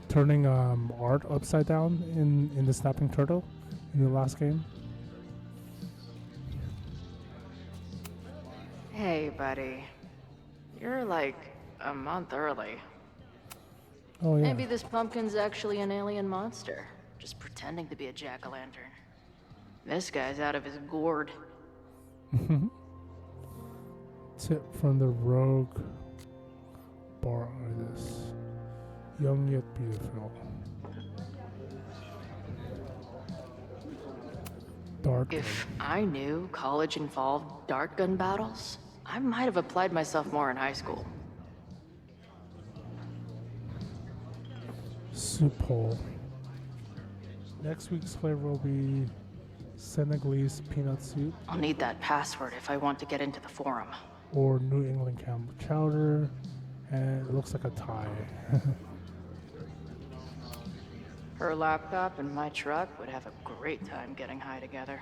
turning art upside down in the Snapping Turtle in the last game. Hey, buddy. You're like a month early. Oh yeah. Maybe this pumpkin's actually an alien monster, just pretending to be a jack-o'-lantern. This guy's out of his gourd. Tip from the rogue bar artist. Young yet beautiful. Dart If I knew college involved dart gun battles, I might have applied myself more in high school. Soup hole. Next week's flavor will be Senegalese peanut soup. I'll need that password if I want to get into the forum. Or New England Campbell chowder. And it looks like a tie. Her laptop and my truck would have a great time getting high together.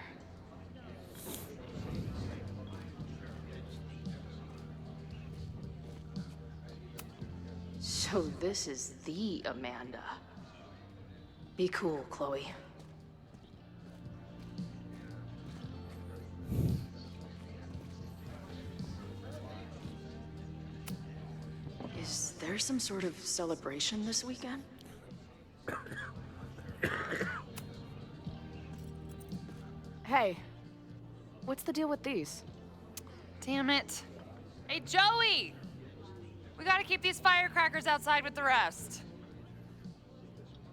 So this is the Amanda. Be cool, Chloe. Is there some sort of celebration this weekend? What's the deal with these? Damn it. Hey, Joey! We gotta keep these firecrackers outside with the rest.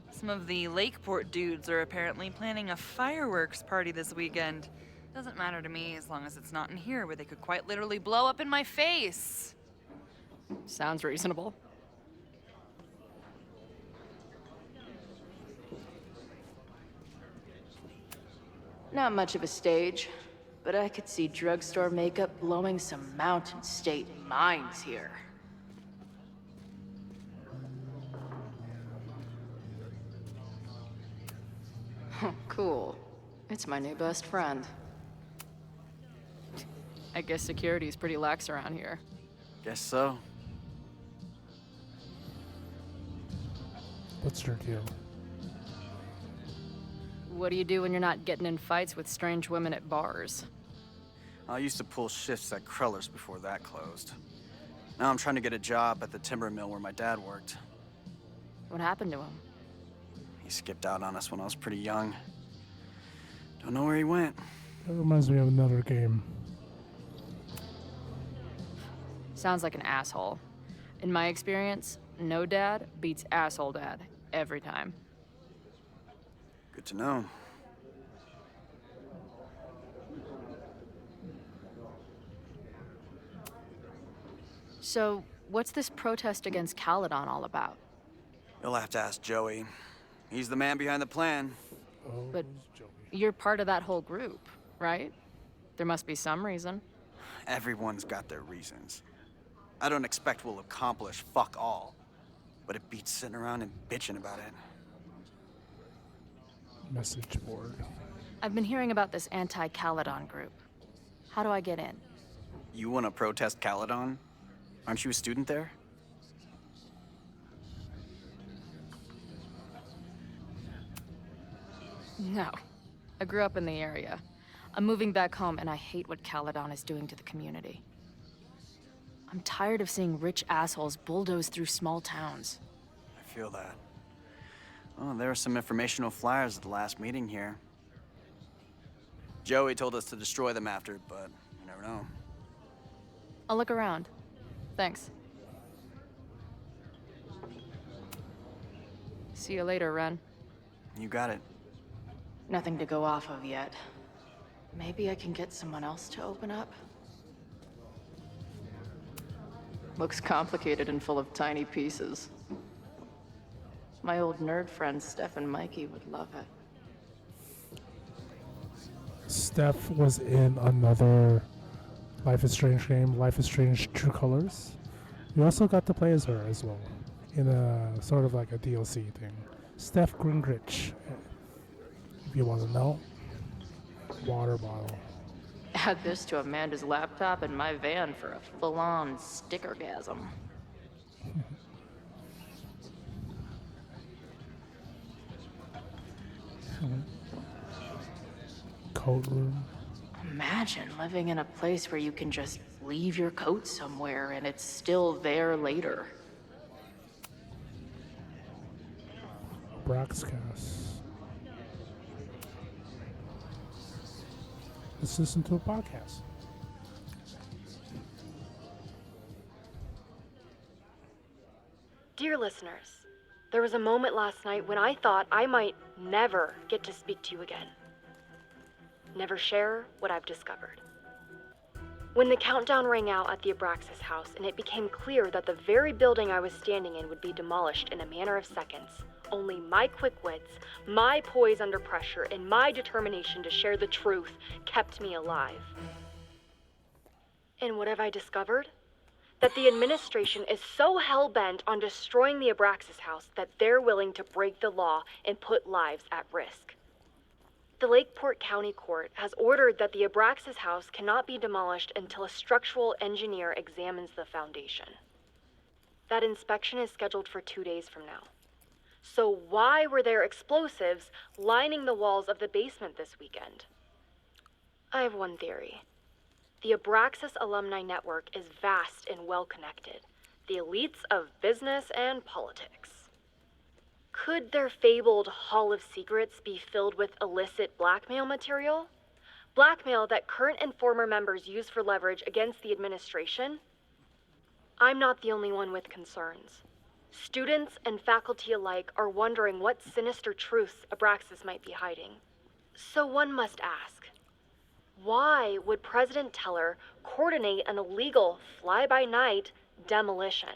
Some of the Lakeport dudes are apparently planning a fireworks party this weekend. Doesn't matter to me as long as it's not in here where they could quite literally blow up in my face. Sounds reasonable. Not much of a stage, but I could see drugstore makeup blowing some Mountain State minds here. Cool. It's my new best friend. I guess security's pretty lax around here. Guess so. What's your deal? What do you do when you're not getting in fights with strange women at bars? I used to pull shifts at Kreller's before that closed. Now I'm trying to get a job at the timber mill where my dad worked. What happened to him? He skipped out on us when I was pretty young. Don't know where he went. That reminds me of another game. Sounds like an asshole. In my experience, no dad beats asshole dad every time. Good to know. So, what's this protest against Caledon all about? You'll have to ask Joey. He's the man behind the plan. But you're part of that whole group, right? There must be some reason. Everyone's got their reasons. I don't expect we'll accomplish fuck all, but it beats sitting around and bitching about it. Message board. I've been hearing about this anti-Caledon group. How do I get in? You want to protest Caledon? Aren't you a student there? No. I grew up in the area. I'm moving back home, and I hate what Caledon is doing to the community. I'm tired of seeing rich assholes bulldoze through small towns. I feel that. Oh, there were some informational flyers at the last meeting here. Joey told us to destroy them after, but you never know. I'll look around. Thanks. See you later, Ren. You got it. Nothing to go off of yet. Maybe I can get someone else to open up? Looks complicated and full of tiny pieces. My old nerd friends Steph and Mikey would love it. Steph was in another Life is Strange game, Life is Strange True Colors. We also got to play as her as well, in a sort of like a DLC thing. Steph Gringrich, if you want to know. Water bottle. Add this to Amanda's laptop and my van for a full-on stickergasm. Coat room. Imagine living in a place where you can just leave your coat somewhere and it's still there later. Abraxas House. Let's listen to a podcast. Dear listeners, there was a moment last night when I thought I might never get to speak to you again. Never share what I've discovered. When the countdown rang out at the Abraxas House and it became clear that the very building I was standing in would be demolished in a matter of seconds, only my quick wits, my poise under pressure, and my determination to share the truth kept me alive. And what have I discovered? That the administration is so hell-bent on destroying the Abraxas House that they're willing to break the law and put lives at risk. The Lakeport County Court has ordered that the Abraxas House cannot be demolished until a structural engineer examines the foundation. That inspection is scheduled for 2 days from now. So why were there explosives lining the walls of the basement this weekend? I have one theory. The Abraxas alumni network is vast and well-connected, the elites of business and politics. Could their fabled Hall of Secrets be filled with illicit blackmail material? Blackmail that current and former members use for leverage against the administration? I'm not the only one with concerns. Students and faculty alike are wondering what sinister truths Abraxas might be hiding. So one must ask, why would President Teller coordinate an illegal fly-by-night demolition?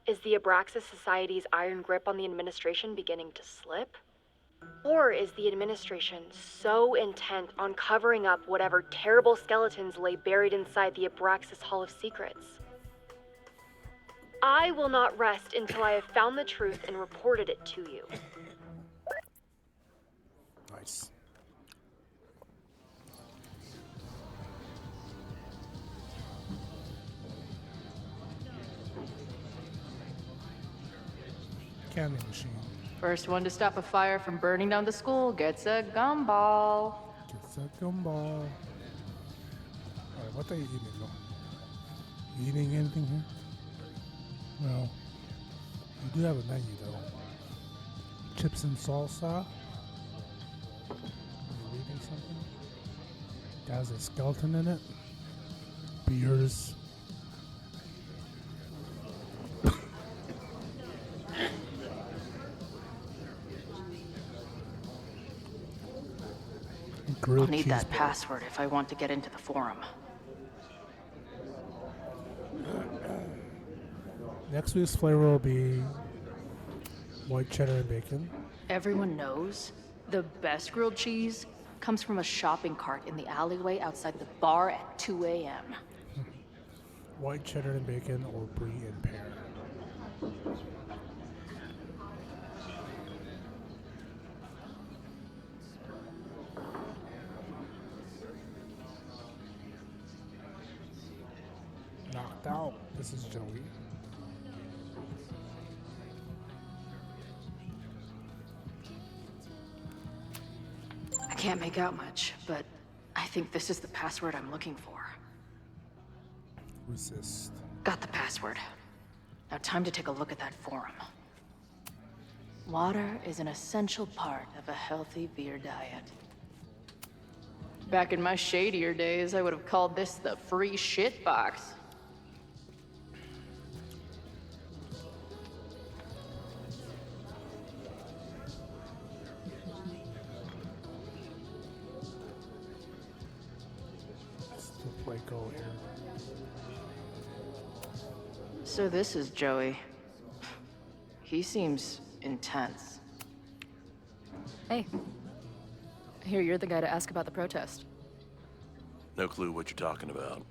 Is the Abraxas Society's iron grip on the administration beginning to slip? Or is the administration so intent on covering up whatever terrible skeletons lay buried inside the Abraxas Hall of Secrets? I will not rest until I have found the truth and reported it to you. Nice. Candy machine. First one to stop a fire from burning down the school gets a gumball. Gets a gumball. Alright, what are you eating, though? You eating anything here? Well, you do have a menu, though. Chips and salsa. Are you reading something? It has a skeleton in it. Beers. I'll need that password if I want to get into the forum. Next week's flavor will be white cheddar and bacon. Everyone knows the best grilled cheese comes from a shopping cart in the alleyway outside the bar at 2 a.m. White cheddar and bacon or brie and pear. Knocked out. This is Joey. I can't make out much, but I think this is the password I'm looking for. Resist. Got the password. Now time to take a look at that forum. Water is an essential part of a healthy beer diet. Back in my shadier days, I would have called this the free shit box. Go here. So this is Joey. He seems intense. Hey. I hear you're the guy to ask about the protest. No clue what you're talking about.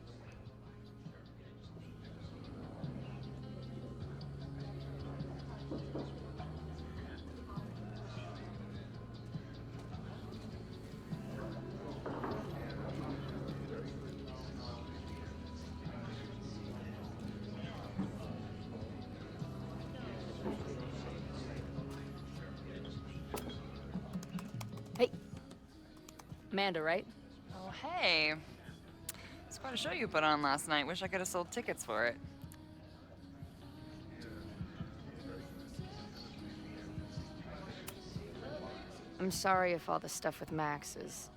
Amanda, right? Oh, hey. It's quite a show you put on last night. Wish I could have sold tickets for it. I'm sorry if all the stuff with Max is,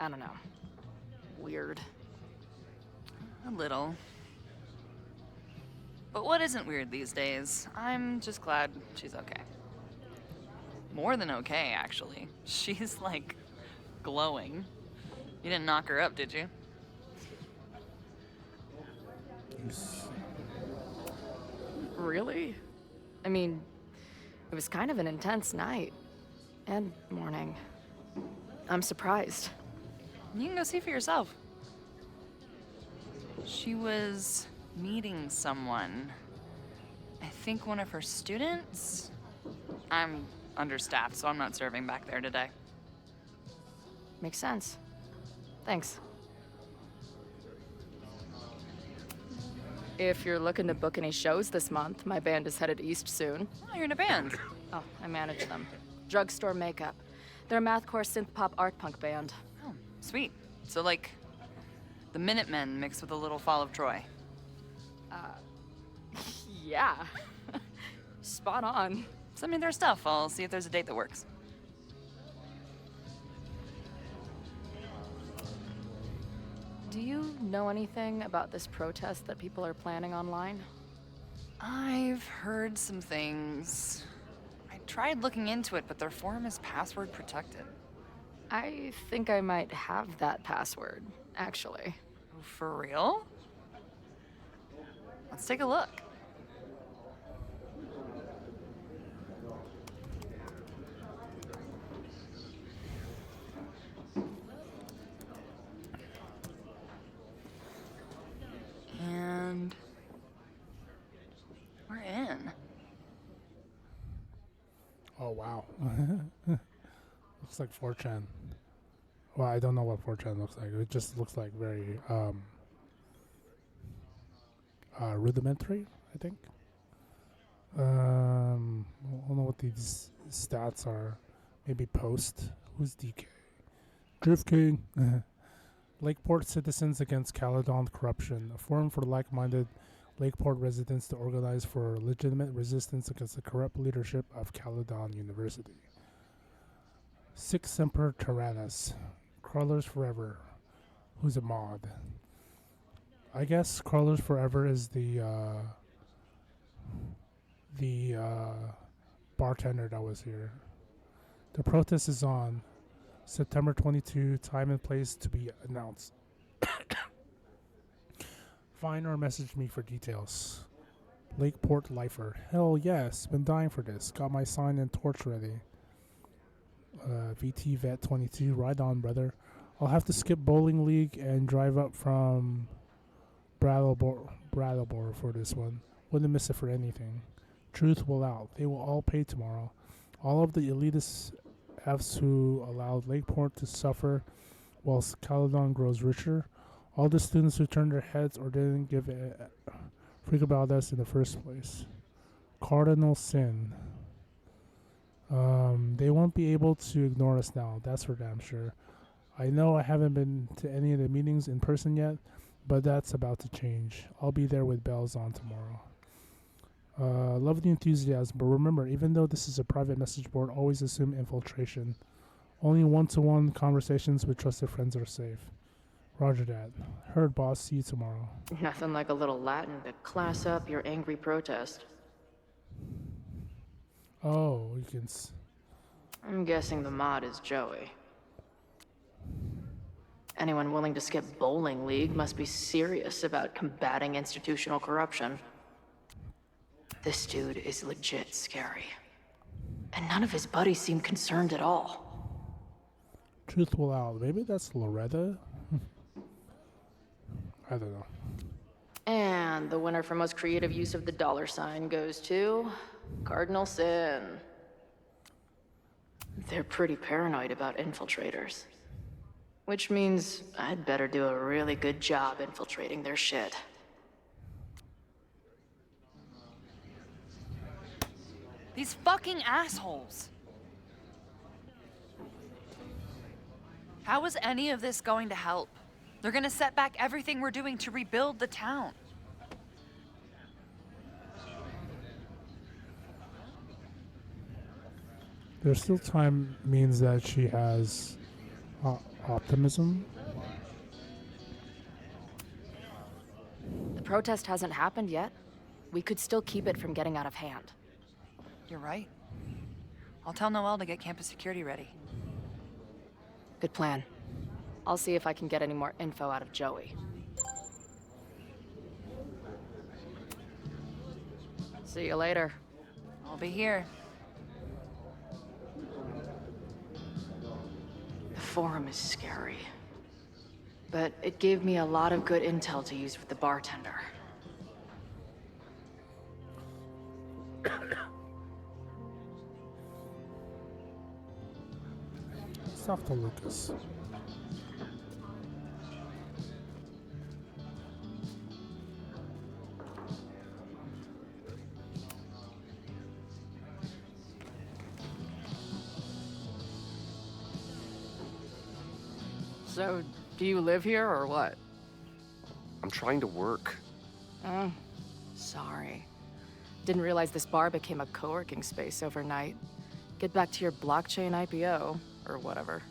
I don't know, weird. A little. But what isn't weird these days? I'm just glad she's okay. More than okay, actually. She's like glowing. You didn't knock her up, did you? Really? I mean, it was kind of an intense night. And morning. I'm surprised. You can go see for yourself. She was meeting someone. I think one of her students? I'm understaffed, so I'm not serving back there today. Makes sense. Thanks. If you're looking to book any shows this month, my band is headed east soon. Oh, you're in a band. Oh, I manage them. Drugstore Makeup. They're a mathcore synth-pop art punk band. Oh, sweet. So like the Minutemen mixed with a little Fall of Troy. Yeah. Spot on. Send me their stuff. I'll see if there's a date that works. Do you know anything about this protest that people are planning online? I've heard some things. I tried looking into it, but their forum is password protected. I think I might have that password, actually. For real? Let's take a look. And we're in. Oh, wow. Looks like 4chan. Well, I don't know what 4chan looks like. It just looks like very rudimentary, I think. I don't know what these stats are. Maybe post. Who's DK? Drift King. Lakeport Citizens Against Caledon Corruption. A forum for like-minded Lakeport residents to organize for legitimate resistance against the corrupt leadership of Caledon University. Six Semper Tyrannis. Crawlers Forever. Who's a mod? I guess Crawlers Forever is the bartender that was here. The protest is on September 22, time and place to be announced. Find or message me for details. Lakeport Lifer. Hell yes, been dying for this. Got my sign and torch ready. VT Vet 22, right on, brother. I'll have to skip bowling league and drive up from Brattleboro for this one. Wouldn't miss it for anything. Truth will out. They will all pay tomorrow. All of the elitist Fs who allowed Lakeport to suffer whilst Caledon grows richer. All the students who turned their heads or didn't give a freak about us in the first place. Cardinal sin. They won't be able to ignore us now, that's for damn sure. I know I haven't been to any of the meetings in person yet, but that's about to change. I'll be there with bells on tomorrow. Love the enthusiasm, but remember, even though this is a private message board, always assume infiltration. Only one-to-one conversations with trusted friends are safe. Roger that. Heard, boss. See you tomorrow. Nothing like a little Latin to class up your angry protest. Oh, you can... I'm guessing the mod is Joey. Anyone willing to skip bowling league must be serious about combating institutional corruption. This dude is legit scary. And none of his buddies seem concerned at all. Truth will out. Maybe that's Loretta? I don't know. And the winner for most creative use of the $ goes to Cardinal Sin. They're pretty paranoid about infiltrators. Which means I'd better do a really good job infiltrating their shit. These fucking assholes. How is any of this going to help? They're gonna set back everything we're doing to rebuild the town. There's still time means that she has optimism. The protest hasn't happened yet. We could still keep it from getting out of hand. You're right. I'll tell Noelle to get campus security ready. Good plan. I'll see if I can get any more info out of Joey. See you later. I'll be here. The forum is scary. But it gave me a lot of good intel to use with the bartender. Stop to Lucas. So, do you live here or what? I'm trying to work. Oh, sorry. Didn't realize this bar became a co-working space overnight. Get back to your blockchain IPO, or whatever.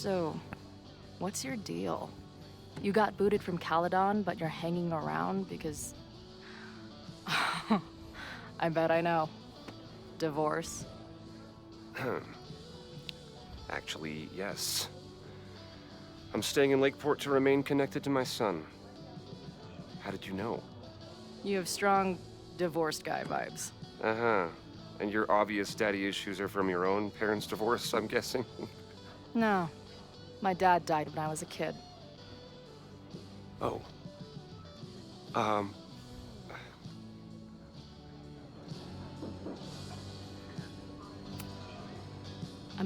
So, what's your deal? You got booted from Caledon, but you're hanging around because... I bet I know. Divorce. Actually, yes. I'm staying in Lakeport to remain connected to my son. How did you know? You have strong divorced guy vibes. Uh-huh. And your obvious daddy issues are from your own parents' divorce, I'm guessing? No. My dad died when I was a kid. Oh. I'm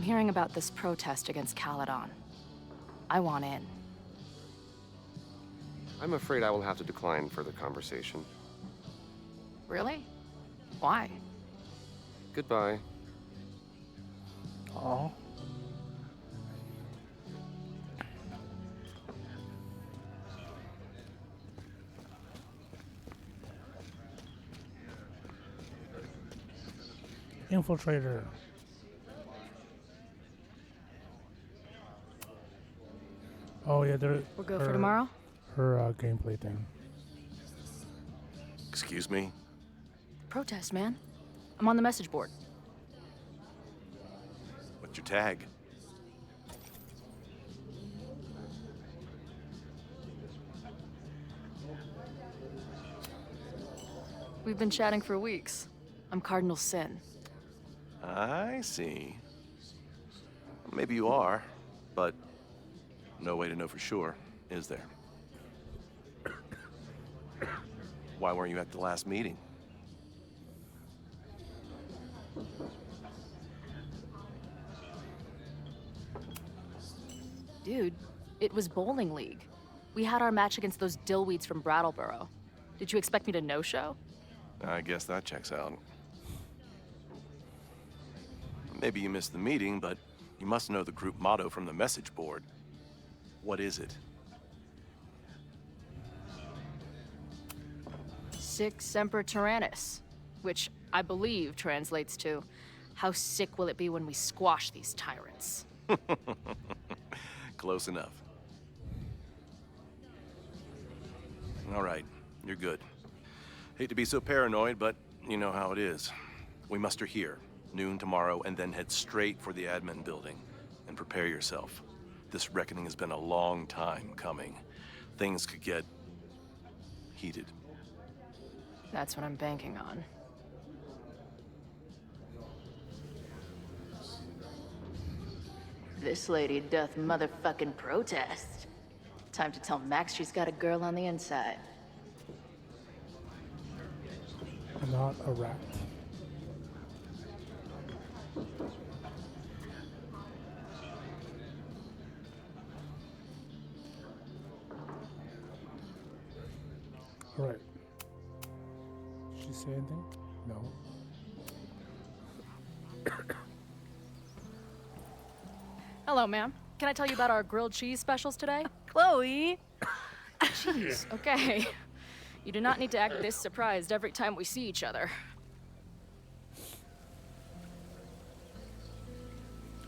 hearing about this protest against Caledon. I want in. I'm afraid I will have to decline further conversation. Really? Why? Goodbye. Oh. Infiltrator. Oh yeah, We'll go for tomorrow? Her gameplay thing. Excuse me? Protest, man. I'm on the message board. What's your tag? We've been chatting for weeks. I'm Cardinal Sin. I see. Maybe you are, but no way to know for sure, is there? Why weren't you at the last meeting? Dude, it was bowling league. We had our match against those dillweeds from Brattleboro. Did you expect me to no-show? I guess that checks out. Maybe you missed the meeting, but you must know the group motto from the message board. What is it? Sic semper tyrannis, which I believe translates to, how sick will it be when we squash these tyrants? Close enough. All right, you're good. Hate to be so paranoid, but you know how it is. We muster here, noon tomorrow, and then head straight for the admin building. And prepare yourself. This reckoning has been a long time coming. Things could get heated. That's what I'm banking on. This lady doth motherfucking protest. Time to tell Max she's got a girl on the inside. Not a rat. All right. Did she say anything? No. Hello, ma'am. Can I tell you about our grilled cheese specials today? Chloe! Jeez, okay. You do not need to act this surprised every time we see each other.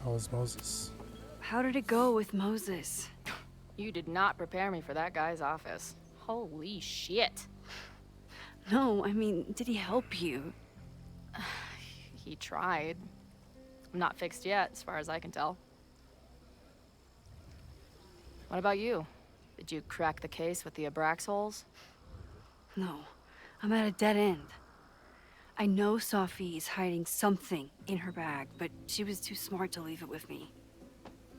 How was Moses? How did it go with Moses? You did not prepare me for that guy's office. Holy shit. No, I mean, did he help you? He tried. I'm not fixed yet, as far as I can tell. What about you? Did you crack the case with the Abraxas holes? No, I'm at a dead end. I know Safi is hiding something in her bag, but she was too smart to leave it with me.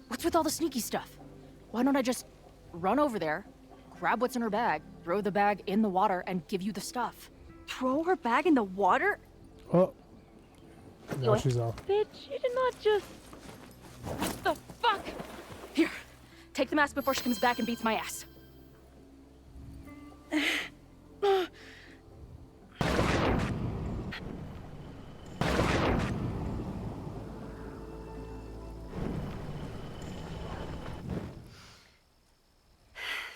What's with all the sneaky stuff? Why don't I just run over there, grab what's in her bag, throw the bag in the water, and give you the stuff? Throw her bag in the water? Oh. Now she's off. Bitch, you did not just... What the fuck? Here, take the mask before she comes back and beats my ass.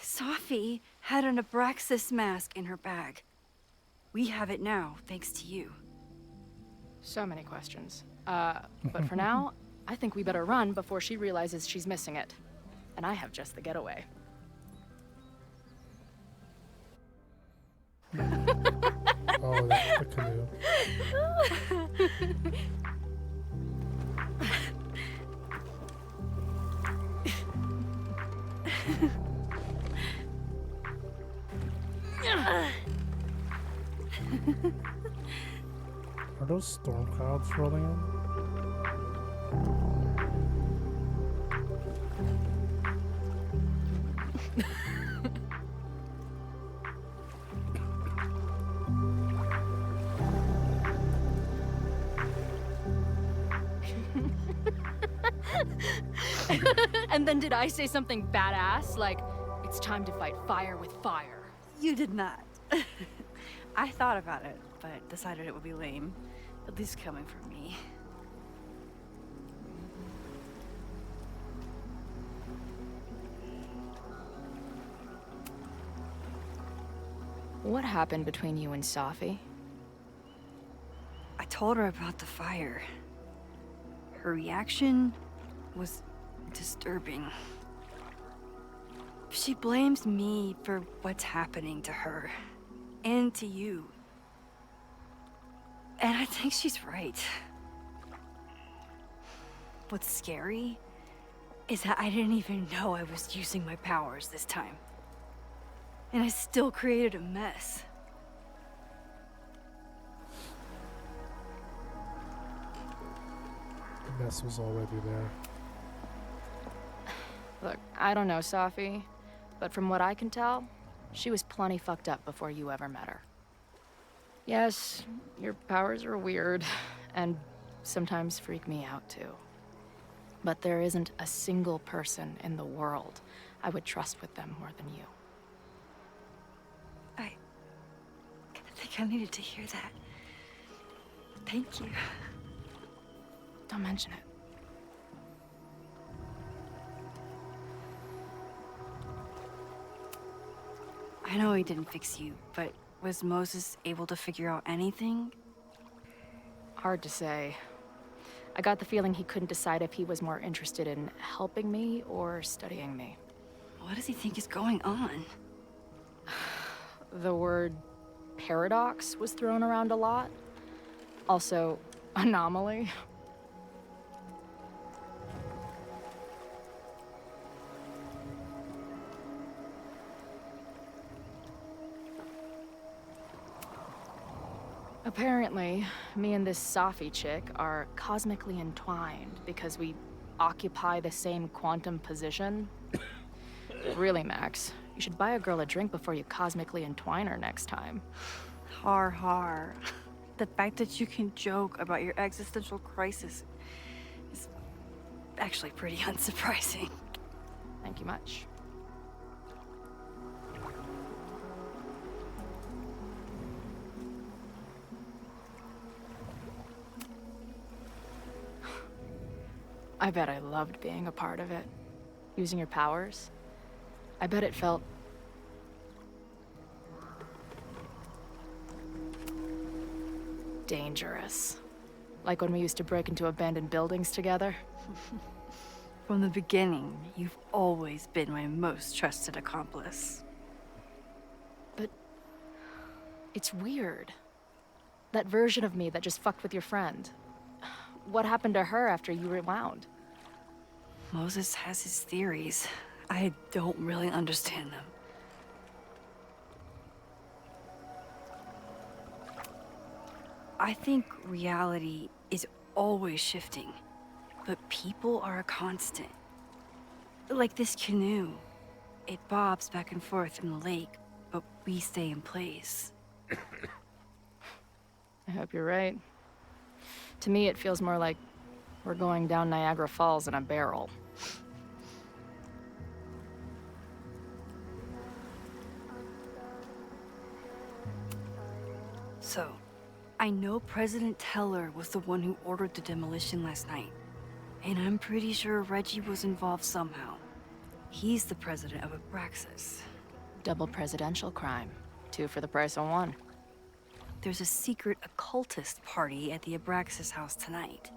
Safi had an Abraxas mask in her bag. We have it now, thanks to you. So many questions. But for now, I think we better run before she realizes she's missing it. And I have just the getaway. Oh, that's the canoe. Are those storm clouds rolling in? And then did I say something badass? Like, it's time to fight fire with fire. You did not. I thought about it, but decided it would be lame. At least coming from me. What happened between you and Safi? I told her about the fire. Her reaction was disturbing. She blames me for what's happening to her and to you. And I think she's right. What's scary is that I didn't even know I was using my powers this time. And I still created a mess. The mess was already there. Look, I don't know Safi, but from what I can tell, she was plenty fucked up before you ever met her. Yes, your powers are weird, and sometimes freak me out too. But there isn't a single person in the world I would trust with them more than you. I think I needed to hear that. Thank you. Don't mention it. I know he didn't fix you, but was Moses able to figure out anything? Hard to say. I got the feeling he couldn't decide if he was more interested in helping me or studying me. What does he think is going on? The word paradox was thrown around a lot. Also, anomaly. Apparently, me and this Safi chick are cosmically entwined because we occupy the same quantum position. Really, Max, you should buy a girl a drink before you cosmically entwine her next time. Har har. The fact that you can joke about your existential crisis is actually pretty unsurprising. Thank you much. I bet I loved being a part of it. Using your powers. I bet it felt... dangerous. Like when we used to break into abandoned buildings together. From the beginning, you've always been my most trusted accomplice. But... it's weird. That version of me that just fucked with your friend. What happened to her after you rewound? Moses has his theories. I don't really understand them. I think reality is always shifting, but people are a constant. Like this canoe. It bobs back and forth in the lake, but we stay in place. I hope you're right. To me, it feels more like we're going down Niagara Falls in a barrel. So, I know President Teller was the one who ordered the demolition last night. And I'm pretty sure Reggie was involved somehow. He's the president of Abraxas. Double presidential crime. 2 for the price of 1. There's a secret occultist party at the Abraxas House tonight.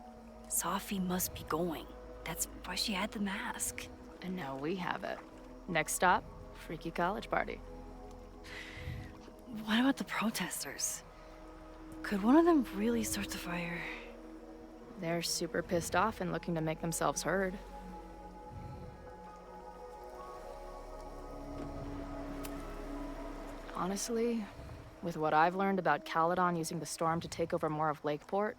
Safi must be going. That's why she had the mask. And now we have it. Next stop, freaky college party. What about the protesters? Could one of them really start the fire? They're super pissed off and looking to make themselves heard. Honestly, with what I've learned about Caledon using the storm to take over more of Lakeport,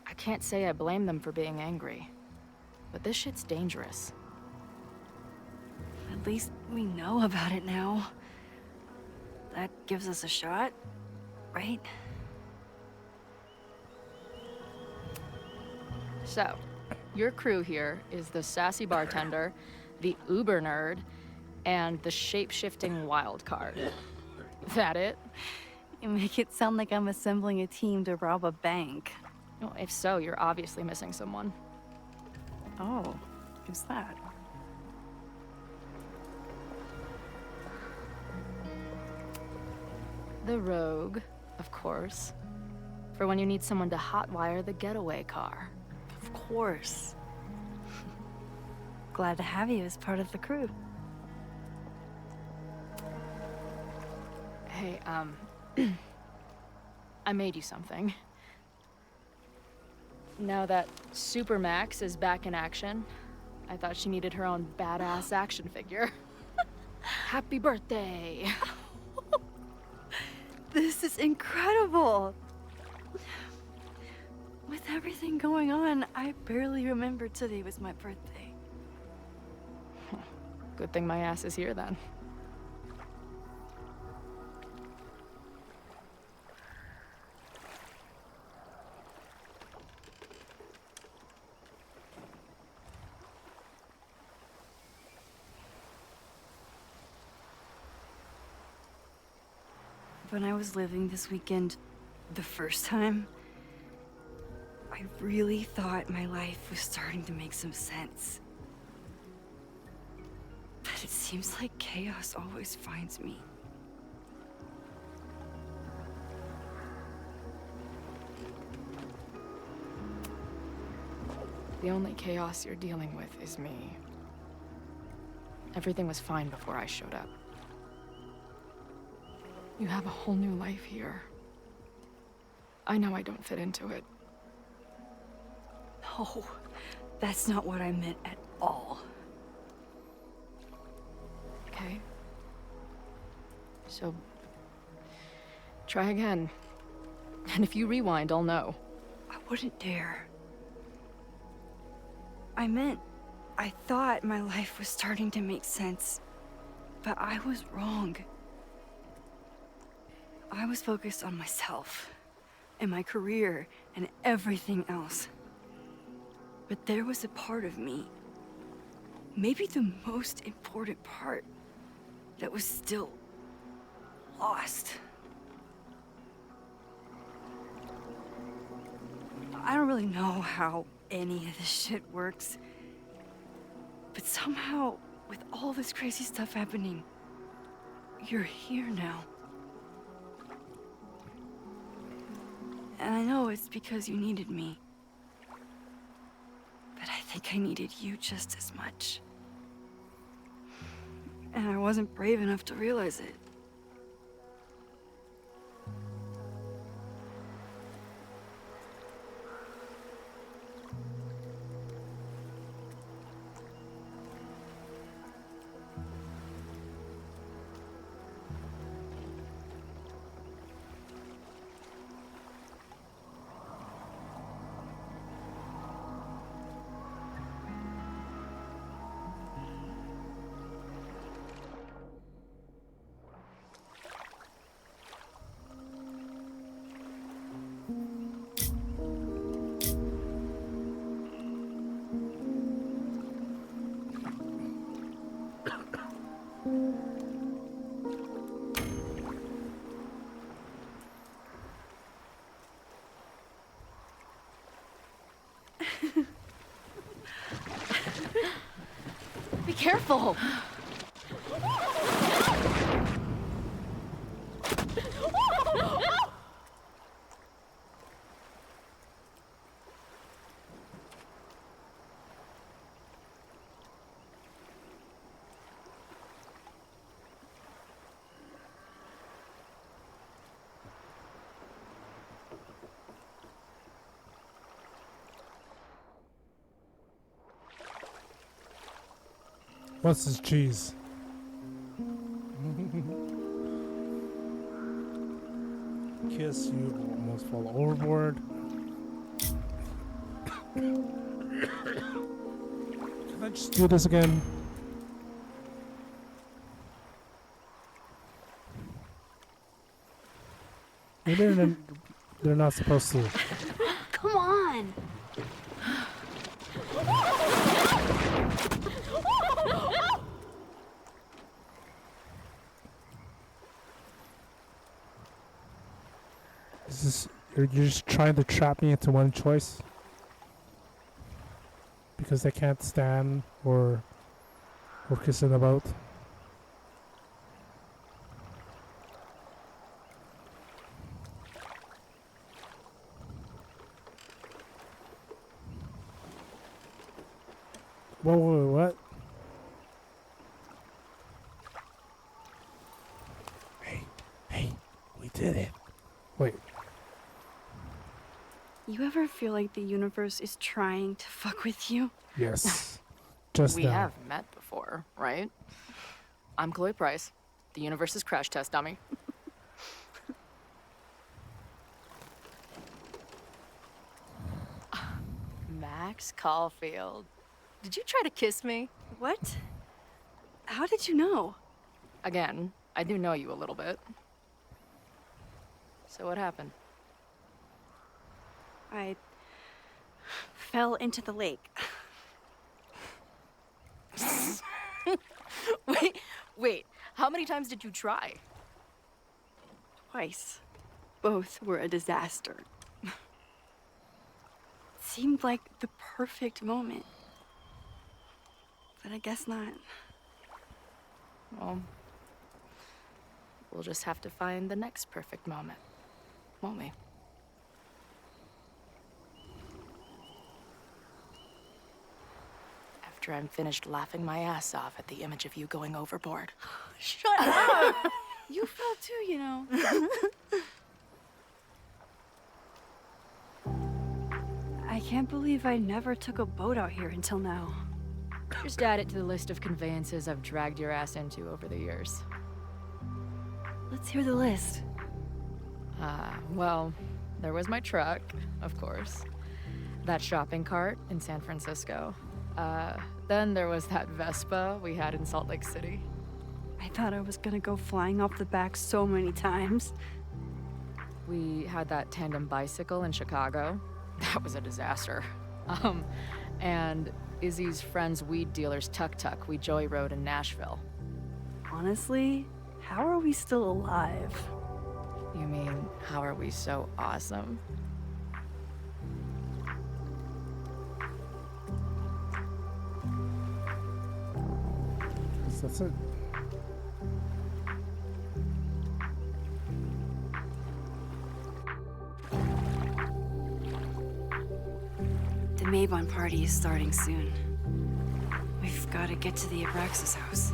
I can't say I blame them for being angry. But this shit's dangerous. At least we know about it now. That gives us a shot, right? So, your crew here is the sassy bartender, the uber nerd, and the shape-shifting wild card. That it? You make it sound like I'm assembling a team to rob a bank. Well, if so, you're obviously missing someone. Oh, who's that? The rogue, of course. For when you need someone to hotwire the getaway car. Of course. Glad to have you as part of the crew. Hey, I made you something. Now that Super Max is back in action, I thought she needed her own badass action figure. Happy birthday! This is incredible! With everything going on, I barely remember today was my birthday. Good thing my ass is here then. When I was living this weekend, the first time, I really thought my life was starting to make some sense. But it seems like chaos always finds me. The only chaos you're dealing with is me. Everything was fine before I showed up. You have a whole new life here. I know I don't fit into it. No, that's not what I meant at all. Okay. So, try again. And if you rewind, I'll know. I wouldn't dare. I thought my life was starting to make sense, but I was wrong. I was focused on myself, and my career, and everything else. But there was a part of me, maybe the most important part, that was still lost. I don't really know how any of this shit works, but somehow, with all this crazy stuff happening, you're here now. And I know it's because you needed me. But I think I needed you just as much. And I wasn't brave enough to realize it. Be careful! What's this cheese? Kiss, you almost fall overboard. Can I just do this again? Maybe they're not supposed to. Come on! Is this, you're just trying to trap me into one choice? Because they can't stand or kiss in a boat? Whoa, what? Hey, we did it. Wait. You ever feel like the universe is trying to fuck with you? Yes. Just we now. have met before, right? I'm Chloe Price, the universe's crash test dummy. Max Caulfield. Did you try to kiss me? What? How did you know? Again, I do know you a little bit. So what happened? I fell into the lake. Wait, how many times did you try? Twice. Both were a disaster. Seemed like the perfect moment. But I guess not. Well, we'll just have to find the next perfect moment, won't we? After I'm finished laughing my ass off at the image of you going overboard. Shut up! You fell too, you know. I can't believe I never took a boat out here until now. Just add it to the list of conveyances I've dragged your ass into over the years. Let's hear the list. Well, there was my truck, of course. That shopping cart in San Francisco. Then there was that Vespa we had in Salt Lake City. I thought I was gonna go flying off the back so many times. We had that tandem bicycle in Chicago. That was a disaster. And Izzy's friend's weed dealer's tuk-tuk we joyrode in Nashville. Honestly, how are we still alive? You mean, how are we so awesome? That's it. The Mabon party is starting soon. We've got to get to the Abraxas House.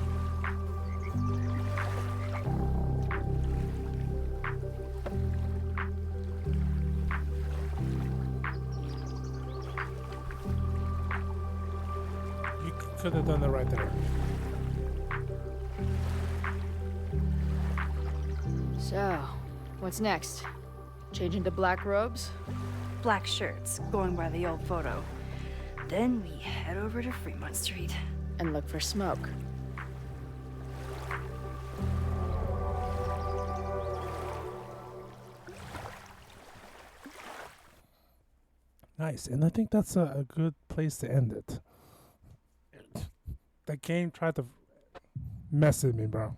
You could have done it right there. So, what's next? Change into black robes? Black shirts, going by the old photo. Then we head over to Fremont Street. And look for smoke. Nice, and I think that's a good place to end it. That game tried to mess with me, bro.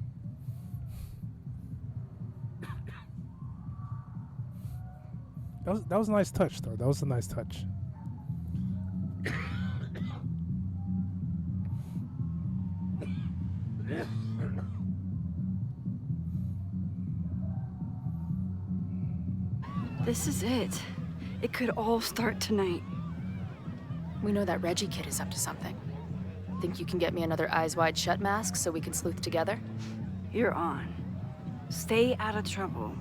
That was a nice touch, though. That was a nice touch. This is it. It could all start tonight. We know that Reggie kid is up to something. Think you can get me another Eyes Wide Shut mask so we can sleuth together? You're on. Stay out of trouble.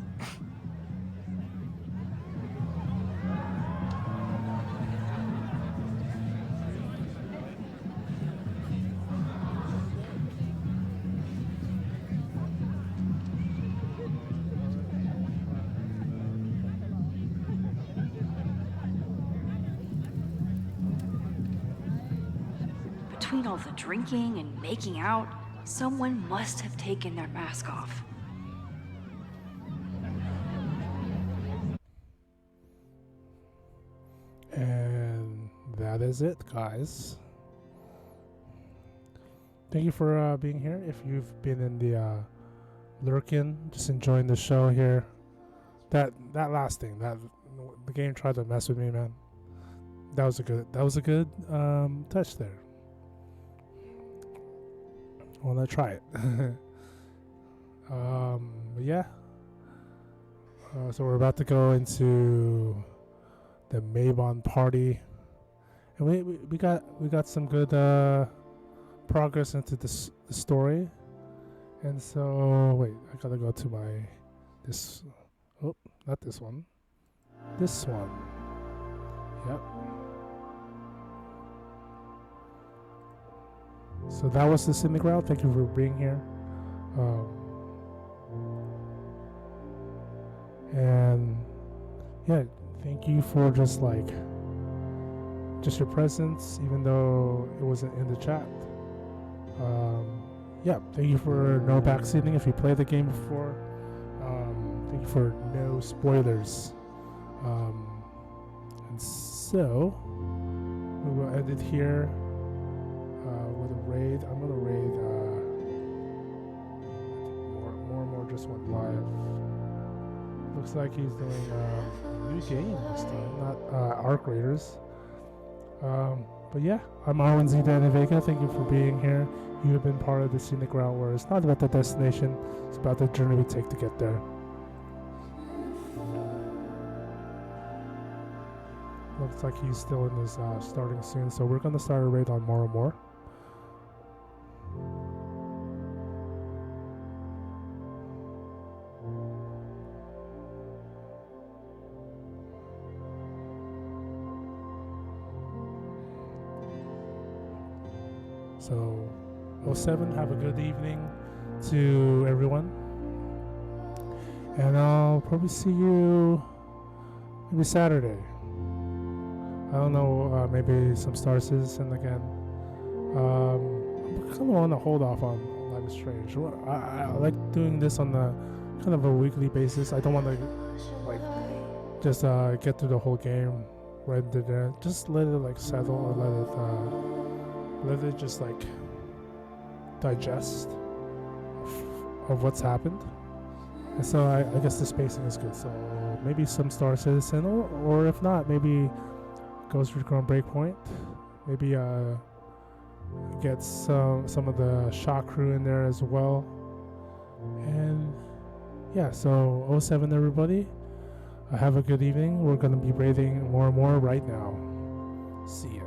between all the drinking and making out, someone must have taken their mask off. And that is it, guys. Thank you for being here. If you've been in the lurking, just enjoying the show here. That last thing, that the game tried to mess with me, man. That was a good touch there. I wanna try it. But yeah. So we're about to go into the Mabon party, and we got some good progress into the story. And so wait, I gotta go to not this one, this one. Yep. So that was the Scenic route. Thank you for being here. And yeah, thank you for just your presence, even though it wasn't in the chat. Yeah, thank you for no backseating if you played the game before. Thank you for no spoilers. And so we will end it here with a raid. I'm gonna raid. More and more just went live. Looks like he's doing a new game this time, not Arc Raiders. But yeah, I'm Arwen Zidane in Vega. Thank you for being here. You have been part of the Scenic route, where it's not about the destination, it's about the journey we take to get there. Looks like he's still in his starting soon, so we're gonna start a raid on more and more. So, 07, have a good evening to everyone. And I'll probably see you maybe Saturday. I don't know, maybe some Star Citizen again. I kind of want to hold off on Life is Strange. I like doing this on a kind of a weekly basis. I don't want to just get through the whole game right there. Just let it settle, or let it just digest of what's happened. And so I guess the spacing is good. So maybe some Star Citizen, or if not, maybe Ghost Recon Breakpoint. Maybe get some of the Shaw crew in there as well. And yeah, so 07 everybody. Have a good evening. We're gonna be raiding more and more right now. See ya.